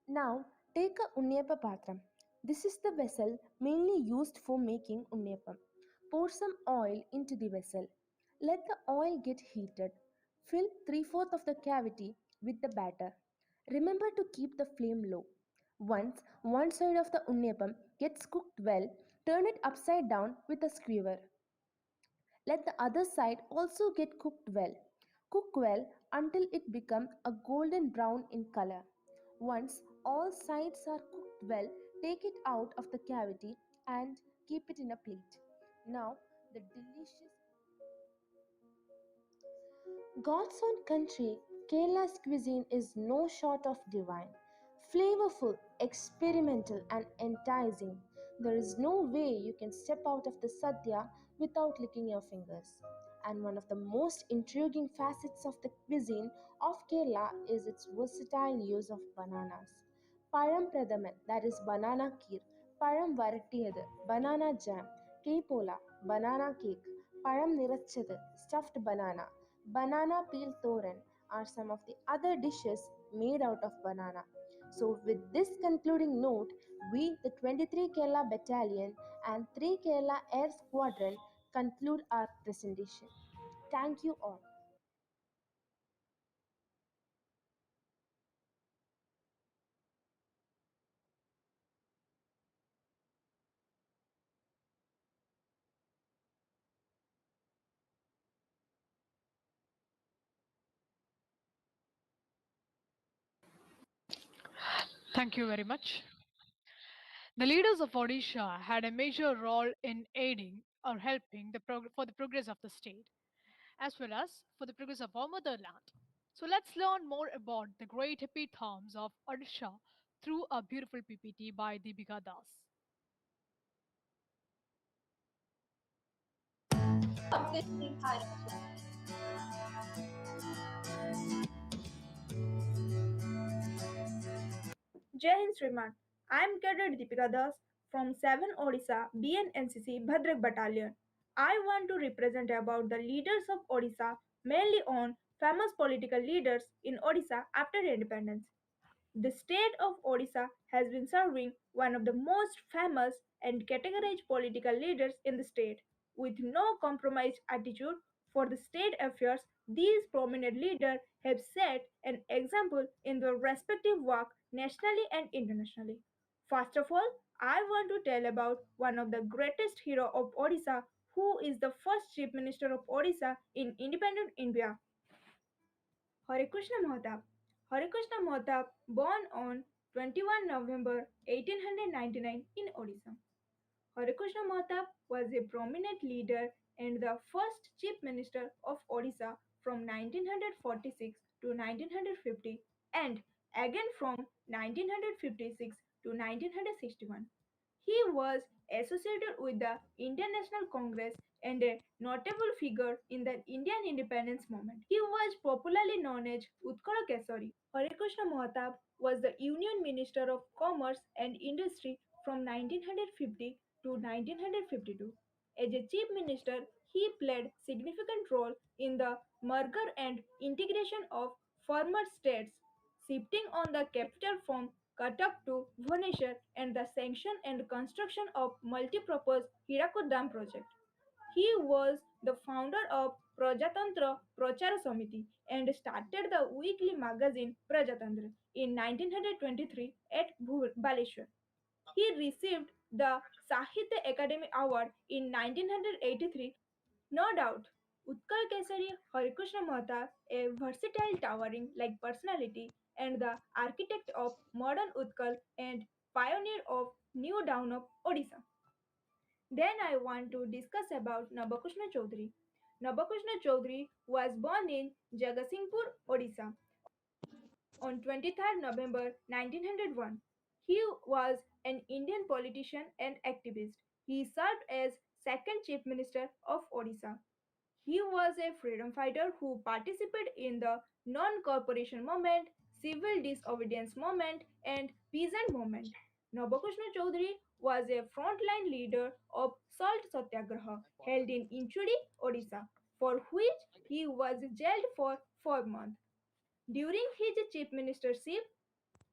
Now take a unniyappa patram. This is the vessel mainly used for making unniyappam. Pour some oil into the vessel. Let the oil get heated. Fill 3/4 of the cavity with the batter. Remember to keep the flame low. Once one side of the unniyappam gets cooked well, turn it upside down with a skewer. Let the other side also get cooked well. Cook well until it becomes a golden brown in color. Once all sides are cooked well, take it out of the cavity and keep it in a plate. Now, the delicious God's own country, Kerala's cuisine is no short of divine. Flavorful, experimental, and enticing. There is no way you can step out of the sadhya without licking your fingers. And one of the most intriguing facets of the cuisine of Kerala is its versatile use of bananas. Param Pradaman, that is banana kheer, Param Varatiyadu, banana jam, Keipola, banana cake, Param Nirachadu, stuffed banana, banana peel thoran are some of the other dishes made out of banana. So, with this concluding note, we, the 23 Kerala Battalion and 3 Kerala Air Squadron, conclude our presentation. Thank you all. Thank you very much. The leaders of Odisha had a major role in aiding or helping for the progress of the state. as well as for the progress of our motherland. So let's learn more about the great epitomes of Odisha through a beautiful PPT by Deepika Das. Jai Hind Sriman. I am Cadet Deepika Das from 7 Odisha BNNCC Bhadrak Battalion. I want to represent about the leaders of Odisha, mainly on famous political leaders in Odisha after independence. The state of Odisha has been serving one of the most famous and categorized political leaders in the state. With no compromise attitude for the state affairs, these prominent leaders have set an example in their respective work nationally and internationally. First of all, I want to tell about one of the greatest hero of Odisha, who is the first chief minister of Odisha in independent India, Hare Krishna Mahatap. Hare Krishna Mahatap, born on 21 November 1899 in Odisha. Hare Krishna Mahatap was a prominent leader and the first chief minister of Odisha from 1946 to 1950 and again from 1956 to 1961. He was associated with the Indian National Congress and a notable figure in the Indian independence movement. He was popularly known as Utkala Kesari. Hare Krishna Mahatap was the Union Minister of Commerce and Industry from 1950 to 1952. As a chief minister, he played significant role in the merger and integration of former states, shifting on the capital from Cuttack to Bhubaneswar and the sanction and construction of multi-purpose Hirakud Dam project. He was the founder of Prajatantra Prachara Samiti and started the weekly magazine Prajatantra in 1923 at Baleshwar. He received the Sahitya Academy Award in 1983. No doubt, Utkal Kesari Harikrishna Mahta, a versatile towering like personality and the architect of modern Utkal and pioneer of new dawn of Odisha. Then I want to discuss about Nabakushna Chaudhary. Nabakushna Chaudhary was born in Jagatsinghpur, Odisha on 23rd November 1901. He was an Indian politician and activist. He served as second chief minister of Odisha. He was a freedom fighter who participated in the non-cooperation movement, civil disobedience movement, and peasant movement. Nabakushna Chaudhary was a frontline leader of Salt Satyagraha held in Inchudi, Odisha, for which he was jailed for 4 months. During his chief ministership,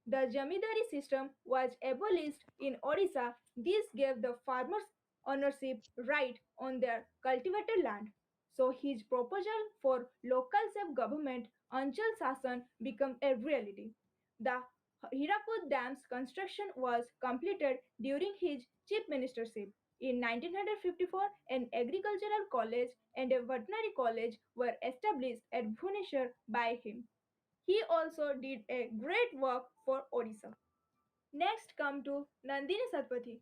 the Jamidari system was abolished in Odisha. This gave the farmers ownership right on their cultivated land. So his proposal for local self-government, Anchal Sasan, became a reality. The Hirakud Dam's construction was completed during his chief ministership. In 1954, an agricultural college and a veterinary college were established at Bhubaneswar by him. He also did a great work for Odisha. Next come to Nandini Satpathy.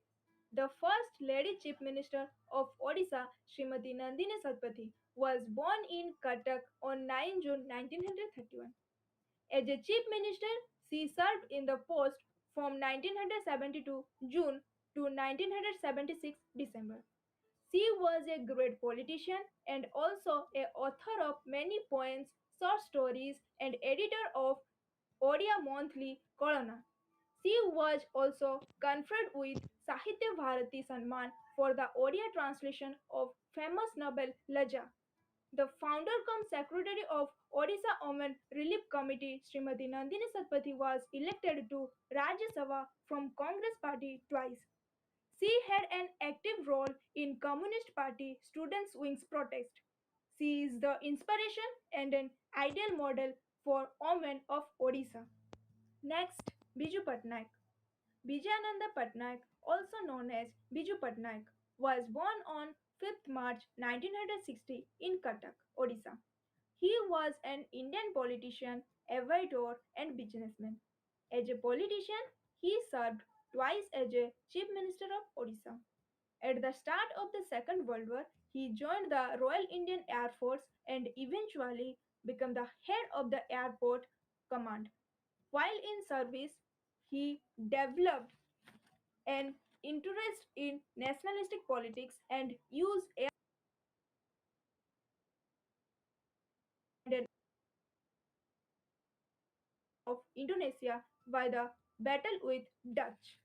The first lady chief minister of Odisha, Srimati Nandini Satpathy, was born in Cuttack on 9 June 1931. As a chief minister, she served in the post from 1972 June to 1976 December. She was a great politician and also a author of many poems, short stories, and editor of Odia Monthly Kolana. She was also conferred with Sahitya Bharati Sanman for the Odia translation of famous novel Laja. The founder cum secretary of Odisha Women Relief Committee, Srimati Nandini Satpathy, was elected to Rajya Sabha from Congress Party twice. She had an active role in Communist Party Students' Wing's protest. She is the inspiration and an ideal model for women of Odisha. Next, Biju Patnaik. Bijayananda Patnaik, also known as Biju Patnaik, was born on 5th March 1960 in Cuttack, Odisha. He was an Indian politician, aviator, and businessman. As a politician, he served twice as a chief minister of Odisha. At the start of the Second World War, he joined the Royal Indian Air Force and eventually became the head of the airport command. While in service, he developed an interest in nationalistic politics and used air and an of Indonesia by the battle with Dutch.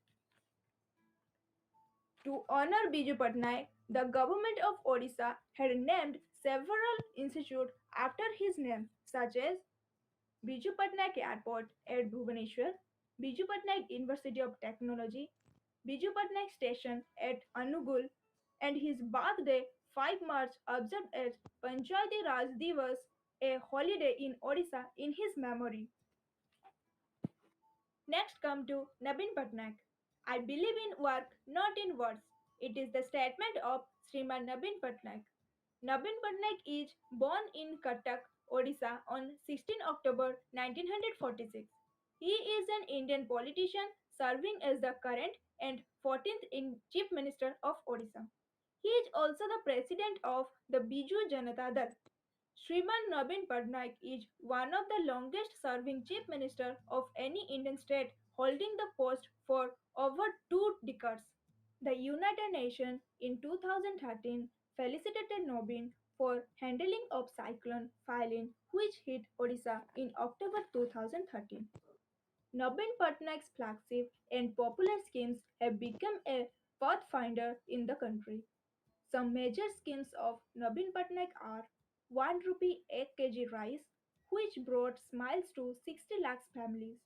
To honor Biju Patnaik, the government of Odisha had named several institutes after his name, such as Biju Patnaik Airport at Bhubaneswar, Biju Patnaik University of Technology, Biju Patnaik Station at Anugul, and his birthday 5 March observed as Panchayati Raj Divas, a holiday in Odisha in his memory. Next come to Nabin Patnaik. I believe in work, not in words. It is the statement of Sriman Nabin Patnaik. Nabin Patnaik is born in Cuttack, Odisha on 16 October 1946. He is an Indian politician serving as the current and 14th Chief Minister of Odisha. He is also the president of the Biju Janata Dal. Shriman Nabin Patnaik is one of the longest serving chief minister of any Indian state, holding the post for over 2 decades. The United Nations in 2013 felicitated Nobin for handling of cyclone Philin, which hit Odisha in October 2013. Nabin Patnaik's flagship and popular schemes have become a pathfinder in the country. Some major schemes of Nabin Patnaik are 1 rupee 1 kg rice, which brought smiles to 60 lakhs families.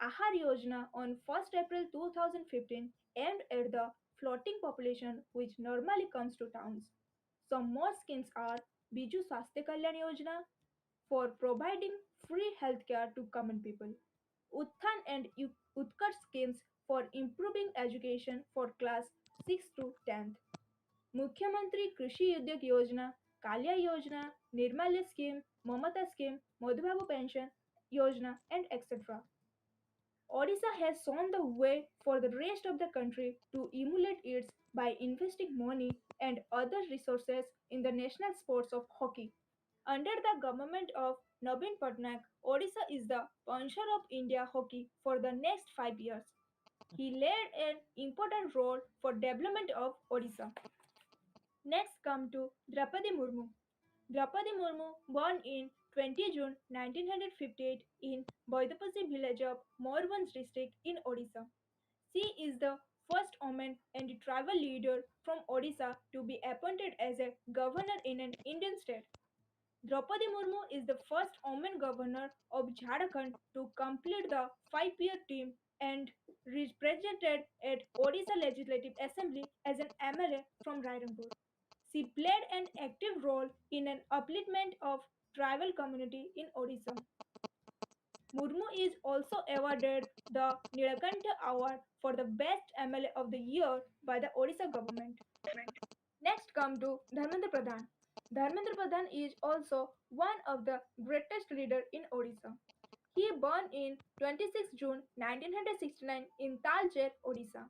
Ahar Yojana on 1st April 2015 aimed at the floating population which normally comes to towns. Some more schemes are Biju Swasthya Kalyan Yojana for providing free healthcare to common people, Utthan and Utkarsh schemes for improving education for class 6 to 10th, मुख्यमंत्री कृषि उद्योग योजना, कालिया योजना, निर्माल्य scheme, Mamata scheme, Madhubabu pension yojana, and etc. Odisha has shown the way for the rest of the country to emulate it by investing money and other resources in the national sports of hockey. Under the government of Nabin Patnaik, Odisha is the sponsor of India hockey for the next 5 years. He played an important role for development of Odisha. Next come to Draupadi Murmu. Draupadi Murmu, born in 20 June 1958 in Boidapasi village of Morbans district in Odisha. She is the first woman and tribal leader from Odisha to be appointed as a governor in an Indian state. Draupadi Murmu is the first woman governor of Jharkhand to complete the 5-year term and represented at Odisha Legislative Assembly as an MLA from Rairanpur. She played an active role in an upliftment of tribal community in Odisha. Murmu is also awarded the Nilakantha Award for the Best MLA of the Year by the Odisha government. Next come to Dharmendra Pradhan. Dharmendra Pradhan is also one of the greatest leader in Odisha. He born in 26 June 1969 in Talcher, Odisha.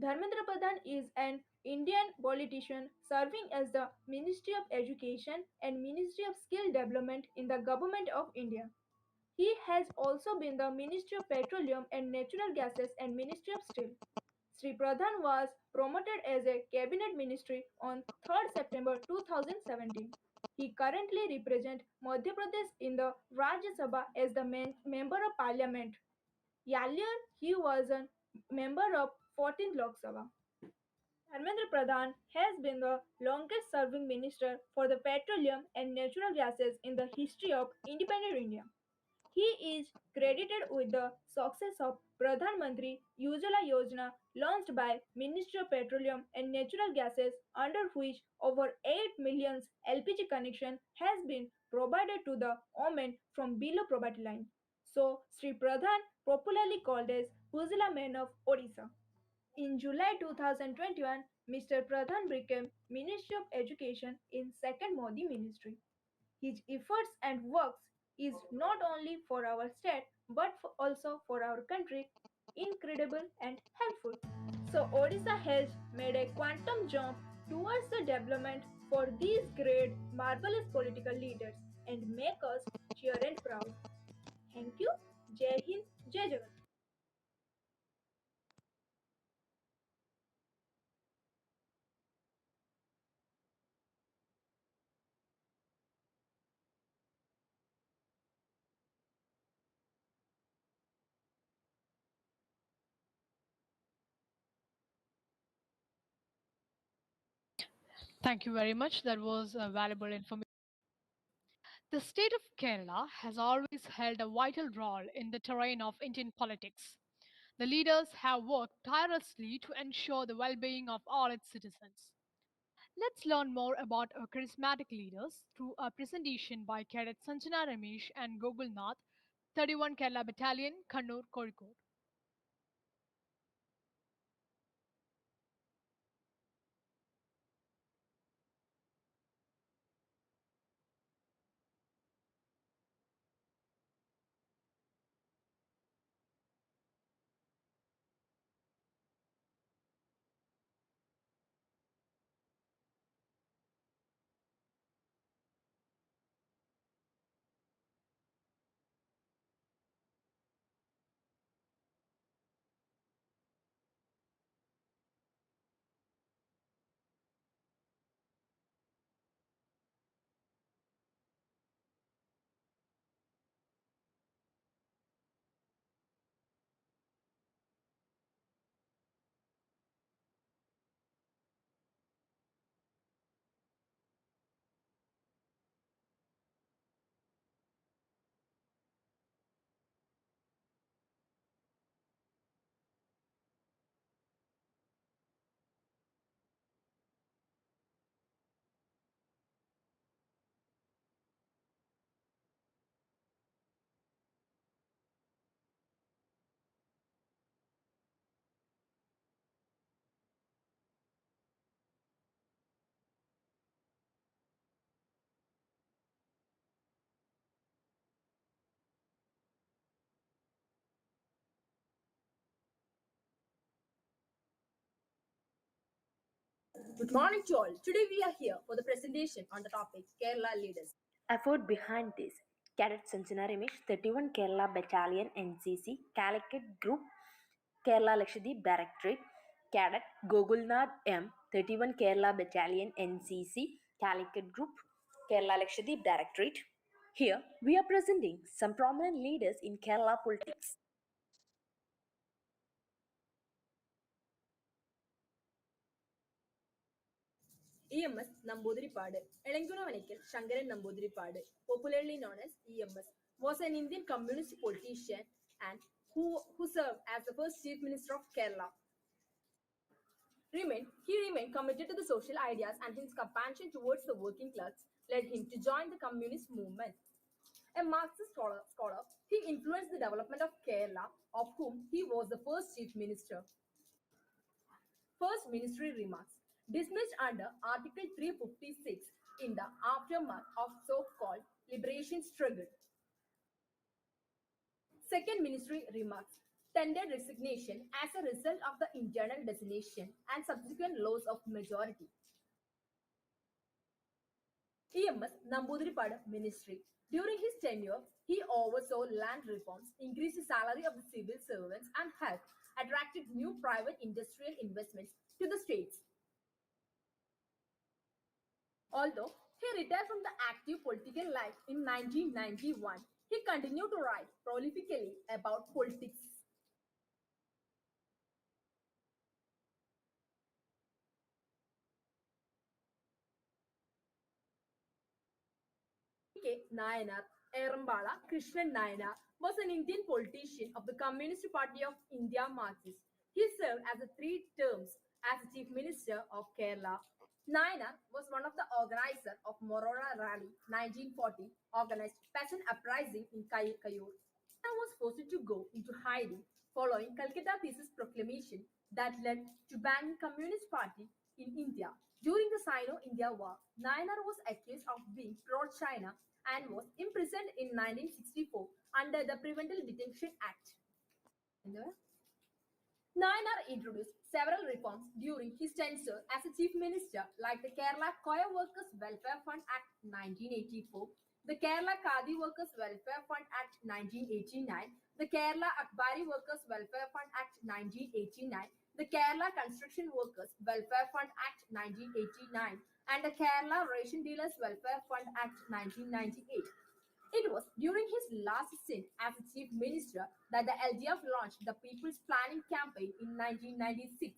Dharmendra Pradhan is an Indian politician serving as the Ministry of Education and Ministry of Skill Development in the Government of India. He has also been the Ministry of Petroleum and Natural Gases and Ministry of Steel. Sri Pradhan was promoted as a cabinet ministry on 3rd September 2017. He currently represents Madhya Pradesh in the Rajya Sabha as the member of parliament. Earlier, he was a member of 14th Lok Sabha. Dharmendra Pradhan has been the longest serving minister for the petroleum and natural gases in the history of independent India. He is credited with the success of Pradhan Mantri Ujjwala Yojana launched by Ministry of Petroleum and Natural Gases, under which over 8 million LPG connection has been provided to the women from below poverty line. So Sri Pradhan, popularly called as Ujjwala Man of Odisha. In July 2021, Mr. Pradhan became Ministry of Education in second Modi ministry. His efforts and works is not only for our state but also for our country incredible and helpful. So Odisha has made a quantum jump towards the development for these great, marvelous political leaders and make us cheer and proud. Thank you. Jai Hind, Jai Jagan. Thank you very much. That was valuable information. The state of Kerala has always held a vital role in the terrain of Indian politics. The leaders have worked tirelessly to ensure the well being of all its citizens. Let's learn more about our charismatic leaders through a presentation by Cadet Sanjana Ramesh and Gogul Nath, 31 Kerala Battalion, Kannur, Kozhikode. Good morning to all. Today we are here for the presentation on the topic Kerala leaders. Effort behind this: Cadet Sanjana Ramesh, 31 Kerala Battalion NCC, Calicut Group, Kerala Lakshadweep Directorate; Cadet Gogulnath M, 31 Kerala Battalion NCC, Calicut Group, Kerala Lakshadweep Directorate. Here we are presenting some prominent leaders in Kerala politics. EMS Namboodiripadu. Elangunavanekil Shankaran Namboodiripadu, popularly known as EMS, was an Indian communist politician and who served as the first Chief Minister of Kerala. He remained committed to the social ideas, and his compassion towards the working class led him to join the communist movement. A Marxist scholar, he influenced the development of Kerala, of whom he was the first chief minister. First ministry remarks. Dismissed under Article 356 in the aftermath of so-called liberation struggle. Second ministry remarks. Tendered resignation as a result of the internal designation and subsequent loss of majority. EMS Namboodiripadu Ministry. During his tenure, he oversaw land reforms, increased the salary of the civil servants, and helped attract new private industrial investments to the states. Although he retired from the active political life in 1991, he continued to write prolifically about politics. K. Nayanar, Erambala Krishnan Nayanar, was an Indian politician of the Communist Party of India Marxist. He served as 3 terms as the Chief Minister of Kerala. Nayanar was one of the organizers of Morora Rally 1940, organized peasant uprising in Kayur. And was forced to go into hiding following Calcutta Thesis proclamation that led to banning Communist Party in India. During the Sino-India War, Nayanar was accused of being pro-China and was imprisoned in 1964 under the Preventive Detention Act. Nayanar introduced several reforms during his tenure as a chief minister, like the Kerala Choir Workers Welfare Fund Act 1984, the Kerala Khadi Workers Welfare Fund Act 1989, the Kerala Akbari Workers Welfare Fund Act 1989, the Kerala Construction Workers Welfare Fund Act 1989, and the Kerala Ration Dealers Welfare Fund Act 1998. It was during his last stint as a chief minister that the LDF launched the People's Planning Campaign in 1996.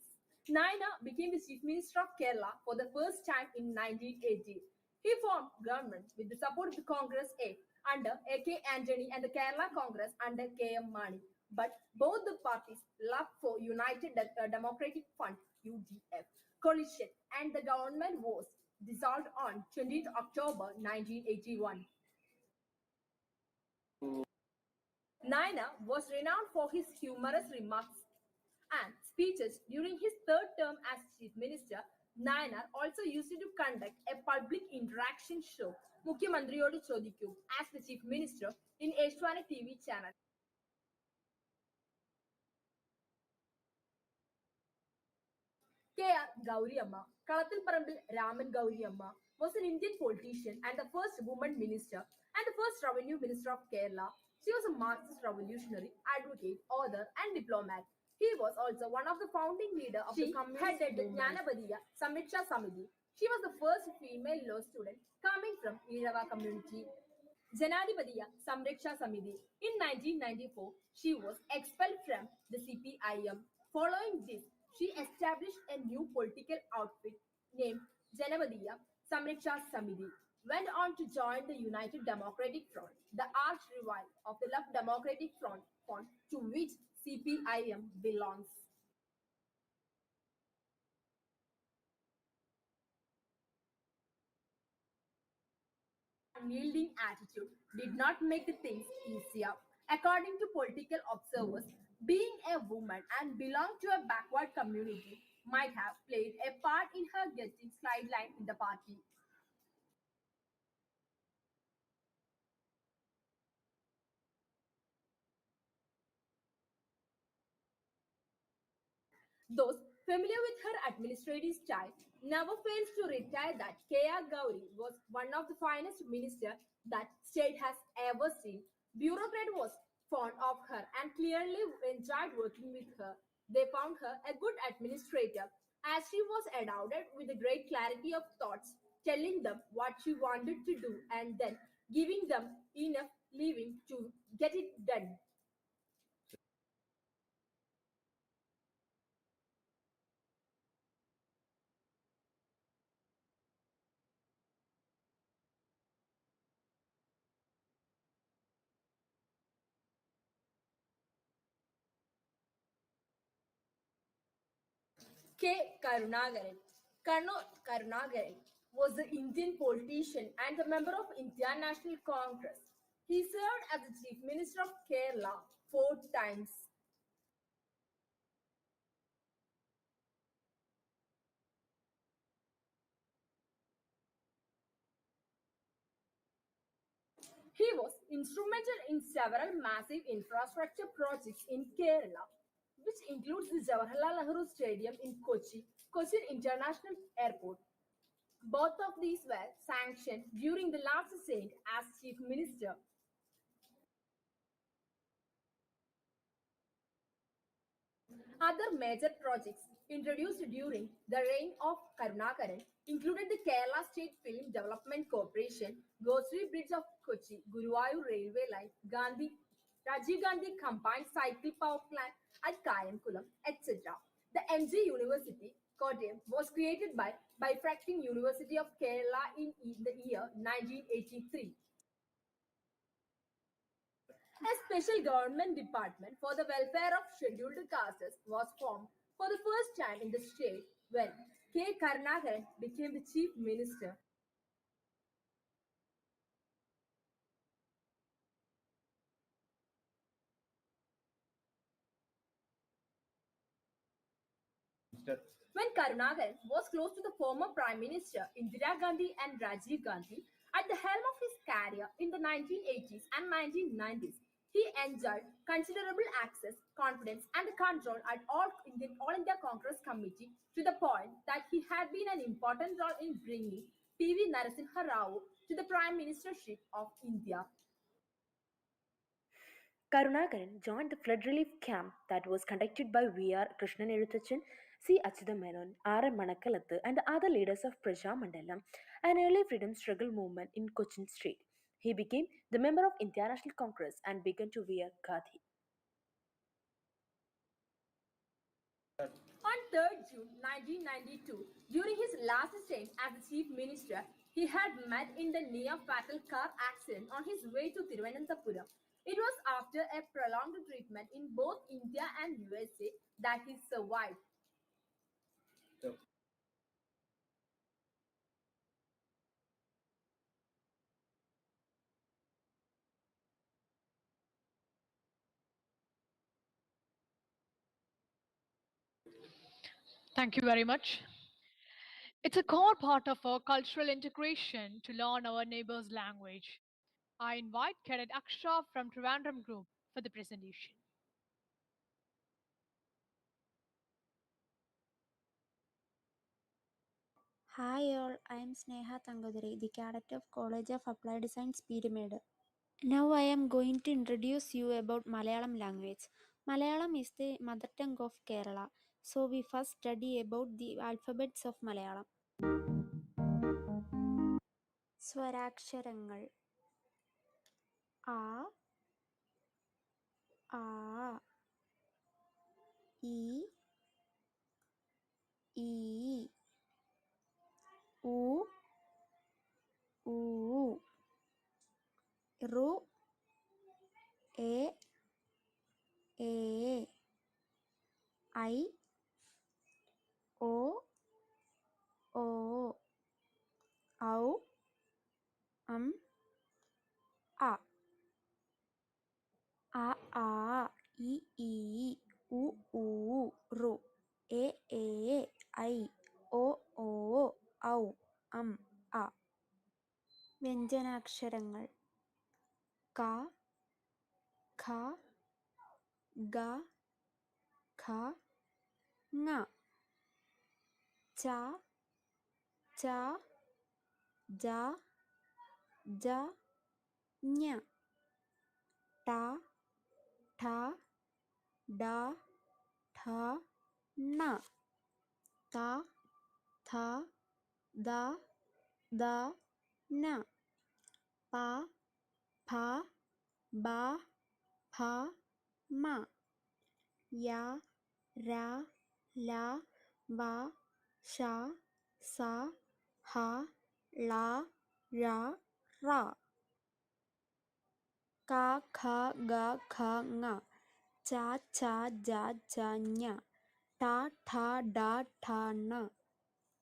Naina became the chief minister of Kerala for the first time in 1980. He formed government with the support of the Congress A under A.K. Antony and the Kerala Congress under K.M. Mani. But both the parties left for United Democratic Front (UDF) coalition, and the government was dissolved on 20th October 1981. Naina was renowned for his humorous remarks and speeches during his third term as chief minister. Naina also used to conduct a public interaction show, Mukhyamanthriyode Chodikku, as the chief minister in Ashwana TV channel. K.R. Gauriamma, Kalathilparambil Raman Gauriamma, was an Indian politician and the first woman minister and the first revenue minister of Kerala. She was a Marxist revolutionary, advocate, author, and diplomat. He was also one of the founding leaders of the communist headed Jnanabadiya Samiksha Samiti. She was the first female law student coming from Irava community. Janadipadiya Samraksha Samiti. In 1994, she was expelled from the CPIM. Following this, she established a new political outfit named Janavadiya Samraksha Samiti. Went on to join the United Democratic Front, the arch rival of the Left Democratic Front, to which CPIM belongs. Unyielding attitude did not make the things easier. According to political observers, being a woman and belong to a backward community might have played a part in her getting sidelined in the party. Those familiar with her administrative style never fails to retire that K.R. Gauri was one of the finest ministers that state has ever seen. Bureaucrat was fond of her and clearly enjoyed working with her. They found her a good administrator as she was endowed with a great clarity of thoughts, telling them what she wanted to do and then giving them enough leaving to get it done. K. Karunagaran. Karunagaran was an Indian politician and a member of Indian National Congress. He served as the Chief Minister of Kerala 4 times. He was instrumental in several massive infrastructure projects in Kerala, which includes the Jawaharlal Nehru Stadium in Kochi, Cochin International Airport. Both of these were sanctioned during the last stint as Chief Minister. Other major projects introduced during the reign of Karunakaran included the Kerala State Film Development Corporation, Gosri Bridge of Kochi, Guruvayur Railway Line, Rajiv Gandhi Combined Cycle Power Plant at Kayamkulam, etc. The MG University, Kottayam, was created by Bifracting University of Kerala in the year 1983. A special government department for the welfare of scheduled castes was formed for the first time in the state when K. Karunakaran became the chief minister. When Karunakaran was close to the former Prime Minister Indira Gandhi and Rajiv Gandhi, at the helm of his career in the 1980s and 1990s, He enjoyed considerable access, confidence, and control at All India Congress Committee to the point that he had been an important role in bringing P.V. Narasimha Rao to the Prime Ministership of India. Karunakaran joined the flood relief camp that was conducted by V.R. Krishnan Eluthachan, C. Achuthamenon, R. M. Manakalathu, and the other leaders of Praja Mandalam, an early freedom struggle movement in Cochin Street. He became the member of India National Congress and began to wear khadi. On 3rd June 1992, during his last stint as the Chief Minister, he had met in the near-fatal car accident on his way to Thiruvananthapuram. It was after a prolonged treatment in both India and USA that he survived. Thank you very much. It's a core part of our cultural integration to learn our neighbor's language. I invite Cadet Aksha from Trivandrum Group for the presentation. Hi all, I am Sneha Tangadari, the cadet of College of Applied Science, Pyramid. Now I am going to introduce you about Malayalam language. Malayalam is the mother tongue of Kerala. So we first study about the alphabets of Malayalam. സ്വരാക്ഷരങ്ങൾ ആ ആ ഈ ഈ ഉ ഊ ഋ A ഏ I ഓ ഓ ഔ ആ ആ ആ ഇ ഈ ഉ ഊ ഋ എ ഏ ഐ ഓ ഓ ഔ ആ. വ്യഞ്ജനാക്ഷരങ്ങൾ ക ഖ ഗ ഘ ങ ച ച ജ ജ ഞ ട ഠ ഡ ഠ ണ ത ഥ ദ ധ ന പ ഫ ബ ഭ മ യ ര ല വ ശ സ ഹ ള ഴ റ ക ഖ ഗ ഘ ങ ച ഛ ജ ഝ ഞ ട ഠ ഡ ഠ ണ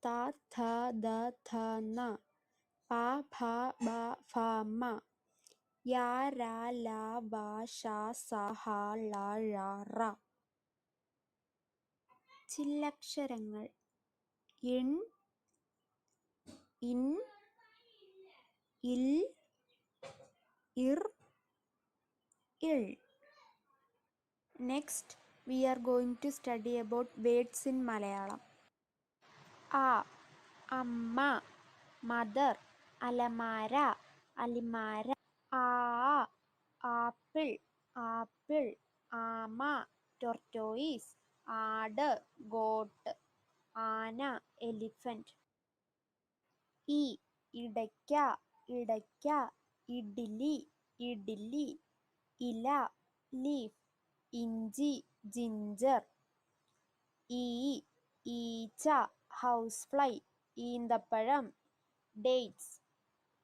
ത ഥ ദ ഥ ന പ ഫ ബ ഫ മ യ ര ല വ ശ സ ഹ ള ഴ റ. ചില്ലക്ഷരങ്ങൾ ഇൺ ഇൻ ഇൽ ഇർ ഇൾ. Next, we are going to study about words in Malayalam. A. Amma, mother. Alamara, alimara. A. Apple, apple. Ama, tortoise. Aad, goat. Ana, elephant. E. ഇടയ്ക്ക ഇടയ്ക്ക ഇഡ്ഡലി ഇഡ്ഡലി ഇല ലീഫ് ഇഞ്ചി ജിഞ്ചർ ഈച്ച ഹൗസ് ഫ്ലൈ ഈന്തപ്പഴം ഡേറ്റ്സ്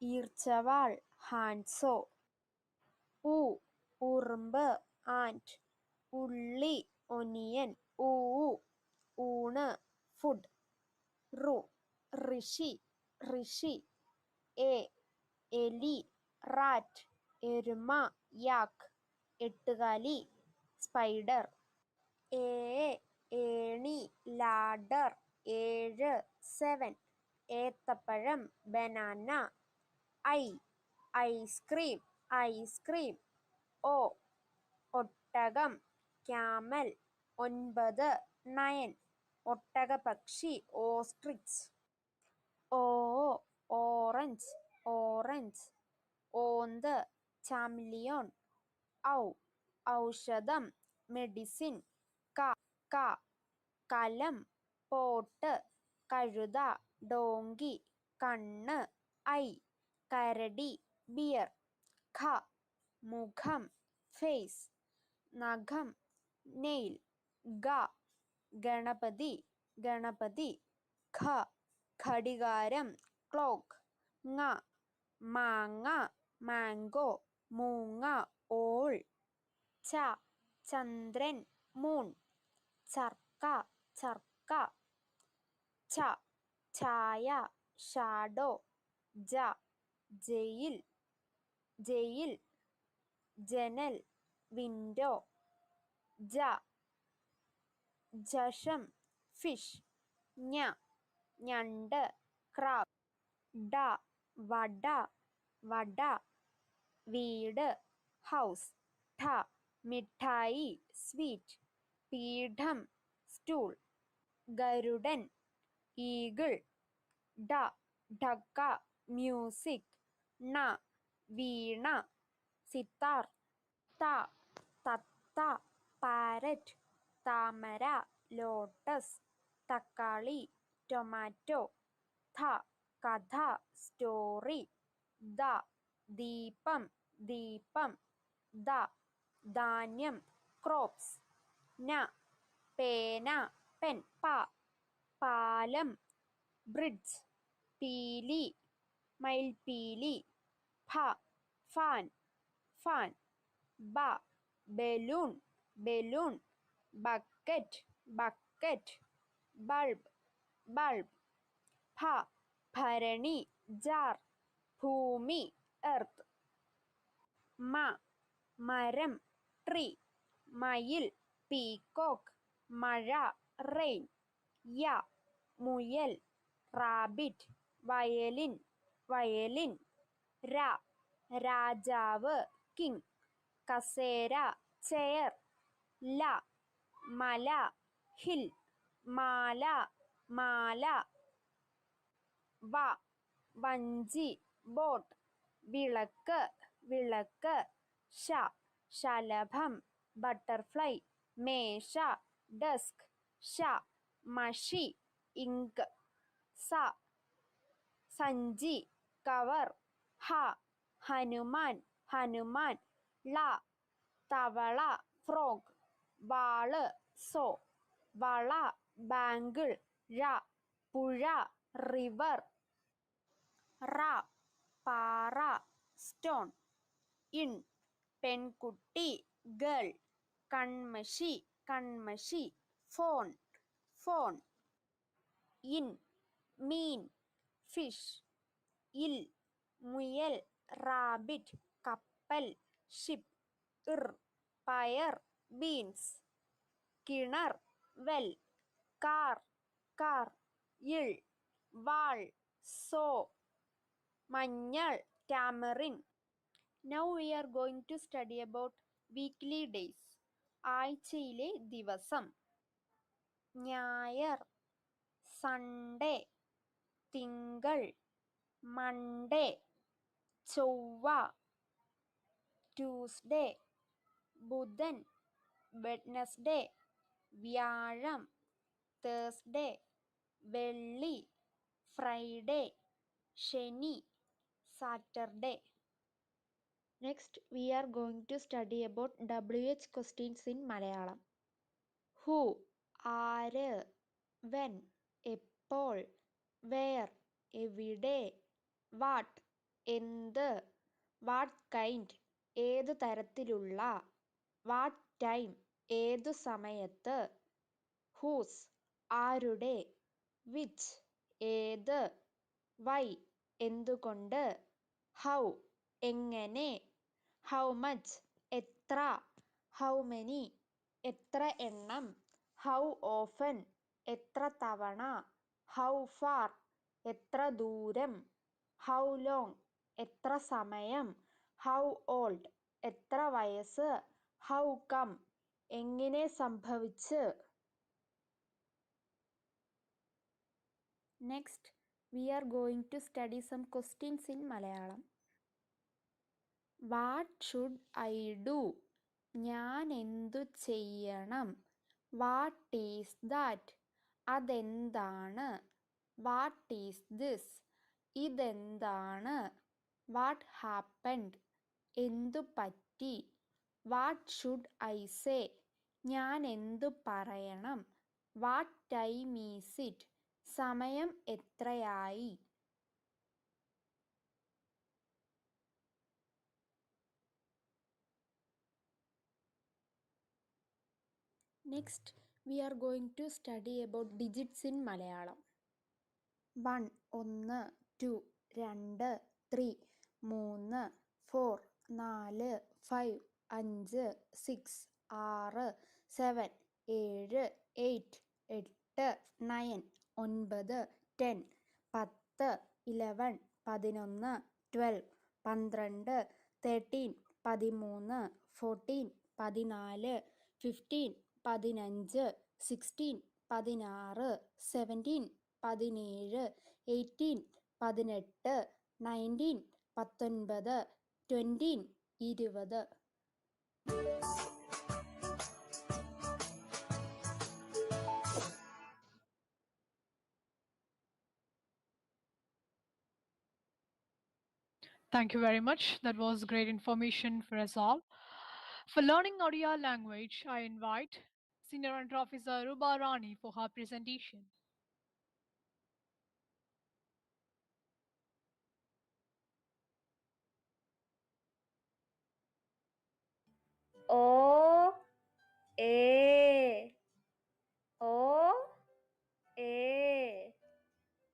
ഈർച്ചവാൾ ഹാൻഡ്സോ ഉറുമ്പ് and ഉള്ളി onion ഊണ് food ഋഷി എലി റാറ്റ് എരുമ യാക്ക് എട്ടുകാലി സ്പൈഡർ ഏണി ലാഡർ 7 ഏത്തപ്പഴം ബനാന ഐസ്ക്രീം ഒട്ടകം ക്യാമൽ. 9 നയൻ ഒട്ടകപക്ഷി ഓസ്ട്രിച്ച്. Orange orange. ഓന്ത് ചാംലിയോൺ. ഔഷധം മെഡിസിൻ. കലം പോട്ട്. കഴുത ഡോങ്കി. കണ്ണ് ഐ. കരടി ബിയർ. മുഖം ഫേസ്. നഖം നെയിൽ. ഗണപതി ഗണപതി. ഘടികാരം ക്ലോക്ക്. മാങ്ങ മാംഗോ. മൂങ്ങ ഓൾ. ചന്ദ്രൻ മൂൺ. ചർക്ക ചർക്ക. ഛായ ഷാഡോ. Jail jail. ജനൽ വിൻഡോ. ജഷം ഫിഷ്. ഞണ്ട് ക്രാബ്. വട വട. വീട് ഹൗസ്. മിഠായി സ്വീറ്റ്. പീഠം സ്റ്റൂൾ. ഗരുഡൻ ഈഗിൾ. ഡക്ക മ്യൂസിക്. വീണ സിത്താർ. തത്ത പാരറ്റ്. താമര ലോട്ടസ്. തക്കാളി ടൊമാറ്റോ. കഥ സ്റ്റോറി. ദീപം ദീപം. ധാന്യം ക്രോപ്സ്. പേന പെൻ. പാലം ബ്രിഡ്ജ്. പീലി മയിൽപീലി. Fan fan. Balloon balloon. Bucket bucket. Bulb bulb. ഭരണി ജാർ. ഭൂമി എർത്ത്. മരം ട്രീ. മയിൽ പീകോക്ക്. മഴ റെയിൻ. മുയൽ റാബിറ്റ്. Violin violin. രാജാവ് കിങ്. കസേര ചെയർ. മല ഹിൽ. മാല മാല. വഞ്ചി ബോട്ട്. വിളക്ക് വിളക്ക്. ശലഭം ബട്ടർഫ്ലൈ. മേശ ഡെസ്ക്. മഷി ഇങ്ക്. സഞ്ചി കവർ. ഹനുമാൻ ഹനുമാൻ. തവള ഫ്രോഗ്. വാള് സോ. വള ബാങ്കിൾ. പുഴ റിവർ. പാറ സ്റ്റോൺ. പെൺകുട്ടി ഗേൾ. കൺമഷി കൺമഷി. Phone phone. മീൻ ഫിഷ്. മുയൽ റാബിറ്റ്. കപ്പൽ ഷിപ്പ്. പയർ ബീൻസ്. കിണർ വെൽ. Car car. വാൾ സോ. മഞ്ഞൾ tamarind. Now we are going to study about weekly days. ആഴ്ചയിലെ ദിവസം. ഞായർ സൺഡേ. തിങ്കൾ മൺഡേ. ചൊവ്വ ട്യൂസ്ഡേ. ബുധൻ വെഡ്നസ്ഡേ. വ്യാഴം തേഴ്സ്ഡേ. വെള്ളി ഫ്രൈഡേ. ശനി Saturday. Next, we are going to study about WH questions in Malayalam. Who, ആര്, when, എപ്പോൾ, where, എവിടെ, what, എന്ത്, what kind, ഏതു തരത്തിലുള്ള, what time, ഏതു സമയത്ത്, whose, ആരുടെ, which, ഏത്, why, എന്തുകൊണ്ട്, how, എങ്ങനെ, how much, എത്ര, how many, എത്ര എണ്ണം, how often, എത്ര തവണ, how far, എത്ര ദൂരം, how long, എത്ര സമയം, how old, എത്ര വയസ്സ്, how come, എങ്ങനെ സംഭവിച്ച്? Next, we are going to study some questions in Malayalam. What should I do? ഞാൻ എന്തു ചെയ്യണം? What is that? അതെന്താണ്? What is this? ഇതെന്താണ്? What happened? എന്തു പറ്റി? What should I say? ഞാൻ എന്തു പറയണം? What time is it? സമയം എത്രയായി? Next, we are going to study about digits in Malayalam. 1, 1, 2, 2, 3, 3, 4, 4, 5, 5, 6, 6, 7, 7, 8, 8, 9, 9, 10, 10, 11, 11, 12, 12, 13, 13, 14, 14, 15, 15, 16, 16, 17, 17, 18, 18, 19, 19, 20, 20. Thank you very much. That was great information for us all. For learning Odia language, I invite Senior Under Officer Ruba Rani for her presentation. O A O A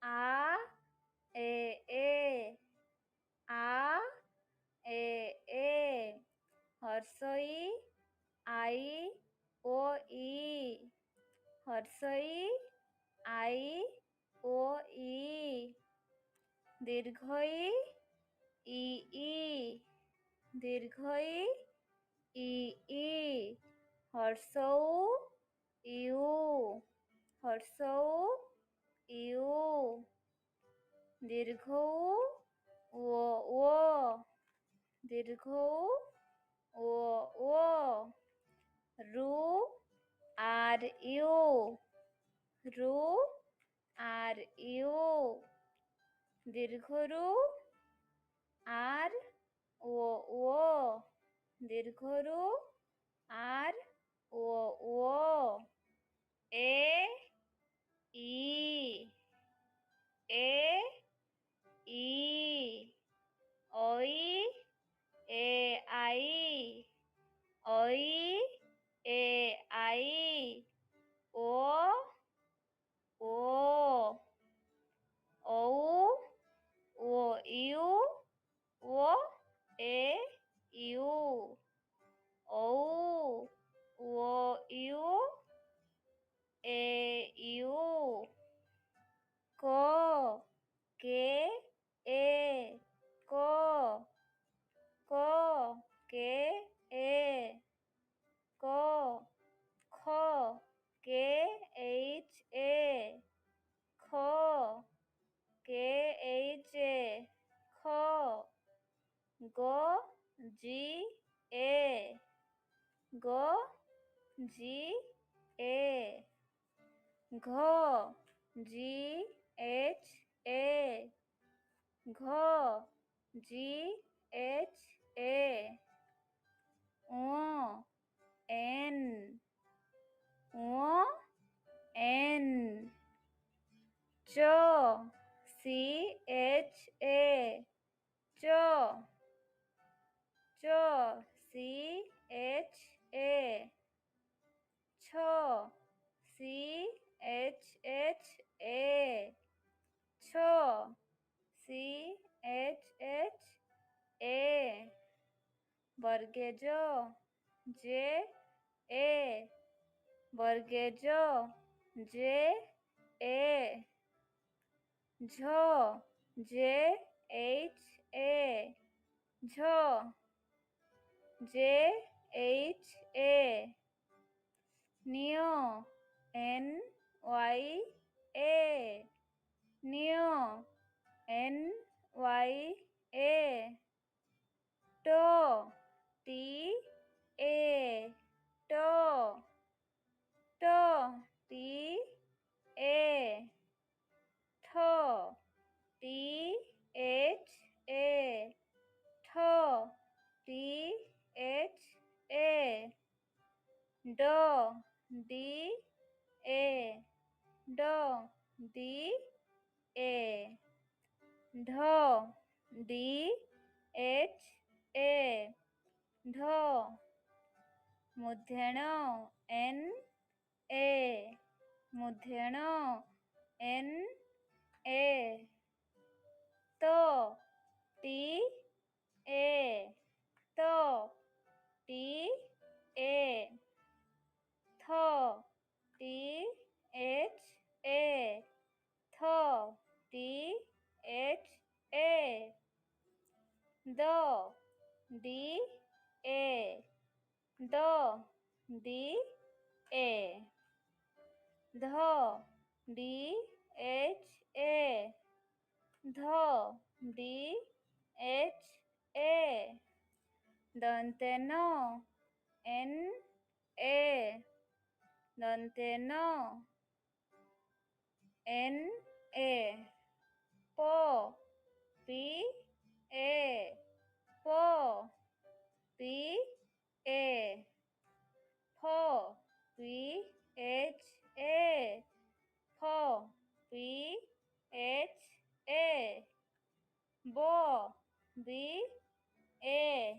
A A A A Harsoi I O E Harsoi I O E Dirghoi E Dirghoi E Harsou U Harsou U Dirghou O Dirghou O Ru R U Ru R U Dirghoru R O Dirghoru R O A E Oi A I Oi A I O O U O A U O U A U Ko K A Ko K A Ko Kho K H A Kho K H A Kho Go G A Go G A Gho G H A Gho G H A O N Cho C H A Cho C H A Cho C H H A Cho C H H A Bargejo J A Bargejo J A Jho J H A Jho J H A Neo, N-Y-A, Neo, N-Y-A, To, T-A, To, To, T-A, Tho, T-H-A, Tho, T-H-A, Do, D-A, Do, D-A, Dho, D-H-A, Dho, Mudhyano, N-A, Mudhyano, N-A, To, T-A, To, T-A, Tho, T-H-A, Tho, T-H-A, Do, D-A, Do, D-A, Dho, D-H-A, Dho, D-H-A, Danteno, N-A, Danteno, N-A, Po, P-A, Po, P-A, Po, P-H-A, Po, P-H-A, Bo, B-A,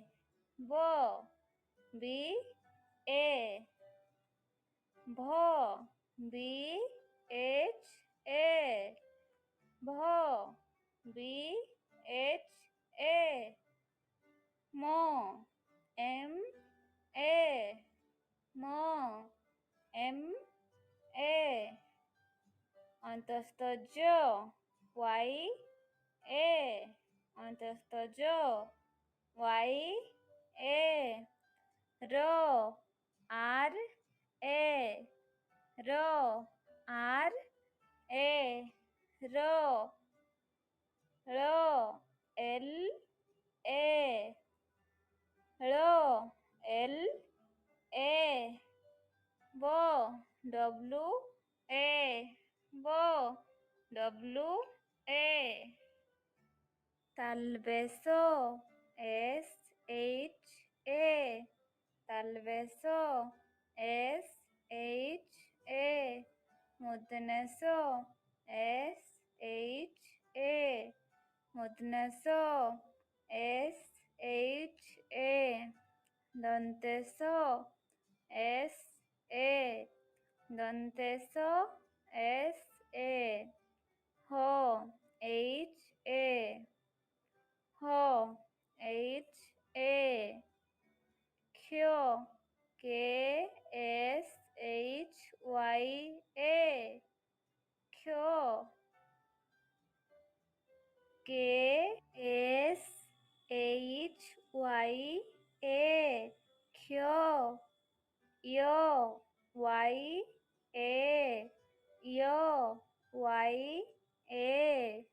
Bo, B-A, Bho, B-H-A, Bho, B-H-A, Mo, M-A, Mo, M-A, Antastajo, Y-A, Antastajo, Y-A, Ro, R-A, Ro, R-A, Ro, Ro, L-A, Ro, L-A, Bo, W-A, Bo, W-A, Talbeso, S-H-A, Talbeso, S-H-A, Mudneso, S-H-A, Mudneso, S-H-A, Danteso, S-A, Danteso, S-A, Ho, H-A, Ho, H-A, Kyo, K-S-H-Y-A, Kyo, K-S-H-Y-A, Kyo, Yo, Y-A, Yo, Y-A,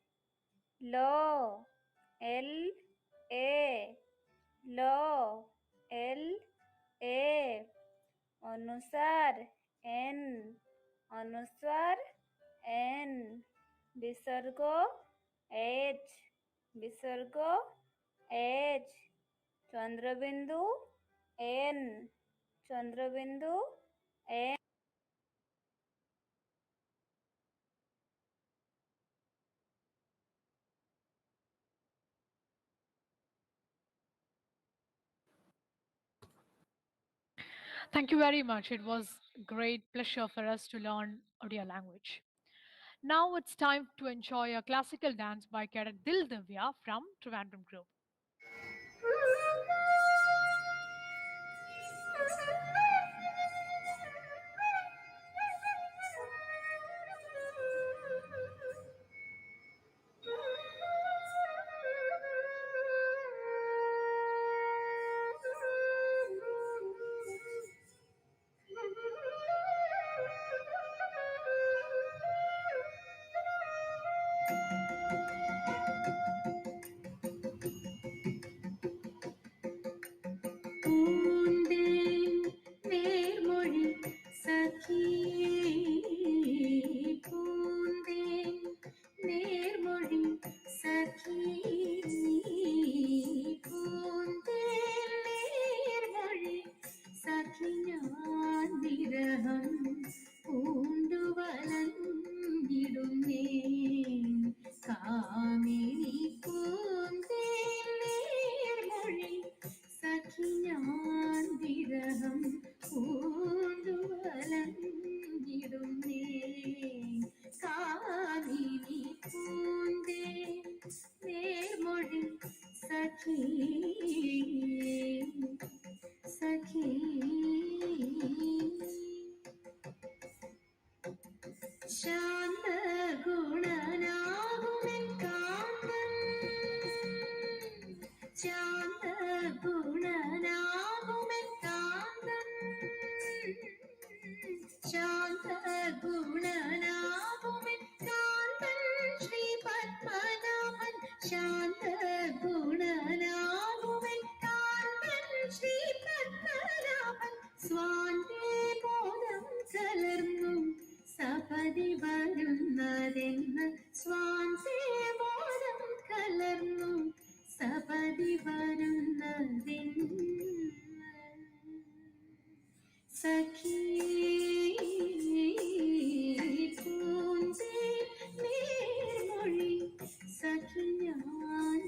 Lo, L-A, Lo, L-A, अनुसार N, अनुस्वार N, विसर्गो H, विसर्गो H, चंद्रबिंदु N, चंद्रबिंदु N. Thank you very much. It was a great pleasure for us to learn Odia language. Now it's time to enjoy a classical dance by Cadet Dil Divya from Trivandrum Group. പൂന്തേൻ നേർമൊഴി സഖി പൂന്തേൻ നേർമൊഴി സഖി പൂന്തേൻ നേർമൊഴി സഖി ഞാൻ വിരഹം പൂണ്ടുവലഞ്ഞിടുന്നേ കാമിനി പൂന്തേൻ നേർമൊഴി സഖി ഞാൻ വിരഹം പൂണ്ടുവലഞ്ഞിടുന്നേ കാമിനി പൂന്തേ നേർമൊഴി സഖി സഖി ശാന്ത ഗുണനാകുമെൻ കാന്തൻ ശാന്ത ഗുണനാകുമെൻ കാന്തൻ ശാന്ത ഗുണനാകുമെൻ കാന്തൻ ശ്രീ പത്മനാഭൻ ശാന്ത ഗുണനാകുമെൻ കാന്തൻ ശ്രീ പത്മനാഭൻ സ്വാന്തേ ബോധം കലർന്നു സപതി വരുന്നതെന്ന് സ്വാന്തേ ബോധം കലർന്നു സപതി വരുന്നതെന്ന് സഖി പൂന്തേ നേർമൊഴി സഖി ഞാൻ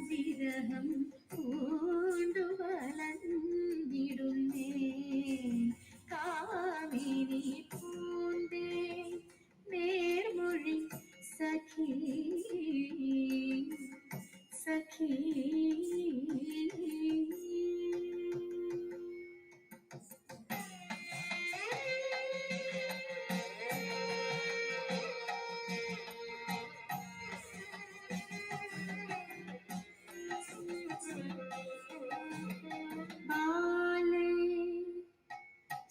വിരഹം പൂണ്ടുവലഞ്ഞിടുന്നേ കാമിനി പൂന്തേ നേർമൊഴി സഖി സഖി ബാലേ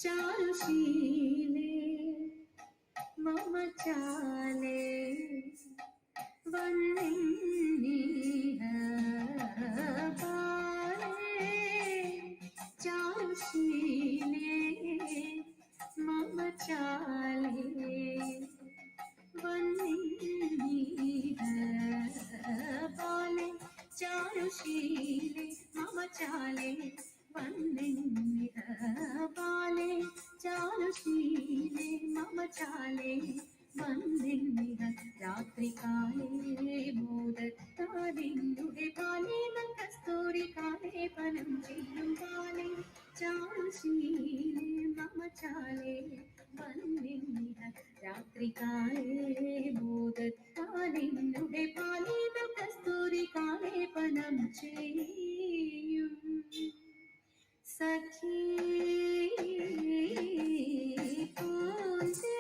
ചാരുശീലേ മമ ചാലേ വന്ദിനീഹ ബാലേ ചാരുശീലേ മമ ചാലേ വന്ദിനീഹ ബാലേ ചാരുശീലേ മമ ചാലേ വന്ദിനീഹ ബാലേ ചാരുശീലേ മമ ചാലേ വന്ദിനീഹ രാത്രികാലേ ബോധത്താലിന്നുടെ പാലേ കസ്തൂരി കാലേ പനം ചെയ്യും പാലേ ചാരുശീലേ മമ ചാലേ വന്ദിനീഹ രാത്രികാലേ ബോധത്താലിന്നുടെ പാലേ കസ്തൂരി കാലേ പനം ചെയ്യും സഖി പൂന്തേ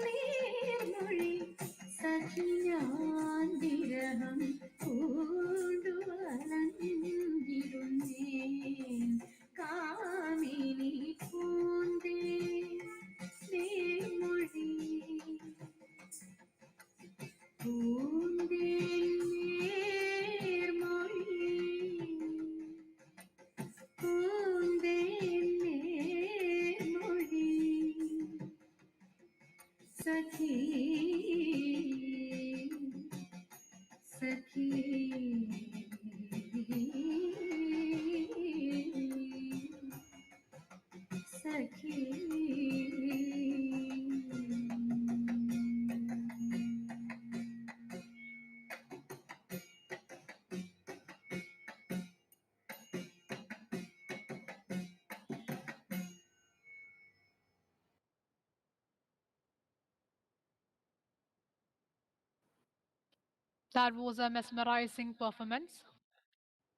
നേർമൊഴി സഖി ഞാൻ വിരഹം പൂണ്ടുവലഞ്ഞിടുന്നേ കാമിനി പൂന്തേ നേർമൊഴി പൂന്തേ നേർമൊഴി പൂന്തേ നേർമൊഴി സഖി സഖി സഖി That was a mesmerizing performance.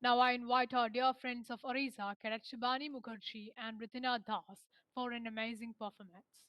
Now I invite our dear friends of Orissa, Cadet Shibani Mukherjee and Ritina Das, for an amazing performance.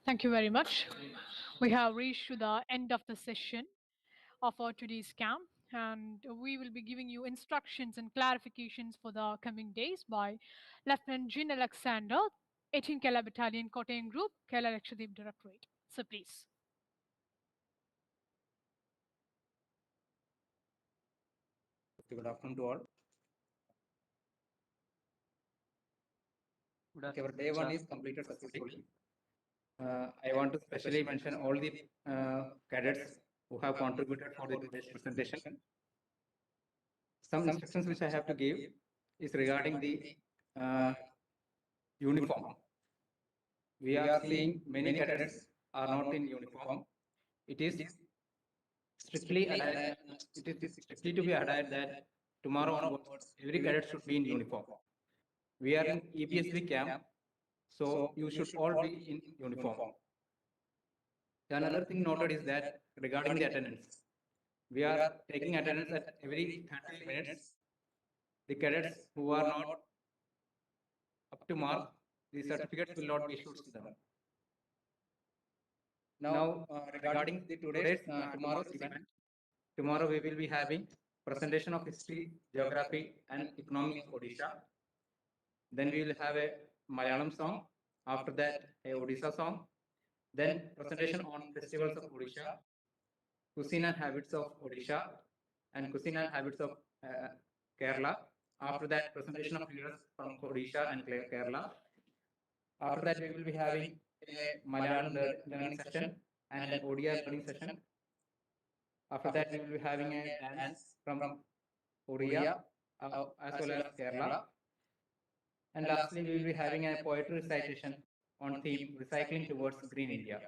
Thank you very much. We have reached to the end of the session of our today's camp, and we will be giving you instructions and clarifications for the coming days by Lieutenant Jean Alexander, 18 Kerala Battalion, Kottayam Group, Kerala LAKSHADWEEP Directorate. So please. Good afternoon to all. Okay, our day 1 is completed successfully. I want to specially mention all the cadets who have contributed for today's presentation. Some instructions which I have to give is regarding the uniform. We are seeing many cadets are not in uniform. It is strictly to be adhered that tomorrow onwards every cadet should be in uniform. We are in EBSB camp, so you should all be in uniform. Another thing noted is that regarding the attendance, we are taking attendance at every 30 minutes. The cadets who are not up to mark, the certificates will not be issued to them. Now, regarding the tomorrow's event, tomorrow we will be having presentation of history, geography, and economy of Odisha. Then we will have a Malayalam song. After that, a Odisha song. Then presentation on festivals of Odisha, cuisine and habits of Odisha, and cuisine and habits of Kerala. After that, presentation of leaders from Odisha and Kerala. After that, we will be having a Malayalam learning session and an ODI learning session. After that, we will be having a dance from Odia as well as Kerala. And lastly, we will be having a poetry recitation on theme Recycling Towards Green India.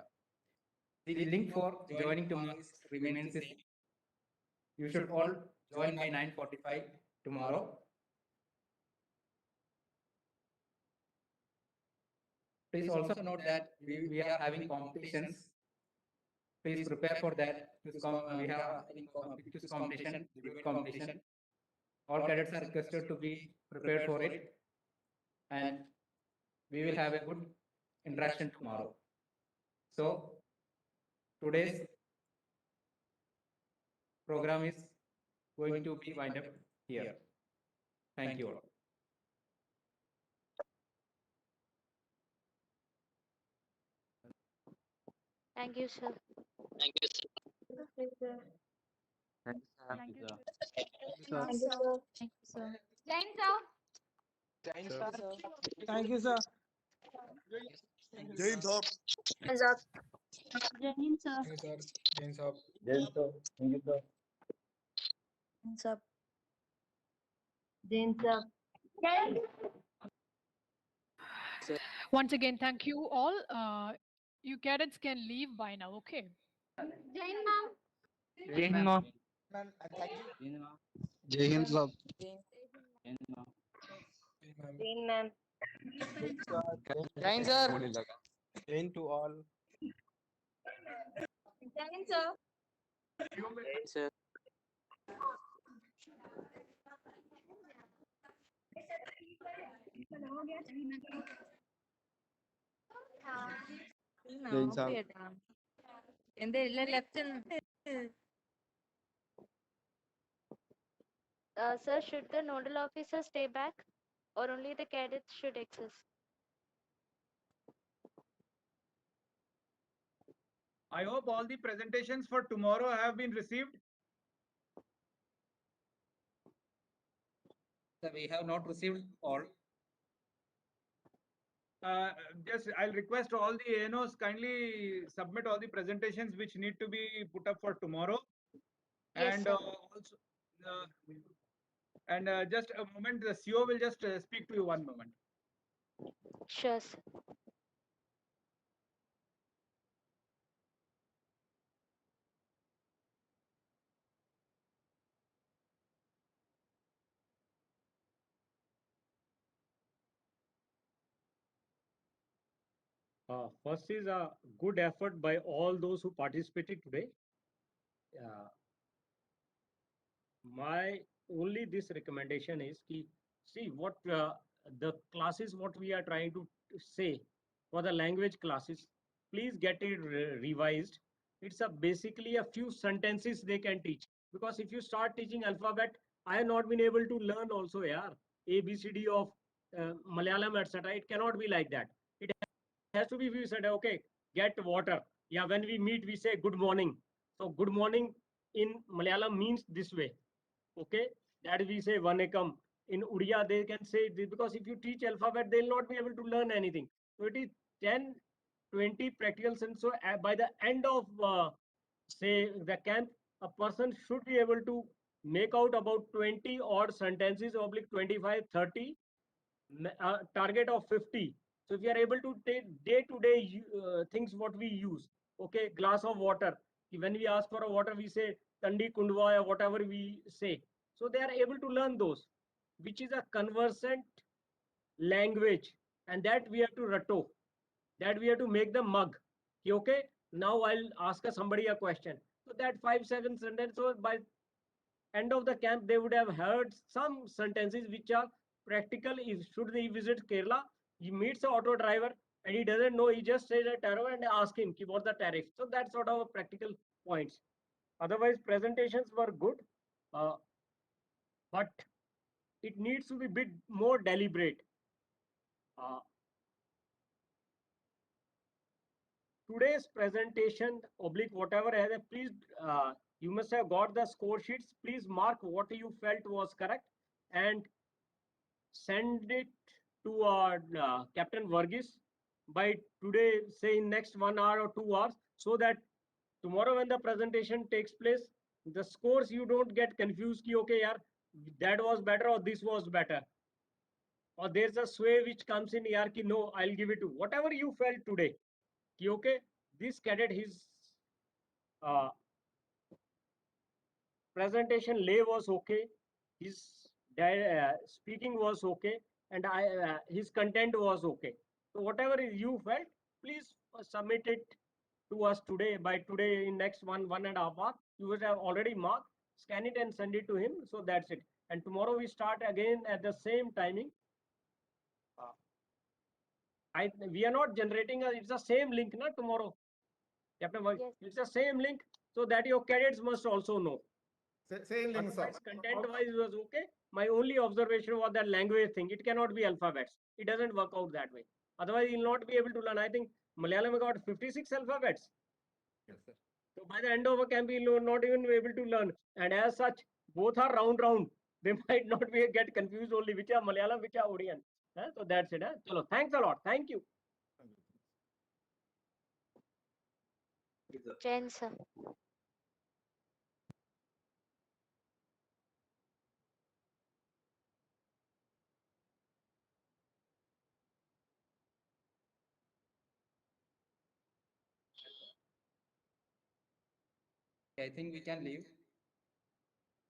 The link for joining tomorrow's remains is you should all join by 9:45 tomorrow. Please also note that we are having competitions. Please prepare for that. We have quiz competition, debate competition. All cadets are requested to be prepared for it, and we will have a good interaction tomorrow. So today's program is going to be wind up here. Thank you all. Thank you, sir. Thank you, sir. Thank you, sir. Thank you, sir. Thank you, sir. Thank you, sir. Thank you, sir. Jain, sir. Thank you, sir. Thank you, sir. Jain sir. Hands up. Jain, sir. Jain sir. Jain, sir. Thank you, sir. Hands up. Jain, sir. Once again, thank you all. You cadets can leave by now, okay? Jain, ma'am. Jain ma'am. Jain sir. Jain, ma'am. Jain sir. Jain to all. Jain, sir. Jain, sir. Jain sir. Sir, should the nodal officer stay back or only the cadets should access? I hope all the presentations for tomorrow have been received. So we have not received all. Just I'll request all the ANOs kindly submit all the presentations which need to be put up for tomorrow. Yes, And sir. also, just a moment, the CO will just speak to you 1 moment. Sure, sir. First is a good effort by all those who participated today. My only this recommendation is ki, see what the classes what we are trying to say for the language classes, please get it revised. It's basically a few sentences they can teach. Because if you start teaching alphabet, I have not been able to learn also, yeah, ABCD of Malayalam, etc. It cannot be like that. It has to be, we said, okay, get water. Yeah, when we meet, we say good morning. So good morning in Malayalam means this way. Okay, that we say vanekam. In Udiya, they can say this, because if you teach alphabet, they'll not be able to learn anything. So it is 10, 20 practical sense. So by the end of say the camp, a person should be able to make out about 20 odd sentences, oblique 25, 30, target of 50. So if you are able to take day-to-day things what we use, okay, glass of water. When we ask for a water, we say Tandi Kundwa or whatever we say. So they are able to learn those, which is a conversant language, and that we have to ratto, that we have to make them mug. Okay, now I'll ask somebody a question. So that 5-7 sentences. So by end of the camp, they would have heard some sentences which are practical. If should they visit Kerala, he meets an auto driver and he doesn't know, he just says a tariff and ask him what's the tariff. So that sort of a practical points. Otherwise, presentations were good, but it needs to be a bit more deliberate. Today's presentation, oblique whatever, please, you must have got the score sheets. Please mark what you felt was correct and send it to Captain Varghese by today, say in next 1 hour or 2 hours, so that tomorrow when the presentation takes place, the scores you don't get confused. Ki, okay, yaar, that was better or this was better. Or there's a sway which comes in here, ki, no, I'll give it to whatever you felt today. Ki, okay, this cadet, his presentation lay was okay, his speaking was okay, and his content was okay. So whatever you felt, please submit it to us today. By today, in next 1.5 hours, you would have already marked, scan it and send it to him. So that's it. And tomorrow we start again at the same timing. We are not generating it's the same link, not tomorrow. Captain, yes. It's the same link, so that your cadets must also know. Same link, sir. Content-wise was okay. My only observation was that language thing. It cannot be alphabets. It doesn't work out that way. Otherwise, you'll not be able to learn. I think Malayalam got 56 alphabets. Yes, sir. So by the end of a camp, you'll not even be able to learn. And as such, both are round. They might not get confused only which are Malayalam, which are Odian. So that's it. Chalo, thanks a lot. Thank you. Jain sir. I think we can leave.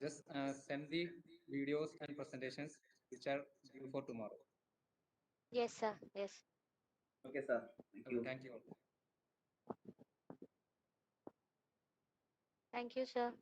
Just send the videos and presentations which are due for tomorrow. Yes, sir. Yes. Okay, sir. Thank you. Thank you. Thank you, sir.